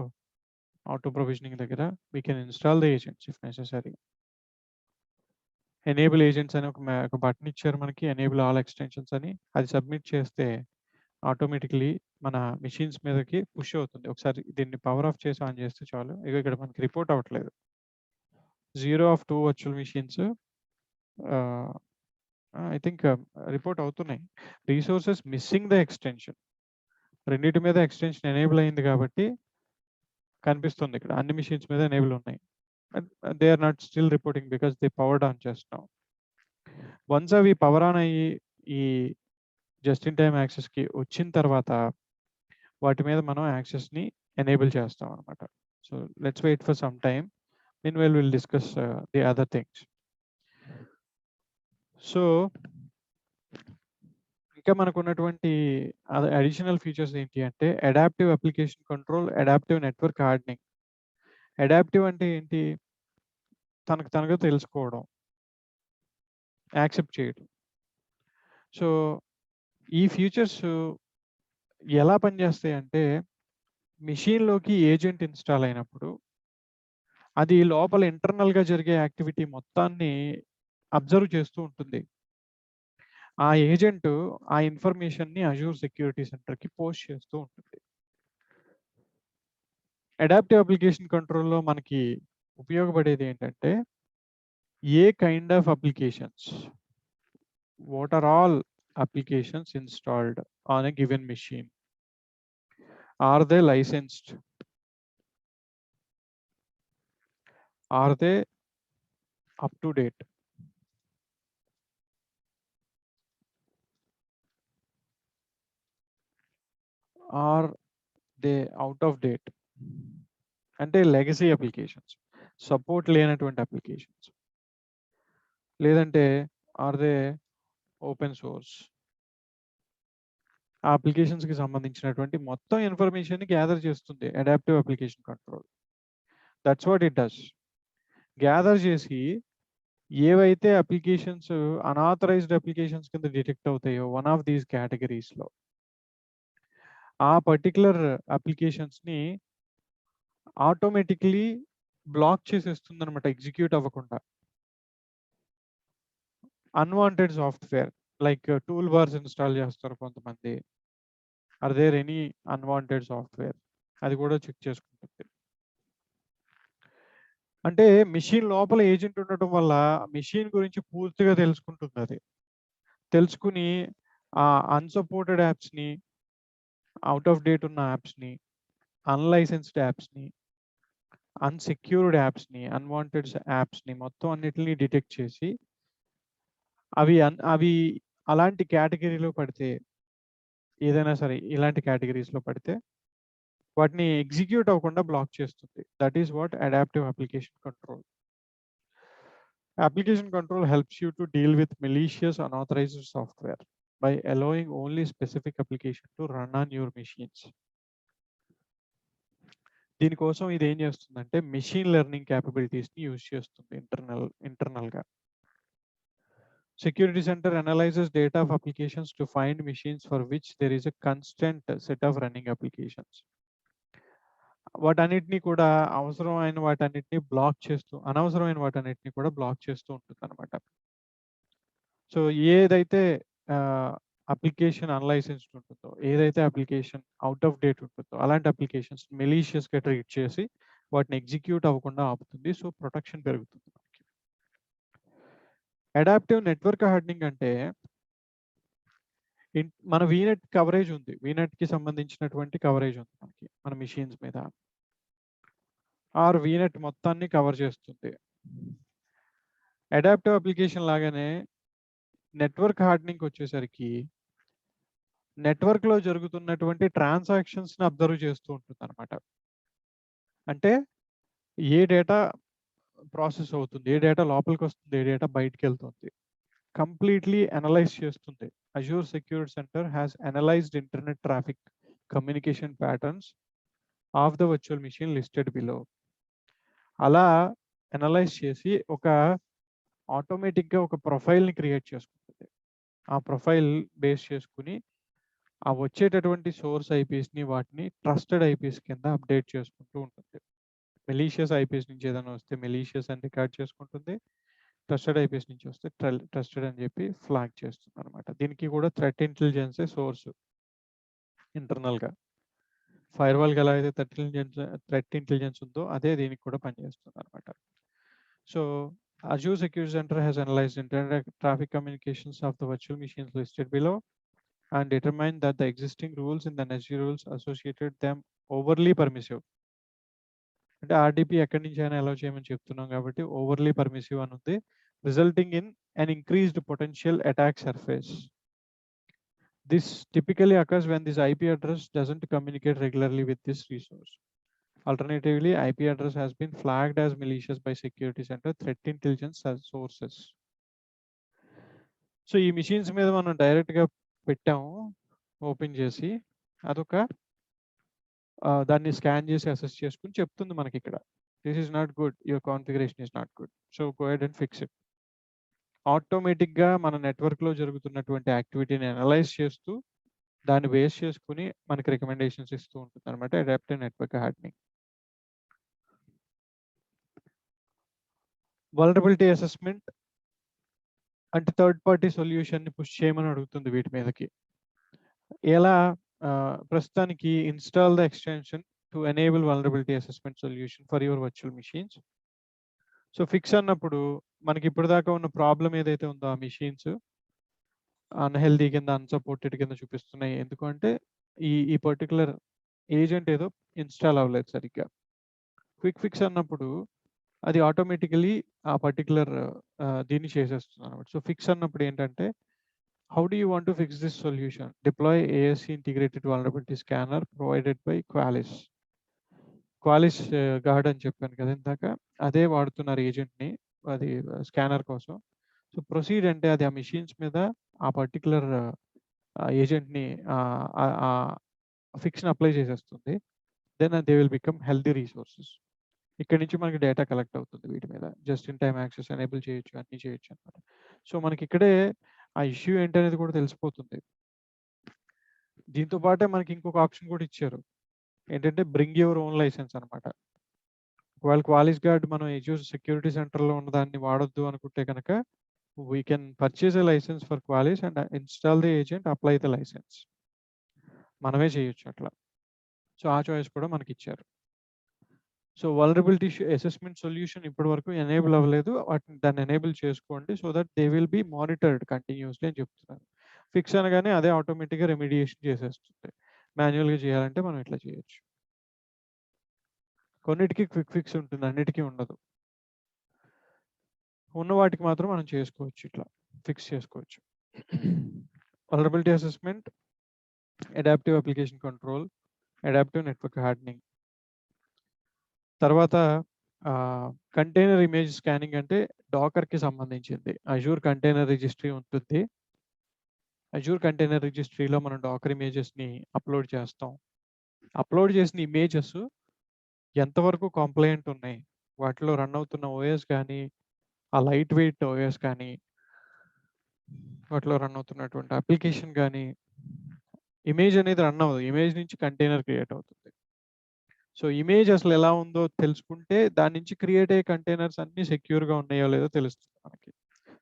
ఆటో ప్రొవిజనింగ్ దగ్గర we can install the agents if necessary. Enable agents అని ఒక బటన్ ఇచ్చారు మనకి. ఎనేబుల్ ఆల్ ఎక్స్‌టెన్షన్స్ అని. అది సబ్మిట్ చేస్తే ఆటోమేటిక్లీ మన మెషిన్స్ మీదకి పుష్ అవుతుంది. ఒకసారి దీన్ని పవర్ ఆఫ్ చేసి ఆన్ చేస్తే చాలు. ఇగో ఇక్కడ మనకి రిపోర్ట్ అవ్వట్లేదు. 0 of 2 virtual machines I think report అవుతున్నాయి. Resources missing the extension. రెండిటి మీద ఎక్స్టెన్షన్ ఎనేబుల్ అయింది కాబట్టి కనిపిస్తుంది ఇక్కడ. అన్ని మెషిన్స్ మీద ఎనేబుల్ ఉన్నాయి. They are not still reporting because they powered on చేస్తున్నాం. వన్స్ అవి పవర్ ఆన్ అయ్యి ఈ జస్ట్ ఇన్ టైమ్ యాక్సెస్కి వచ్చిన తర్వాత వాటి మీద మనం యాక్సెస్ని ఎనేబుల్ చేస్తాం అనమాట. So let's wait for some time. Meanwhile will discuss the other things. So ఇంకా మనకు ఉన్నటువంటి అడిషనల్ ఫీచర్స్ ఏంటి అంటే adaptive application control, adaptive network hardening. Adaptive అంటే ఏంటి? తనకు తనగా తెలుసుకోవడం, యాక్సెప్ట్ చేయడం. సో ఈ ఫీచర్స్ ఎలా పనిచేస్తాయి అంటే మెషిన్లోకి ఏజెంట్ ఇన్స్టాల్ అయినప్పుడు అది లోపల ఇంటర్నల్గా జరిగే యాక్టివిటీ మొత్తాన్ని అబ్జర్వ్ చేస్తూ ఉంటుంది. ఆ ఏజెంట్ ఆ ఇన్ఫర్మేషన్ని అజూర్ సెక్యూరిటీ సెంటర్కి పోస్ట్ చేస్తూ ఉంటుంది. అడాప్టివ్ అప్లికేషన్ కంట్రోల్లో మనకి ఉపయోగపడేది ఏంటంటే ఏ kind of applications, what are all applications installed on a given machine, are they licensed, are they up to date, are they out of date, అంటే లెగసీ అప్లికేషన్స్, సపోర్ట్ లేనటువంటి applications, లేదంటే or they open source. ఆ అప్లికేషన్స్కి సంబంధించినటువంటి మొత్తం ఇన్ఫర్మేషన్ని gather చేస్తుంది adaptive application control. That's what it does. Gather చేసి ఏవైతే అప్లికేషన్స్ అనాథరైజ్డ్ అప్లికేషన్స్ కింద డిటెక్ట్ అవుతాయో వన్ ఆఫ్ దీస్ కేటగిరీస్లో ఆ పర్టికులర్ అప్లికేషన్స్ని ఆటోమేటిక్లీ బ్లాక్ చేసేస్తుంది అనమాట, ఎగ్జిక్యూట్ అవ్వకుండా. Unwanted software like toolbars install చేస్తారు కొంతమంది. Are there any unwanted software, అది కూడా చెక్ చేసుకుంటుంది. అంటే మెషిన్ లోపల ఏజెంట్ ఉండటం వల్ల మెషిన్ గురించి పూర్తిగా తెలుసుకుంటుంది. అది తెలుసుకుని ఆ అన్సపోర్టెడ్ యాప్స్ని, అవుట్ ఆఫ్ డేట్ ఉన్న యాప్స్ని, అన్లైసెన్స్డ్ యాప్స్ని, అన్సెక్యూర్డ్ యాప్స్ని, అన్వాంటెడ్ యాప్స్ని మొత్తం అన్నిటిని డిటెక్ట్ చేసి అవి అలాంటి కేటగిరీలో పడితే, ఏదైనా సరే ఇలాంటి కేటగిరీస్లో పడితే వాటిని ఎగ్జిక్యూట్ అవ్వకుండా బ్లాక్ చేస్తుంది. That is what adaptive application control. Application control helps you to deal with malicious unauthorized software by allowing only specific application to run on your machines. దీనికోసం ఇది ఏం చేస్తుందంటే మెషిన్ లెర్నింగ్ క్యాపబిలిటీస్ని యూజ్ చేస్తుంది ఇంటర్నల్గా. Security Center analyzes data of applications to find machines for which there is a constant set of running applications. వాటన్నిటిని కూడా అవసరమైన వాటన్నిటిని బ్లాక్ చేస్తూ, అనవసరమైన వాటన్నిటిని కూడా బ్లాక్ చేస్తూ ఉంటుంది అనమాట. సో ఏదైతే అప్లికేషన్ అన్లైసెన్స్డ్ ఉంటుందో, ఏదైతే అప్లికేషన్ అవుట్ ఆఫ్ డేట్ ఉంటుందో అలాంటి అప్లికేషన్స్ మెలీషియస్గా ట్రీట్ చేసి వాటిని ఎగ్జిక్యూట్ అవ్వకుండా ఆపుతుంది. సో ప్రొటెక్షన్ పెరుగుతుంది మనకి. అడాప్టివ్ నెట్వర్క్ హార్డనింగ్ అంటే మన వీనెట్ కవరేజ్ ఉంది, వీనెట్కి సంబంధించినటువంటి కవరేజ్ ఉంది మనకి మన మెషిన్స్ మీద. ఆర్ వీనెట్ మొత్తాన్ని కవర్ చేస్తుంది. అడాప్టివ్ అప్లికేషన్ లాగానే నెట్వర్క్ హార్డనింగ్ వచ్చేసరికి నెట్వర్క్లో జరుగుతున్నటువంటి ట్రాన్సాక్షన్స్ని అబ్జర్వ్ చేస్తూ ఉంటుంది అనమాట. అంటే ఏ డేటా ప్రాసెస్ అవుతుంది, ఏ డేటా లోపలికి వస్తుంది, ఏ డేటా బయటికి వెళ్తుంది, కంప్లీట్లీ అనలైజ్ చేస్తుంది. Azure security centre has analysed internet traffic communication patterns of the virtual machine listed below. అలా అనలైజ్ చేసి ఒక ఆటోమేటిక్గా ఒక ప్రొఫైల్ని క్రియేట్ చేసుకుంటుంది. ఆ ప్రొఫైల్ బేస్ చేసుకుని ఆ వచ్చేటటువంటి సోర్స్ ఐపీస్ని వాటిని ట్రస్టెడ్ ఐపీస్ కింద అప్డేట్ చేసుకుంటూ ఉంటుంది. మెలీషియస్ ఐపీస్ నుంచి ఏదైనా వస్తే మెలీషియస్ అని రికార్డ్ చేసుకుంటుంది, ట్రస్టెడ్ ఐపీస్ నుంచి వస్తే ట్రస్టెడ్ అని చెప్పి ఫ్లాగ్ చేస్తుంది అనమాట. దీనికి కూడా థ్రెట్ ఇంటెలిజెన్సే సోర్స్. ఇంటర్నల్గా. ఫైర్ వాల్కి ఎలా అయితే థ్రెట్ ఇంటెలిజెన్స్ ఉందో అదే దీనికి కూడా పనిచేస్తుంది అనమాట. So Azure Security Center has analyzed internet traffic communications of the virtual machines listed below and determined that the existing rules in the NSG rules associated them overly permissive. అంటే RDP ఎక్కడి నుంచి అయినా అలౌ చేయమని చెప్తున్నాం కాబట్టి overly permissive అని ఉంది, resulting in an increased potential attack surface. This typically occurs when this IP address doesn't communicate regularly with this resource. Alternatively, IP address has been flagged as malicious by Security Center threat intelligence sources. So ఈ machines మీద మనం డైరెక్ట్గా పెట్టాము, open చేసి అదొక దాన్ని scan చేసి assess చేసుకుని చెప్తుంది మనకి ఇక్కడ, this is not good, your configuration is not good, so go ahead and fix it. ఆటోమేటిక్గా మన నెట్వర్క్లో జరుగుతున్నటువంటి యాక్టివిటీని అనలైజ్ చేస్తూ దాన్ని బేస్ చేసుకుని మనకి రికమెండేషన్స్ ఇస్తూ ఉంటుంది అనమాట adaptive network hardening. Vulnerability assessment అంటే థర్డ్ పార్టీ సొల్యూషన్ని పుష్ చేయమని అడుగుతుంది వీటి మీదకి. ఎలా ప్రస్తుతానికి install the extension to enable vulnerability assessment solution for your virtual machines. So fix అన్నప్పుడు మనకి ఇప్పుడు దాకా ఉన్న ప్రాబ్లం ఏదైతే ఉందో ఆ మెషిన్స్ అన్హెల్దీ కింద అన్సపోర్టెడ్ కింద చూపిస్తున్నాయి. ఎందుకంటే ఈ పర్టికులర్ ఏజెంట్ ఏదో ఇన్స్టాల్ అవ్వలేదు సరిగ్గా. క్విక్ ఫిక్స్ అన్నప్పుడు అది ఆటోమేటికలీ ఆ పర్టికులర్ దీన్ని చేసేస్తుంది అనమాట. సో ఫిక్స్ అన్నప్పుడు ఏంటంటే, how do you want to fix this solution? Deploy ASC integrated vulnerability scanner provided by Qualys. Qualys guard అని చెప్పాను కదా ఇందాక, అదే వాడుతున్నారు ఏజెంట్ని అది స్కానర్ కోసం. సో ప్రొసీడ్ అంటే అది ఆ మెషిన్స్ మీద ఆ పర్టికులర్ ఏజెంట్ని ఫిక్స్ని అప్లై చేసేస్తుంది. Then they will become healthy resources. ఇక్కడ నుంచి మనకి డేటా కలెక్ట్ అవుతుంది వీటి మీద, just in time access enable చేయొచ్చు, అన్నీ చేయొచ్చు అనమాట. సో మనకి ఇక్కడే ఆ ఇష్యూ ఏంటనేది కూడా తెలిసిపోతుంది. దీంతో పాటే మనకి ఇంకొక ఆప్షన్ కూడా ఇచ్చారు, ఏంటంటే బ్రింగ్ యువర్ ఓన్ లైసెన్స్ అనమాట. ఒకవేళ క్వాలిస్ గార్డ్ మనం Azure సెక్యూరిటీ సెంటర్లో ఉన్న దాన్ని వాడొద్దు అనుకుంటే కనుక we can purchase a licence for Qualys and install the agent, apply the licence. మనమే చేయొచ్చు అట్లా. సో ఆ చాయిస్ కూడా మనకి ఇచ్చారు. సో వల్నరబిలిటీ అసెస్మెంట్ సొల్యూషన్ ఇప్పటి వరకు ఎనేబుల్ అవ్వలేదు, వాటిని దాన్ని ఎనేబుల్ చేసుకోండి so that they will be monitored continuously అని చెప్తున్నారు. ఫిక్స్ అనగానే అదే ఆటోమేటిక్గా రెమిడియేషన్ చేసేస్తుంది. మాన్యువల్గా చేయాలంటే మనం ఇట్లా చేయొచ్చు. కొన్నిటికి క్విక్ ఫిక్స్ ఉంటుంది, అన్నిటికీ ఉండదు. ఉన్న వాటికి మాత్రం మనం చేసుకోవచ్చు, ఇట్లా ఫిక్స్ చేసుకోవచ్చు. Vulnerability assessment, adaptive application control, adaptive network hardening. తర్వాత కంటైనర్ ఇమేజ్ స్కానింగ్ అంటే డాకర్కి సంబంధించింది. అజూర్ కంటైనర్ రిజిస్ట్రీ ఉంటుంది. అజూర్ కంటైనర్ రిజిస్ట్రీలో మనం డాకర్ ఇమేజెస్ని అప్లోడ్ చేస్తాం. అప్లోడ్ చేసిన ఇమేజెస్ ఎంతవరకు కంప్లైంట్ ఉన్నాయి, వాటిలో రన్ అవుతున్న ఓఎస్ కానీ, ఆ లైట్ వెయిట్ ఓఎస్ కానీ, వాటిలో రన్ అవుతున్నటువంటి అప్లికేషన్ కానీ, ఇమేజ్ అనేది రన్ అవ్వదు, ఇమేజ్ నుంచి కంటైనర్ క్రియేట్ అవుతుంది. సో ఇమేజ్ అసలు ఎలా ఉందో తెలుసుకుంటే దాని నుంచి క్రియేట్ అయ్యే కంటైనర్స్ అన్ని సెక్యూర్గా ఉన్నాయో లేదో తెలుస్తుంది మనకి.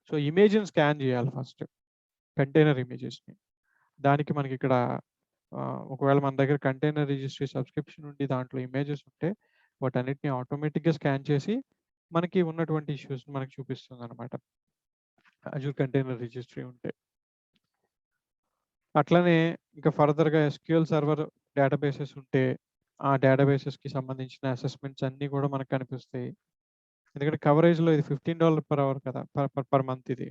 సో ఇమేజ్ని స్కాన్ చేయాలి ఫస్ట్, కంటైనర్ ఇమేజెస్ని. దానికి మనకి ఇక్కడ ఒకవేళ మన దగ్గర కంటైనర్ రిజిస్ట్రీ సబ్స్క్రిప్షన్ ఉండి దాంట్లో ఇమేజెస్ ఉంటే వాటన్నిటిని ఆటోమేటిక్గా స్కాన్ చేసి మనకి ఉన్నటువంటి ఇష్యూస్ మనకి చూపిస్తుంది అనమాట అజూర్ కంటైనర్ రిజిస్ట్రీ ఉంటే. అట్లనే ఇంకా ఫర్దర్గా SQL సర్వర్ డేటాబేసెస్ ఉంటే ఆ డేటాబేసెస్కి సంబంధించిన అసెస్మెంట్స్ అన్నీ కూడా మనకు కనిపిస్తాయి. ఎందుకంటే కవరేజ్లో ఇది $15 per hour కదా, పర్ మంత్ ఇది.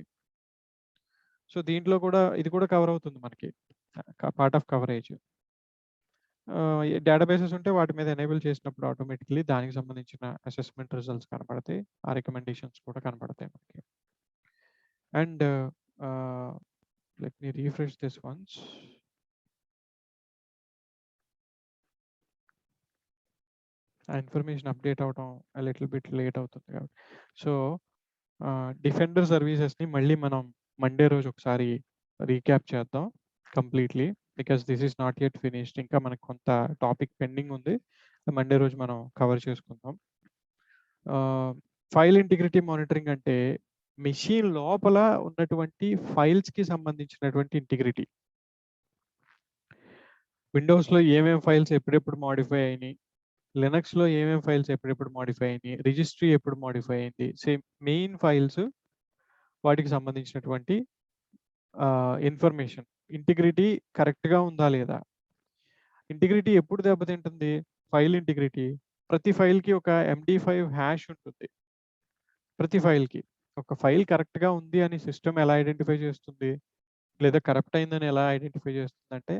సో దీంట్లో కూడా ఇది కూడా కవర్ అవుతుంది మనకి, పార్ట్ ఆఫ్ కవరేజ్. డేటాబేసెస్ ఉంటే వాటి మీద ఎనేబుల్ చేసినప్పుడు ఆటోమేటిక్లీ దానికి సంబంధించిన అసెస్మెంట్ రిజల్ట్స్ కనపడతాయి, ఆ రికమెండేషన్స్ కూడా కనపడతాయి మనకి. And let me refresh this once. ఆ ఇన్ఫర్మేషన్ అప్డేట్ అవడం లిటిల్ బిట్ లేట్ అవుతుంది కాబట్టి. సో డిఫెండర్ సర్వీసెస్ని మళ్ళీ మనం మండే రోజు ఒకసారి రీక్యాప్ చేద్దాం completely, because this is not yet finished. ఇంకా మనకు కొంత టాపిక్ పెండింగ్ ఉంది, మండే రోజు మనం కవర్ చేసుకుందాం. ఫైల్ ఇంటిగ్రిటీ మానిటరింగ్ అంటే మెషిన్ లోపల ఉన్నటువంటి ఫైల్స్కి సంబంధించినటువంటి ఇంటిగ్రిటీ. విండోస్లో ఏమేమి ఫైల్స్ ఎప్పుడెప్పుడు మాడిఫై అయినాయి, లినక్స్లో ఏమేమి ఫైల్స్ ఎప్పుడెప్పుడు మాడిఫై అయినాయి, రిజిస్ట్రీ ఎప్పుడు మాడిఫై అయింది, సేమ్ మెయిన్ ఫైల్స్ వాటికి సంబంధించినటువంటి ఇన్ఫర్మేషన్, ఇంటిగ్రిటీ కరెక్ట్గా ఉందా లేదా. ఇంటిగ్రిటీ ఎప్పుడు దెబ్బతింటుంది, ఫైల్ ఇంటిగ్రిటీ. ప్రతి ఫైల్కి ఒక MD5 హ్యాష్ ఉంటుంది. ప్రతి ఫైల్కి ఒక ఫైల్ కరెక్ట్గా ఉంది అని సిస్టమ్ ఎలా ఐడెంటిఫై చేస్తుంది, లేదా కరప్ట్ అయిందని ఎలా ఐడెంటిఫై చేస్తుంది అంటే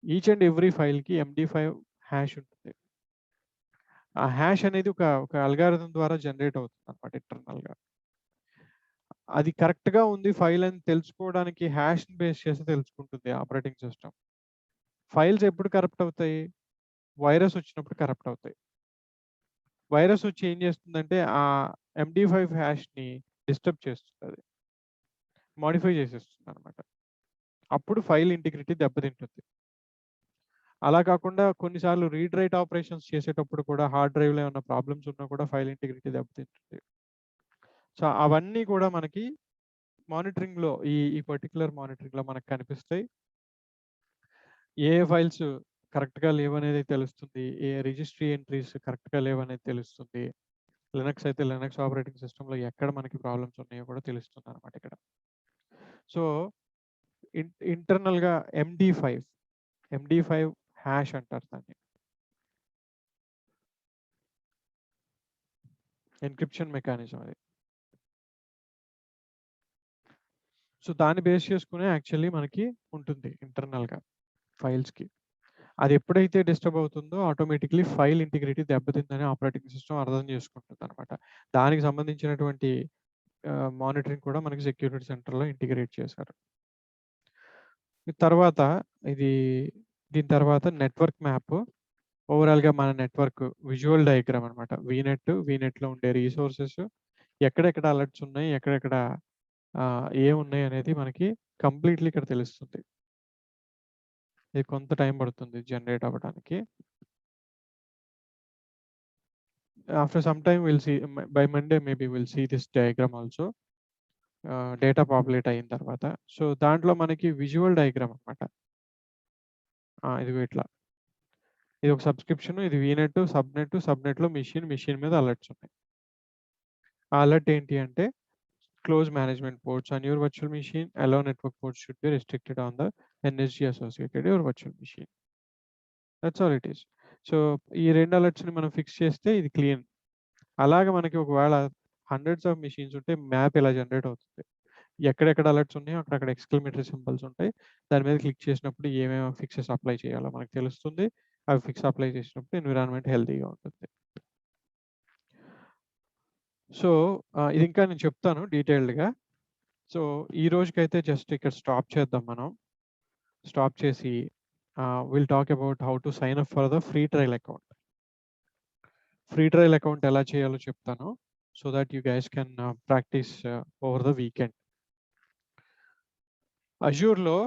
ఈచ్ అండ్ ఎవ్రీ ఫైల్కి MD5 హ్యాష్ ఉంటుంది. ఆ హ్యాష్ అనేది ఒక అల్గారిథం ద్వారా జనరేట్ అవుతుంది అనమాట ఇంటర్నల్గా. అది కరెక్ట్గా ఉంది ఫైల్ అని తెలుసుకోవడానికి హ్యాష్ని బేస్ చేసి తెలుసుకుంటుంది ఆపరేటింగ్ సిస్టమ్. ఫైల్స్ ఎప్పుడు కరప్ట్ అవుతాయి, వైరస్ వచ్చినప్పుడు కరప్ట్ అవుతాయి. వైరస్ వచ్చి ఏం చేస్తుందంటే ఆ MD5 హ్యాష్ని డిస్టర్బ్ చేస్తుంది, అది మాడిఫై చేసేస్తుంది అనమాట. అప్పుడు ఫైల్ ఇంటిగ్రిటీ దెబ్బతింటుంది. అలా కాకుండా కొన్నిసార్లు రీడ్ రైట్ ఆపరేషన్స్ చేసేటప్పుడు కూడా హార్డ్ డ్రైవ్లో ఏమైనా ప్రాబ్లమ్స్ ఉన్నా కూడా ఫైల్ ఇంటిగ్రిటీ దెబ్బతింటుంది. సో అవన్నీ కూడా మనకి మానిటరింగ్లో ఈ పర్టికులర్ మానిటరింగ్లో మనకు కనిపిస్తాయి. ఏ ఫైల్స్ కరెక్ట్గా లేవనేది తెలుస్తుంది, ఏ రిజిస్ట్రీ ఎంట్రీస్ కరెక్ట్గా లేవనేది తెలుస్తుంది. లినక్స్ అయితే లినక్స్ ఆపరేటింగ్ సిస్టంలో ఎక్కడ మనకి ప్రాబ్లమ్స్ ఉన్నాయో కూడా తెలుస్తుంది అనమాట ఇక్కడ. సో ఇంటర్నల్గా MD5 హ్యాష్ అంటారు దాన్ని, ఎన్క్రిప్షన్ మెకానిజం అది. సో దాన్ని బేస్ చేసుకునే యాక్చువల్లీ మనకి ఉంటుంది ఇంటర్నల్గా ఫైల్స్కి. అది ఎప్పుడైతే డిస్టర్బ్ అవుతుందో ఆటోమేటిక్లీ ఫైల్ ఇంటిగ్రిటీ దెబ్బతిందని ఆపరేటింగ్ సిస్టమ్ అర్థం చేసుకుంటుంది అనమాట. దానికి సంబంధించినటువంటి మానిటరింగ్ కూడా మనకి సెక్యూరిటీ సెంటర్లో ఇంటిగ్రేట్ చేశారు. తర్వాత దీని తర్వాత నెట్వర్క్ మ్యాప్, ఓవరాల్గా మన నెట్వర్క్ విజువల్ డయాగ్రామ్ అనమాట. వీనెట్లో ఉండే రీసోర్సెస్, ఎక్కడెక్కడ అలర్ట్స్ ఉన్నాయి, ఎక్కడెక్కడ ఏమున్నాయి అనేది మనకి కంప్లీట్లీ ఇక్కడ తెలుస్తుంది. ఇది కొంత టైం పడుతుంది జనరేట్ అవ్వడానికి. After some time will see, by Monday maybe will see this diagram also, data populate అయిన తర్వాత. సో దాంట్లో మనకి విజువల్ డయాగ్రామ్ అనమాట. ఇదిగో ఇట్లా, ఇది ఒక సబ్స్క్రిప్షన్, ఇది వీనెట్, సబ్నెట్లో మెషిన్ మీద అలర్ట్స్ ఉన్నాయి. ఆ అలర్ట్ ఏంటి అంటే close management ports on your virtual machine, allow network ports should be restricted on the NSG associated your virtual machine. That's all it is. So ఈ 2 అలర్ట్స్ని మనం ఫిక్స్ చేస్తే ఇది క్లీన్. అలాగే మనకి ఒకవేళ హండ్రెడ్స్ ఆఫ్ మెషిన్స్ ఉంటే మ్యాప్ ఇలా generate అవుతుంది. ఎక్కడెక్కడ అలర్ట్స్ ఉన్నాయో అక్కడక్కడ ఎక్స్క్లమేటరీ సింబల్స్ ఉంటాయి. దాని మీద క్లిక్ చేసినప్పుడు ఏమేమి ఫిక్సెస్ అప్లై చేయాలో మనకు తెలుస్తుంది. అవి ఫిక్స్ అప్లై చేసినప్పుడు ఎన్విరాన్మెంట్ హెల్తీగా ఉంటుంది. సో ఇది ఇంకా నేను చెప్తాను డీటెయిల్డ్గా. సో ఈ రోజుకైతే జస్ట్ ఇక్కడ స్టాప్ చేద్దాం మనం. స్టాప్ చేసి will talk about how to sign up for the free trial account. Free trial account ఎలా చేయాలో చెప్తాను, so that you guys can practice over the weekend. అజూర్లో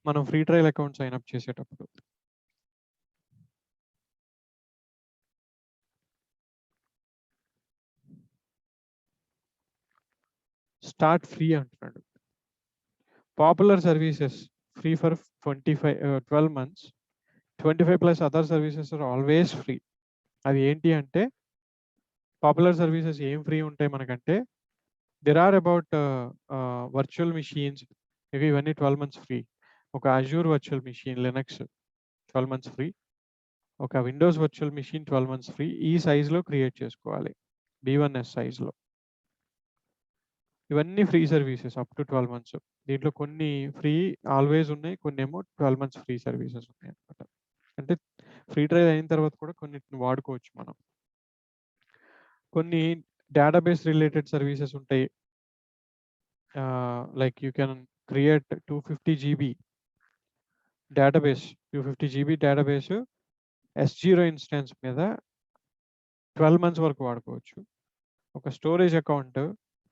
మనం free trial account sign up చేసేటప్పుడు start free అంటున్నాడు. Popular services free for 12 months. 25+ other services are always free. అవి ఏంటి అంటే పాపులర్ సర్వీసెస్ ఏం ఫ్రీ ఉంటాయి మనకంటే, there are about virtual machines, ఇవన్నీ 12 months ఫ్రీ. ఒక Azure virtual machine Linux 12 months free. ఒక Windows virtual machine 12 months free. ఈ సైజులో క్రియేట్ చేసుకోవాలి, B1S సైజులో. ఇవన్నీ free services up to 12 months. దీంట్లో కొన్ని ఫ్రీ ఆల్వేస్ ఉన్నాయి, కొన్ని ఏమో 12 months ఫ్రీ సర్వీసెస్ ఉన్నాయి అనమాట. అంటే ఫ్రీ ట్రయల్ అయిన తర్వాత కూడా కొన్నిటిని వాడుకోవచ్చు మనం. కొన్ని డేటాబేస్ రిలేటెడ్ సర్వీసెస్ ఉంటాయి. Like you can create 250 GB database. 250 GB database S0 instance మీద 12 months వరకు వాడుకోవచ్చు. ఒక storage account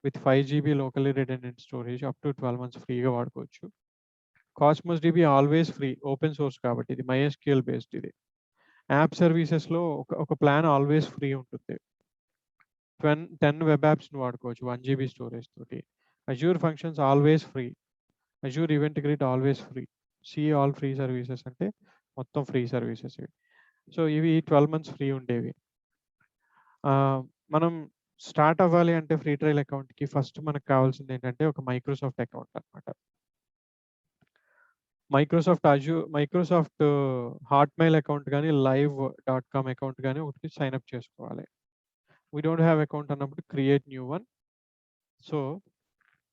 with 5 GB locally redundant storage up to 12 months ఫ్రీగా వాడుకోవచ్చు. Cosmos DB always free, open source కాబట్టి. ఇది MySQL బేస్డ్. ఇది యాప్ సర్వీసెస్లో ఒక ప్లాన్ ఆల్వేస్ ఫ్రీ ఉంటుంది. 10 వెబ్ యాప్స్ని వాడుకోవచ్చు 1 GB స్టోరేజ్ తోటి. Azure functions always free. Azure event grid always free. All free services అంటే మొత్తం ఫ్రీ సర్వీసెస్ ఇవి. సో ఇవి 12 మంత్స్ ఫ్రీ ఉండేవి. మనం స్టార్ట్ అవ్వాలి అంటే ఫ్రీ ట్రయల్ అకౌంట్‌కి ఫస్ట్ మనకు కావాల్సింది ఏంటంటే ఒక మైక్రోసాఫ్ట్ అకౌంట్ అన్నమాట. మైక్రోసాఫ్ట్ హాట్‌మెయిల్ అకౌంట్ గాని, live.com అకౌంట్ గాని ఒకటి సైన్ అప్ చేసుకోవాలి. వి డోంట్ హావ్ అకౌంట్ అన్నప్పుడు create new one. So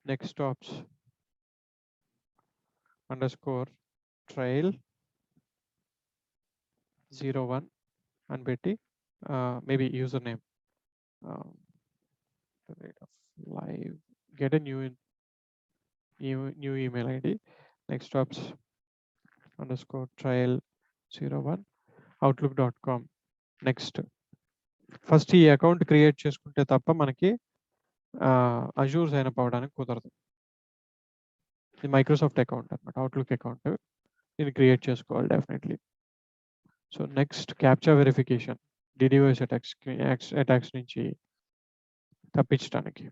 next stops _trial01 అని పెట్టి maybe user name live get a new email ID. Next stops _trial01 outlook.com. Next first ఈ account create చేసుకుంటే తప్ప మనకి అజూర్ సైన్ అప్ అవ్వడానికి కుదరదు. ఇది మైక్రోసాఫ్ట్ అకౌంట్ అన్నమాట, అవుట్లుక్ అకౌంట్. ఇది క్రియేట్ చేసుకోవాలి definitely. So next captcha verification DDoS attacks నుంచి తప్పించడానికి.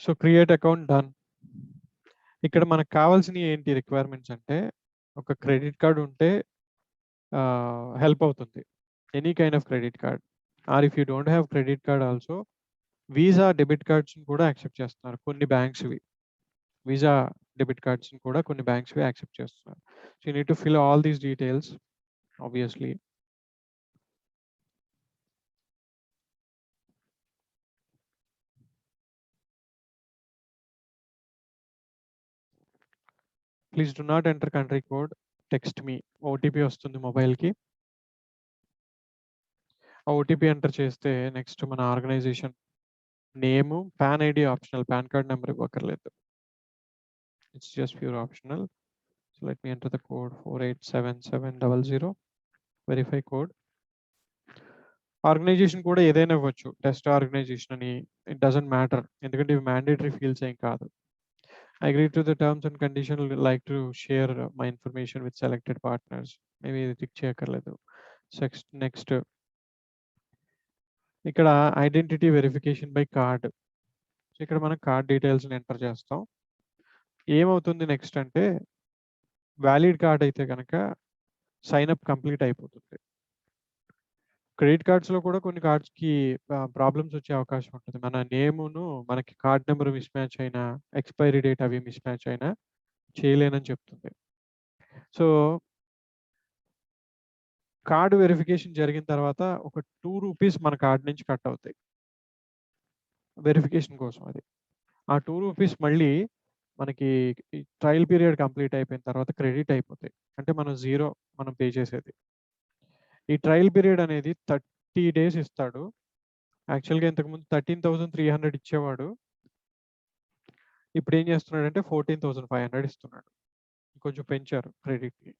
So create account done. ఇక్కడ మనకు కావాల్సినవి ఏంటి రిక్వైర్మెంట్స్ అంటే ఒక క్రెడిట్ కార్డ్ ఉంటే హెల్ప్ అవుతుంది. Any kind of credit card, or if you don't have credit card also Visa debit cards కూడా యాక్సెప్ట్ చేస్తున్నారు కొన్ని బ్యాంక్స్వి. వీసా డెబిట్ కార్డ్స్ కూడా కొన్ని బ్యాంక్స్వి యాక్సెప్ట్ చేస్తున్నారు. So you need to fill all these details obviously. Please do not enter country code, text me. OTP వస్తుంది మొబైల్కి. ఆ ఓటీపీ ఎంటర్ చేస్తే నెక్స్ట్ మన organisation name, PAN ID optional, PAN card number ఇవ్వక్కర్లేదు. It's just pure optional. So let me enter the code 487700. Verify code. Organisation కూడా ఏదైనా ఇవ్వచ్చు, test organisation అని, ఇట్ డజంట్ మ్యాటర్, ఎందుకంటే ఇవి మ్యాండేటరీ ఫీల్డ్స్ ఏం కాదు. I agree to the terms and conditions, like to share my information with selected partners. Maybe ఇది tick చేయక్కర్లేదు. నెక్స్ట్ ఇక్కడ identity verification by card. So ఇక్కడ మనం కార్డ్ డీటెయిల్స్ని ఎంటర్ చేస్తాం. ఏమవుతుంది నెక్స్ట్ అంటే వ్యాలిడ్ కార్డ్ అయితే కనుక సైన్ అప్ కంప్లీట్ అయిపోతుంది. క్రెడిట్ కార్డ్స్లో కూడా కొన్ని కార్డ్స్కి ప్రాబ్లమ్స్ వచ్చే అవకాశం ఉంటుంది. మన నేమును మనకి కార్డ్ నెంబర్ మిస్ మ్యాచ్ అయినా, ఎక్స్పైరీ డేట్ అవి మిస్ మ్యాచ్ అయినా చేయలేనని చెప్తుంది. సో కార్డ్ వెరిఫికేషన్ జరిగిన తర్వాత ఒక ₹2 మన కార్డ్ నుంచి కట్ అవుతాయి వెరిఫికేషన్ కోసం. అది ఆ ₹2 మళ్ళీ మనకి ట్రయల్ పీరియడ్ కంప్లీట్ అయిపోయిన తర్వాత క్రెడిట్ అయిపోతాయి. అంటే మనం పే చేసేది. ఈ ట్రయల్ పీరియడ్ అనేది 30 days ఇస్తాడు. యాక్చువల్గా ఇంతకుముందు 13,300 ఇచ్చేవాడు. ఇప్పుడు ఏం చేస్తున్నాడంటే 14,500 ఇస్తున్నాడు. కొంచెం పెంచారు క్రెడిట్ని.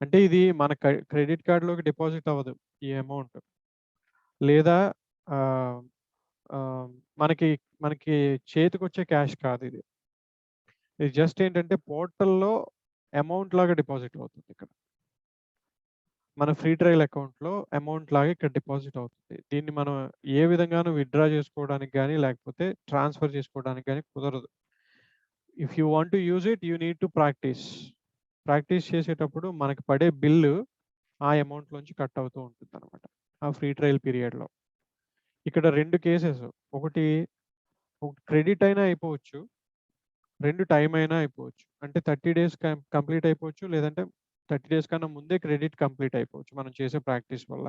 అంటే ఇది మన క్రెడిట్ కార్డులోకి డిపాజిట్ అవ్వదు ఈ అమౌంట్, లేదా మనకి చేతికి వచ్చే క్యాష్ కాదు ఇది. ఇది జస్ట్ ఏంటంటే పోర్టల్లో అమౌంట్ లాగా డిపాజిట్ అవుతుంది. ఇక్కడ మన ఫ్రీ ట్రయల్ అకౌంట్లో అమౌంట్ లాగా ఇక్కడ డిపాజిట్ అవుతుంది. దీన్ని మనం ఏ విధంగానూ విత్డ్రా చేసుకోవడానికి కానీ లేకపోతే ట్రాన్స్ఫర్ చేసుకోవడానికి కానీ కుదరదు. If you want to use it you need to practice చేసేటప్పుడు మనకి పడే బిల్లు ఆ అమౌంట్లోంచి కట్ అవుతూ ఉంటుంది అనమాట ఆ ఫ్రీ ట్రయల్ పీరియడ్లో. ఇక్కడ 2 కేసెస్, ఒకటి క్రెడిట్ అయినా అయిపోవచ్చు, 2 టైం అయినా అయిపోవచ్చు. అంటే 30 days కంప్లీట్ అయిపోవచ్చు, లేదంటే 30 days కన్నా ముందే క్రెడిట్ కంప్లీట్ అయిపోవచ్చు మనం చేసే ప్రాక్టీస్ వల్ల.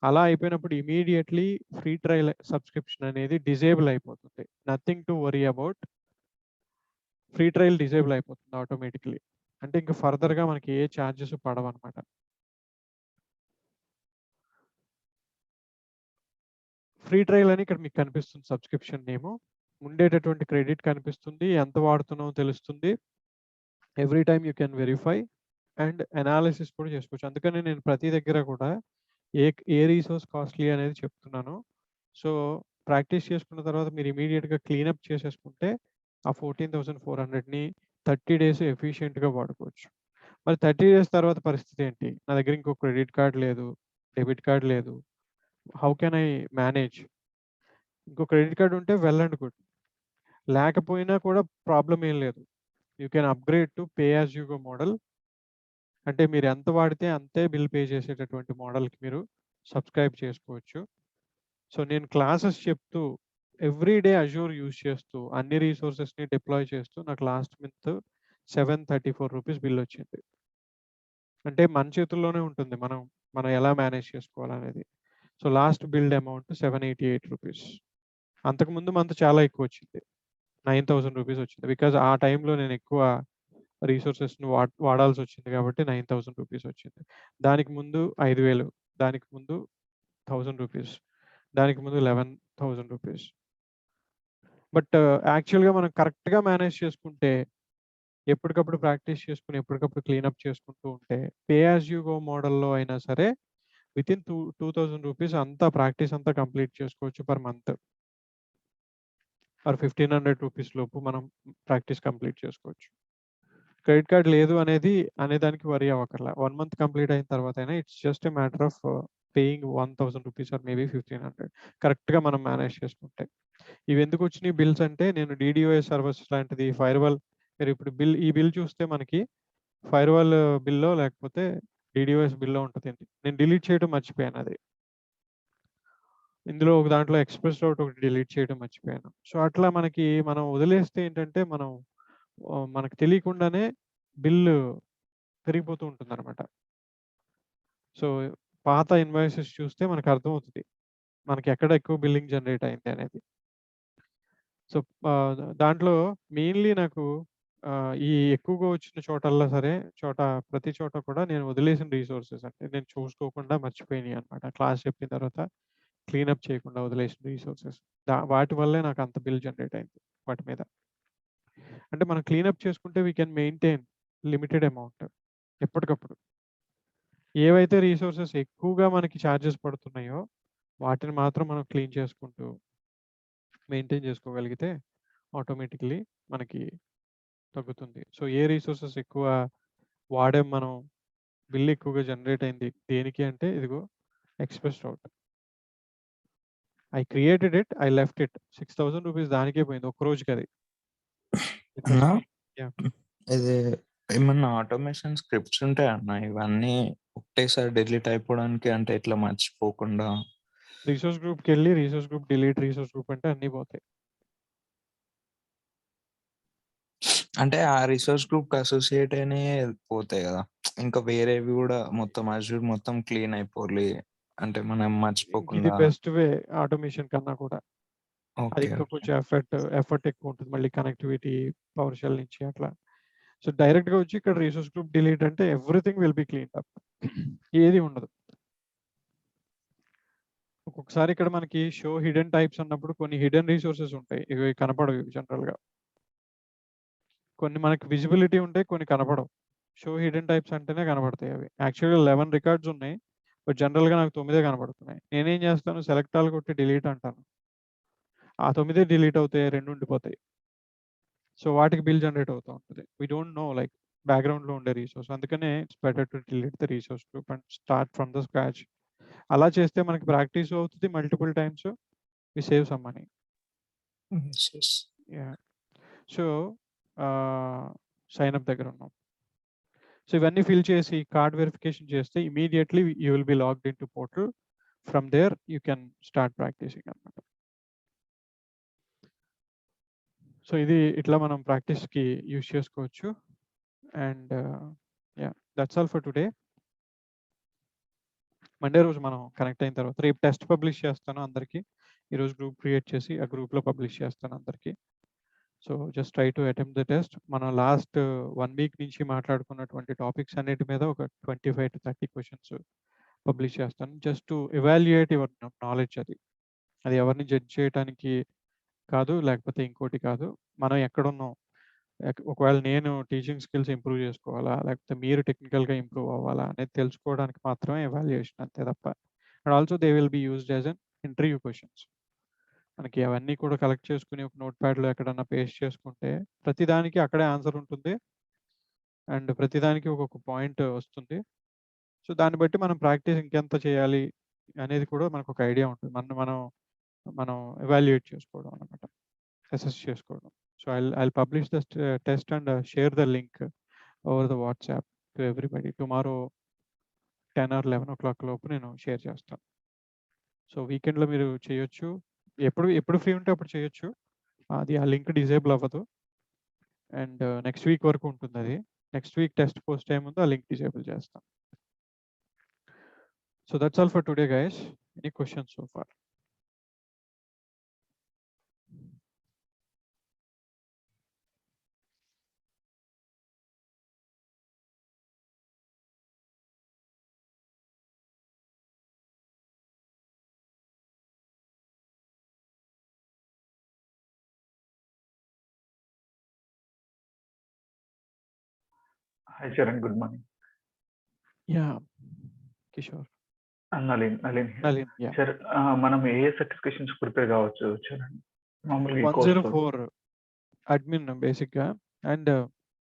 అలా అయిపోయినప్పుడు ఇమీడియట్లీ ఫ్రీ ట్రయల్ సబ్స్క్రిప్షన్ అనేది డిజేబుల్ అయిపోతుంది. Nothing to worry about. Free trial disable అయిపోతుంది ఆటోమేటిక్లీ. అంటే ఇంకా ఫర్దర్గా మనకి ఏ ఛార్జెస్ పడవన్నమాట. ఫ్రీ ట్రయల్ అని ఇక్కడ మీకు కనిపిస్తుంది సబ్స్క్రిప్షన్ నేము. ఉండేటటువంటి క్రెడిట్ కనిపిస్తుంది, ఎంత వాడుతున్నామో తెలుస్తుంది. Every time you can verify and analysis కూడా చేసుకోవచ్చు. అందుకని నేను ప్రతి దగ్గర కూడా ఏ రీసోర్స్ కాస్ట్లీ అనేది చెప్తున్నాను. సో ప్రాక్టీస్ చేసుకున్న తర్వాత మీరు ఇమీడియట్గా క్లీనప్ చేసేసుకుంటే ఆ 14,400ని 30 days ఎఫిషియెంట్గా వాడుకోవచ్చు. మరి 30 డేస్ తర్వాత పరిస్థితి ఏంటి? నా దగ్గర ఇంకో క్రెడిట్ కార్డ్ లేదు, డెబిట్ కార్డ్ లేదు. How can I manage? ఇంకో క్రెడిట్ కార్డ్ ఉంటే వెల్ అండ్ గుడ్. లేకపోయినా కూడా ప్రాబ్లమ్ ఏం లేదు. You can upgrade to pay as you go model. అంటే మీరు ఎంత వాడితే అంతే బిల్ పే చేసేటటువంటి మోడల్‌కి మీరు సబ్‌స్క్రైబ్ చేసుకోవచ్చు. సో, నేను క్లాసెస్ చెప్తూ ఎవ్రీ డే అజూర్ యూజ్ చేస్తూ అన్ని రిసోర్సెస్‌ని డిప్లాయ్ చేస్తూ నాకు లాస్ట్ మంత్ ₹734 బిల్ వచ్చింది. అంటే మన చేతుల్లోనే ఉంటుంది. మనం ఎలా మేనేజ్ చేసుకోవాలనేది. So, last build amount ₹788. అంతకుముందు మంత్ చాలా ఎక్కువొచ్చింది. ₹9000 వచ్చింది. బికాజ్ ఆ టైంలో నేను ఎక్కువ రిసోర్సెస్‌ని వాడాల్సొచ్చింది కాబట్టి ₹9000 వచ్చింది. దానికి ముందు 5000, దానికి ముందు ₹1000, దానికి ముందు ₹11,000. బట్ యాక్చువల్‌గా మనం కరెక్ట్‌గా మేనేజ్ చేసుకుంటే, ఎప్పటికప్పుడు ప్రాక్టీస్ చేసుకొని, ఎప్పటికప్పుడు క్లీనప్ చేసుకుంటూ ఉంటే, పే యాస్ యూ గో మోడల్‌లో అయినా సరే వితిన్ ₹2000 అంతా ప్రాక్టీస్ అంతా కంప్లీట్ చేసుకోవచ్చు పర్ మంత్. ఆర్ ₹1500 లోపు మనం ప్రాక్టీస్ కంప్లీట్ చేసుకోవచ్చు. క్రెడిట్ కార్డ్ లేదు అనే దానికి వరీ అవ్వక్కర్లా. 1 మంత్ కంప్లీట్ అయిన తర్వాతైనా it's just a matter of paying ₹1000 or maybe 1500 కరెక్ట్‌గా మనం మేనేజ్ చేసుకుంటే. ఇవెందుకొచ్చినియి బిల్స్ అంటే నేను డీడీఓఎస్ సర్వీస్ లాంటిది ఫైర్‌వాల్ మీరిప్పుడు ఈ బిల్ చూస్తే మనకి ఫైర్‌వాల్ బిల్లో లేకపోతే డీడీఓఎస్ బిల్లో ఉంటదండి. నేను డిలీట్ చేయడం మర్చిపోయాను అది. ఇందులో ఒక దాంట్లో ఎక్స్‌ప్రెస్ రౌట్ ఒకటి డిలీట్ చేయడం మర్చిపోయాను. సో, అట్లా మనం వదిలేస్తే ఏంటంటే మనకు తెలియకుండానే బిల్లు పెరిగిపోతూ ఉంటుందనమాట. సో, పాత ఇన్వాయిసెస్ చూస్తే మనకర్థమవుతది. మనకెక్కడ ఎక్కువ బిల్లింగ్ జనరేట్ అయింది అనేది. సో, దాంట్లో మెయిన్‌లీ నాకు ఈ ఎక్కువగా వచ్చిన చోటల్లా సరే, ప్రతి చోట కూడా నేను వదిలేసిన రిసోర్సెస్ అంటే నేను చూసుకోకుండా మర్చిపోయినియి అనమాట. క్లాస్ చెప్పిన తర్వాత క్లీనప్ చేయకుండా వదిలేసిన రిసోర్సెస్. వాటి వల్లే నాకంత బిల్ జనరేట్ అయింది వాటి మీద. అంటే మనం క్లీనప్ చేసుకుంటే we can maintain limited amount ఎప్పటికప్పుడు. ఏవైతే రిసోర్సెస్ ఎక్కువగా మనకి చార్జెస్ పడుతున్నాయో, వాటిని మాత్రం మనం క్లీన్ చేసుకుంటూ మెయింటైన్ చేసుకోగలిగితే ఆటోమేటికల్లీ మనకి తగ్గుతుంది. సో, ఏ రిసోర్సెస్ ఎక్కువ వాడాం మనం, బిల్ ఎక్కువగా జనరేట్ అయింది దేనికి అంటే ఇదిగో express route. I created it, I left it. ₹6000 దానికే పోయింది ఒక్క రోజుకది. అన్నా యాహ్! ఇది ఏమన్నా ఆటోమేషన్ స్క్రిప్ట్స్ ఉంటాయా అన్న? ఇవన్నీ ఒకటేసారి డిలీట్ అయిపోవడానికి అంటే ఇట్లా మర్చిపోకుండా? రిసోర్స్ గ్రూప్‌కెళ్ళి resource group delete resource group అంటే అన్నీ పోతాయి. అంటే ఆ రిసోర్స్ గ్రూప్‌కి అసోసియేట్ అయినయే పోతాయి గదా! ఇంకా వేరేవి గూడా మొత్తం అజూర్ మొత్తం క్లీన్ అయిపోలే అంటే మనం ఇది మర్చిపోకుండా. బెస్ట్ వే ఆటోమేషన్ కన్నా కూడా. అది ఓకే. ఇంకా ఓకే. కొంచెం ఎఫర్ట్ ఎక్కువుంటది. మళ్ళీ కనెక్టివిటీ, పవర్ షెల్ నుంచి అట్లా. సో, డైరెక్ట్‌గా వచ్చి ఇక్కడ రిసోర్స్ గ్రూప్ డిలీట్ అంటే everything will B cleaned up. ఏది ఉండదు. ఒక్కొక్కసారి ఇక్కడ మనకి షో హిడెన్ టైప్స్ అన్నప్పుడు కొన్ని హిడెన్ రిసోర్సెస్ ఉంటాయి. ఇవి కనపడవు జనరల్‌గా. కొన్ని మనకి విజిబిలిటీ ఉంటాయి. కొన్ని కనపడవు. షో హిడెన్ టైప్స్ అంటేనే కనపడతాయి అవి. యాక్చువల్‌గా 11 రికార్డ్స్ ఉన్నాయి. బట్ జనరల్‌గా నాకు 9 కనపడుతున్నాయి. నేనేం చేస్తాను సెలెక్ట్ ఆల్ కొట్టి డిలీట్ అంటాను. ఆ 9 డిలీట్ అవుతాయి. 2 ఉండిపోతాయి. సో, వాటికి బిల్ జనరేట్ అవుతా ఉంటది. వి డోంట్ నో లైక్ బ్యాక్‌గ్రౌండ్‌లో ఉండే రిసోర్స్. అందుకనే it's better to delete the resource group and start from the scratch. అలా చేస్తే మనకి ప్రాక్టీస్ అవుతది multiple times. We save some money. Yes. Yes. Yeah! So, sign up దగ్గర ఉన్నాం. సో, ఇవన్నీ ఫిల్ చేసి కార్డ్ వెరిఫికేషన్ చేస్తే immediately you will be logged into portal. From there you can start practicing అన్నమాట. సో, ఇది ఇట్లా మనం ప్రాక్టీస్‌కి యూజ్ చేసుకోవచ్చు. And yeah! That's all for today. Monday రోజు మనం కనెక్ట్ అయిన తర్వాత రేపు టెస్ట్ పబ్లిష్ చేస్తాను అందరికి. ఈరోజు గ్రూప్ క్రియేట్ చేసి ఆ గ్రూప్‌లో పబ్లిష్ చేస్తాను అందరికి. So, just try to attempt the test. మనం లాస్ట్ 1 వీక్ నుంచి మాట్లాడుకున్నటువంటి టాపిక్స్ అన్నిటి మీద ఒక 25-30 క్వెషన్స్ పబ్లిష్ చేస్తాను. Just to evaluate your knowledge అది. అది ఎవరిని జడ్జ్ చేయటానికి కాదు, లేకపోతే ఇంకోటి కాదు. మనం ఎక్కడున్నాం? ఒకవేళ నేను టీచింగ్ స్కిల్స్ ఇంప్రూవ్ చేసుకోవాలా? లేకపోతే మీరు టెక్నికల్‌గా ఇంప్రూవ్ అవ్వాలా? అనేది తెలుసుకోవడానికి మాత్రమే ఎవాల్యుయేషన్ అంతే తప్ప. And also they will be used as an interview questions. మనకి అవన్నీ కూడా కలెక్ట్ చేసుకొని ఒక నోట్‌ప్యాడ్‌లో ఎక్కడన్నా పేస్ట్ చేసుకుంటే ప్రతి దానికి అక్కడే ఆన్సర్ ఉంటుంది. అండ్ ప్రతిదానికి ఒక్కొక్క పాయింట్ వస్తుంది. సో దాన్ని బట్టి మనం ప్రాక్టీస్ ఇంకెంత చేయాలి అనేది కూడా మనకు ఒక ఐడియా ఉంటుంది. మనం ఎవాల్యుయేట్ చేసుకోవడం అనమాట, అసెస్ చేసుకోవడం. So I'll publish the test and share the link over the WhatsApp to everybody tomorrow 10 or 11 o'clock లోపు నేను షేర్ చేస్తాను. సో వీకెండ్లో మీరు చేయొచ్చు, ఎప్పుడు ఫ్రీ ఉంటే అప్పుడు చేయొచ్చు. అది ఆ లింక్ డిజేబుల్ అవ్వదు అండ్ నెక్స్ట్ వీక్ వరకు ఉంటుంది. అది నెక్స్ట్ వీక్ టెస్ట్ పోస్ట్ అయ్యే ముందు ఆ లింక్ డిజేబుల్ చేస్తాం. So that's all for today guys. Any questions so far? Hi, Sharan. Good morning. Yeah Kishore. Nalin here. Nalin, yeah. Sir మనం ఏ సర్టిఫికేషన్స్ ప్రిపేర్ కావచ్చు చరణ్ మామూలుగా ఈ కోర్స్ 104 అడ్మిన్ బేసిక్గా అండ్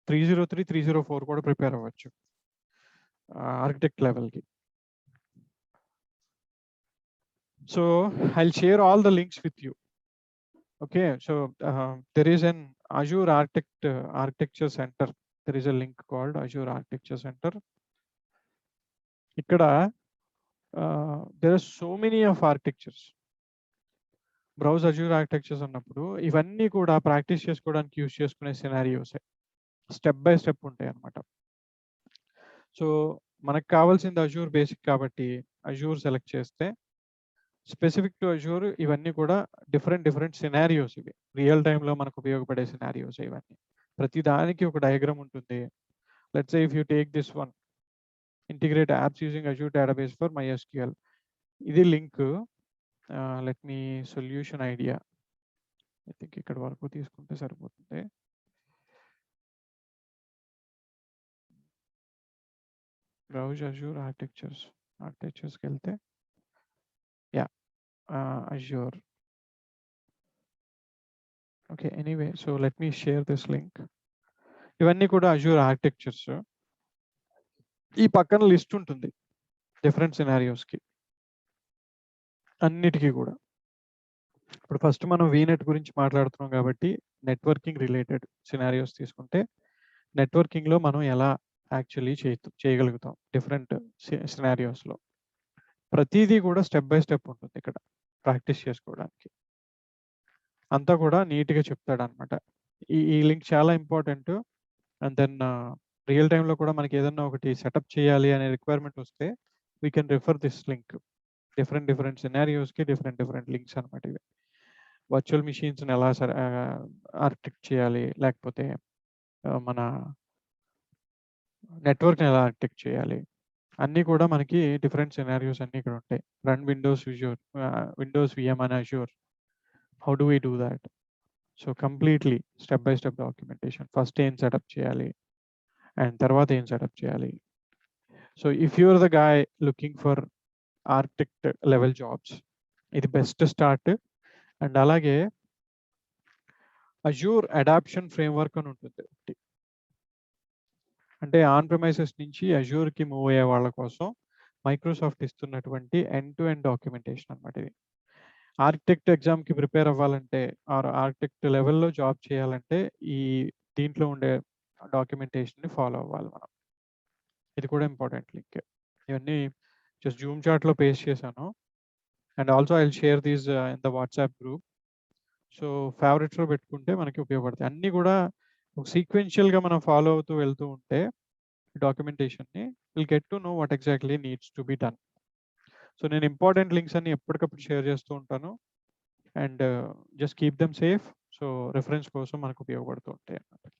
303, 304 కూడా ప్రిపేర్ అవ్వచ్చు ఆర్కిటెక్ట్ లెవెల్కి. So I'll share all the links with you. Okay, so there is an Azure Architecture Center. There is a link called Azure Architecture Center. ఇక్కడ there are so many of architectures. Browse Azure architectures అన్నప్పుడు ఇవన్నీ కూడా practice చేసుకోవడానికి use చేసుకునే scenarios step by step ఉంటాయి అన్నమాట. So మనకు కావాల్సింది అజ్యూర్ బేసిక్ కాబట్టి అజ్యూర్ సెలెక్ట్ చేస్తే స్పెసిఫిక్ టు అజ్యూర్ ఇవన్నీ కూడా డిఫరెంట్ సినారియోస్. ఇవి రియల్ టైంలో మనకు ఉపయోగపడే సినారియోస్ ఇవన్నీ. ప్రతి దానికి ఒక డయాగ్రామ్ ఉంటుంది. Let's say if you take this one, integrate apps using Azure database for MySQL. ఇది link. Let me solution idea. I think ఇక్కడ వరకు తీసుకుంటే సరిపోతుంది. బ్రౌజ్ అజ్యూర్ ఆర్కిటెక్చర్స్కి వెళ్తే yeah Azure. Okay, anyway, so let me share this link. ఇవన్నీ కూడా Azure architectures. ఈ పక్కన లిస్ట్ ఉంటుంది డిఫరెంట్ సినారియోస్కి అన్నిటికీ కూడా. ఇప్పుడు ఫస్ట్ మనం వీనెట్ గురించి మాట్లాడుతున్నాం కాబట్టి నెట్వర్కింగ్ రిలేటెడ్ సినారియోస్ తీసుకుంటే నెట్వర్కింగ్లో మనం ఎలా యాక్చువల్లీ చేయగలుగుతాం డిఫరెంట్ సినారియోస్లో. ప్రతిదీ కూడా స్టెప్ బై స్టెప్ ఉంటుంది ఇక్కడ ప్రాక్టీస్ చేసుకోవడానికి. అంతా కూడా నీట్గా చెప్తాడు అనమాట. ఈ లింక్ చాలా ఇంపార్టెంట్. అండ్ దెన్ రియల్ టైంలో కూడా మనకి ఏదన్నా ఒకటి సెటప్ చేయాలి అనే రిక్వైర్మెంట్ వస్తే we can refer this link. Different సినారియోస్కి డిఫరెంట్ లింక్స్ అనమాట ఇవి. వర్చువల్ మిషన్స్ని ఎలా ఆర్కిటెక్ట్ చేయాలి, లేకపోతే మన నెట్వర్క్ని ఎలా ఆర్కిటెక్ట్ చేయాలి, అన్నీ కూడా మనకి డిఫరెంట్ సినారియోస్ అన్నీ ఇక్కడ ఉంటాయి. Run Windows VM and Azure, how do we do that? So completely step by step documentation. First ఏం సెటప్ చేయాలి అండ్ తర్వాత ఏం సెటప్ చేయాలి. So if you're the guy looking for architect level jobs, ఇది best start. And అలాగే Azure adoption framework అని ఉంటుంది ఒకటి. అంటే ఆన్ ప్రెమైసెస్ నుంచి అజ్యూర్కి మూవ్ అయ్యే వాళ్ళ కోసం మైక్రోసాఫ్ట్ ఇస్తున్నటువంటి ఎండ్ టు ఎండ్ డాక్యుమెంటేషన్ అనమాట ఇది. ఆర్కిటెక్ట్ ఎగ్జామ్కి ప్రిపేర్ అవ్వాలంటే ఆర్ ఆర్కిటెక్ట్ లెవెల్లో జాబ్ చేయాలంటే ఈ దీంట్లో ఉండే డాక్యుమెంటేషన్ని ఫాలో అవ్వాలి మనం. ఇది కూడా ఇంపార్టెంట్ లింక్. ఇవన్నీ జస్ట్ జూమ్ చాట్లో పేస్ట్ చేశాను. And also I will share these in the WhatsApp group. So ఫేవరెట్స్లో పెట్టుకుంటే మనకి ఉపయోగపడతాయి. అన్నీ కూడా ఒక సీక్వెన్షియల్గా మనం ఫాలో అవుతూ వెళ్తూ ఉంటే డాక్యుమెంటేషన్ని will get to know what exactly needs to be done. So నేను ఇంపార్టెంట్ లింక్స్ అన్ని ఎప్పటికప్పుడు షేర్ చేస్తూ ఉంటాను. And just keep them safe. So reference కోసం మనకు ఉపయోగపడుతూ ఉంటాయి అన్నమాట.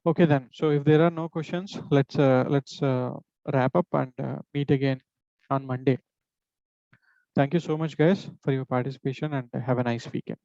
Okay then. So if there are no questions, let's wrap up and meet again on Monday. Thank you so much, guys, for your participation, and have a nice weekend.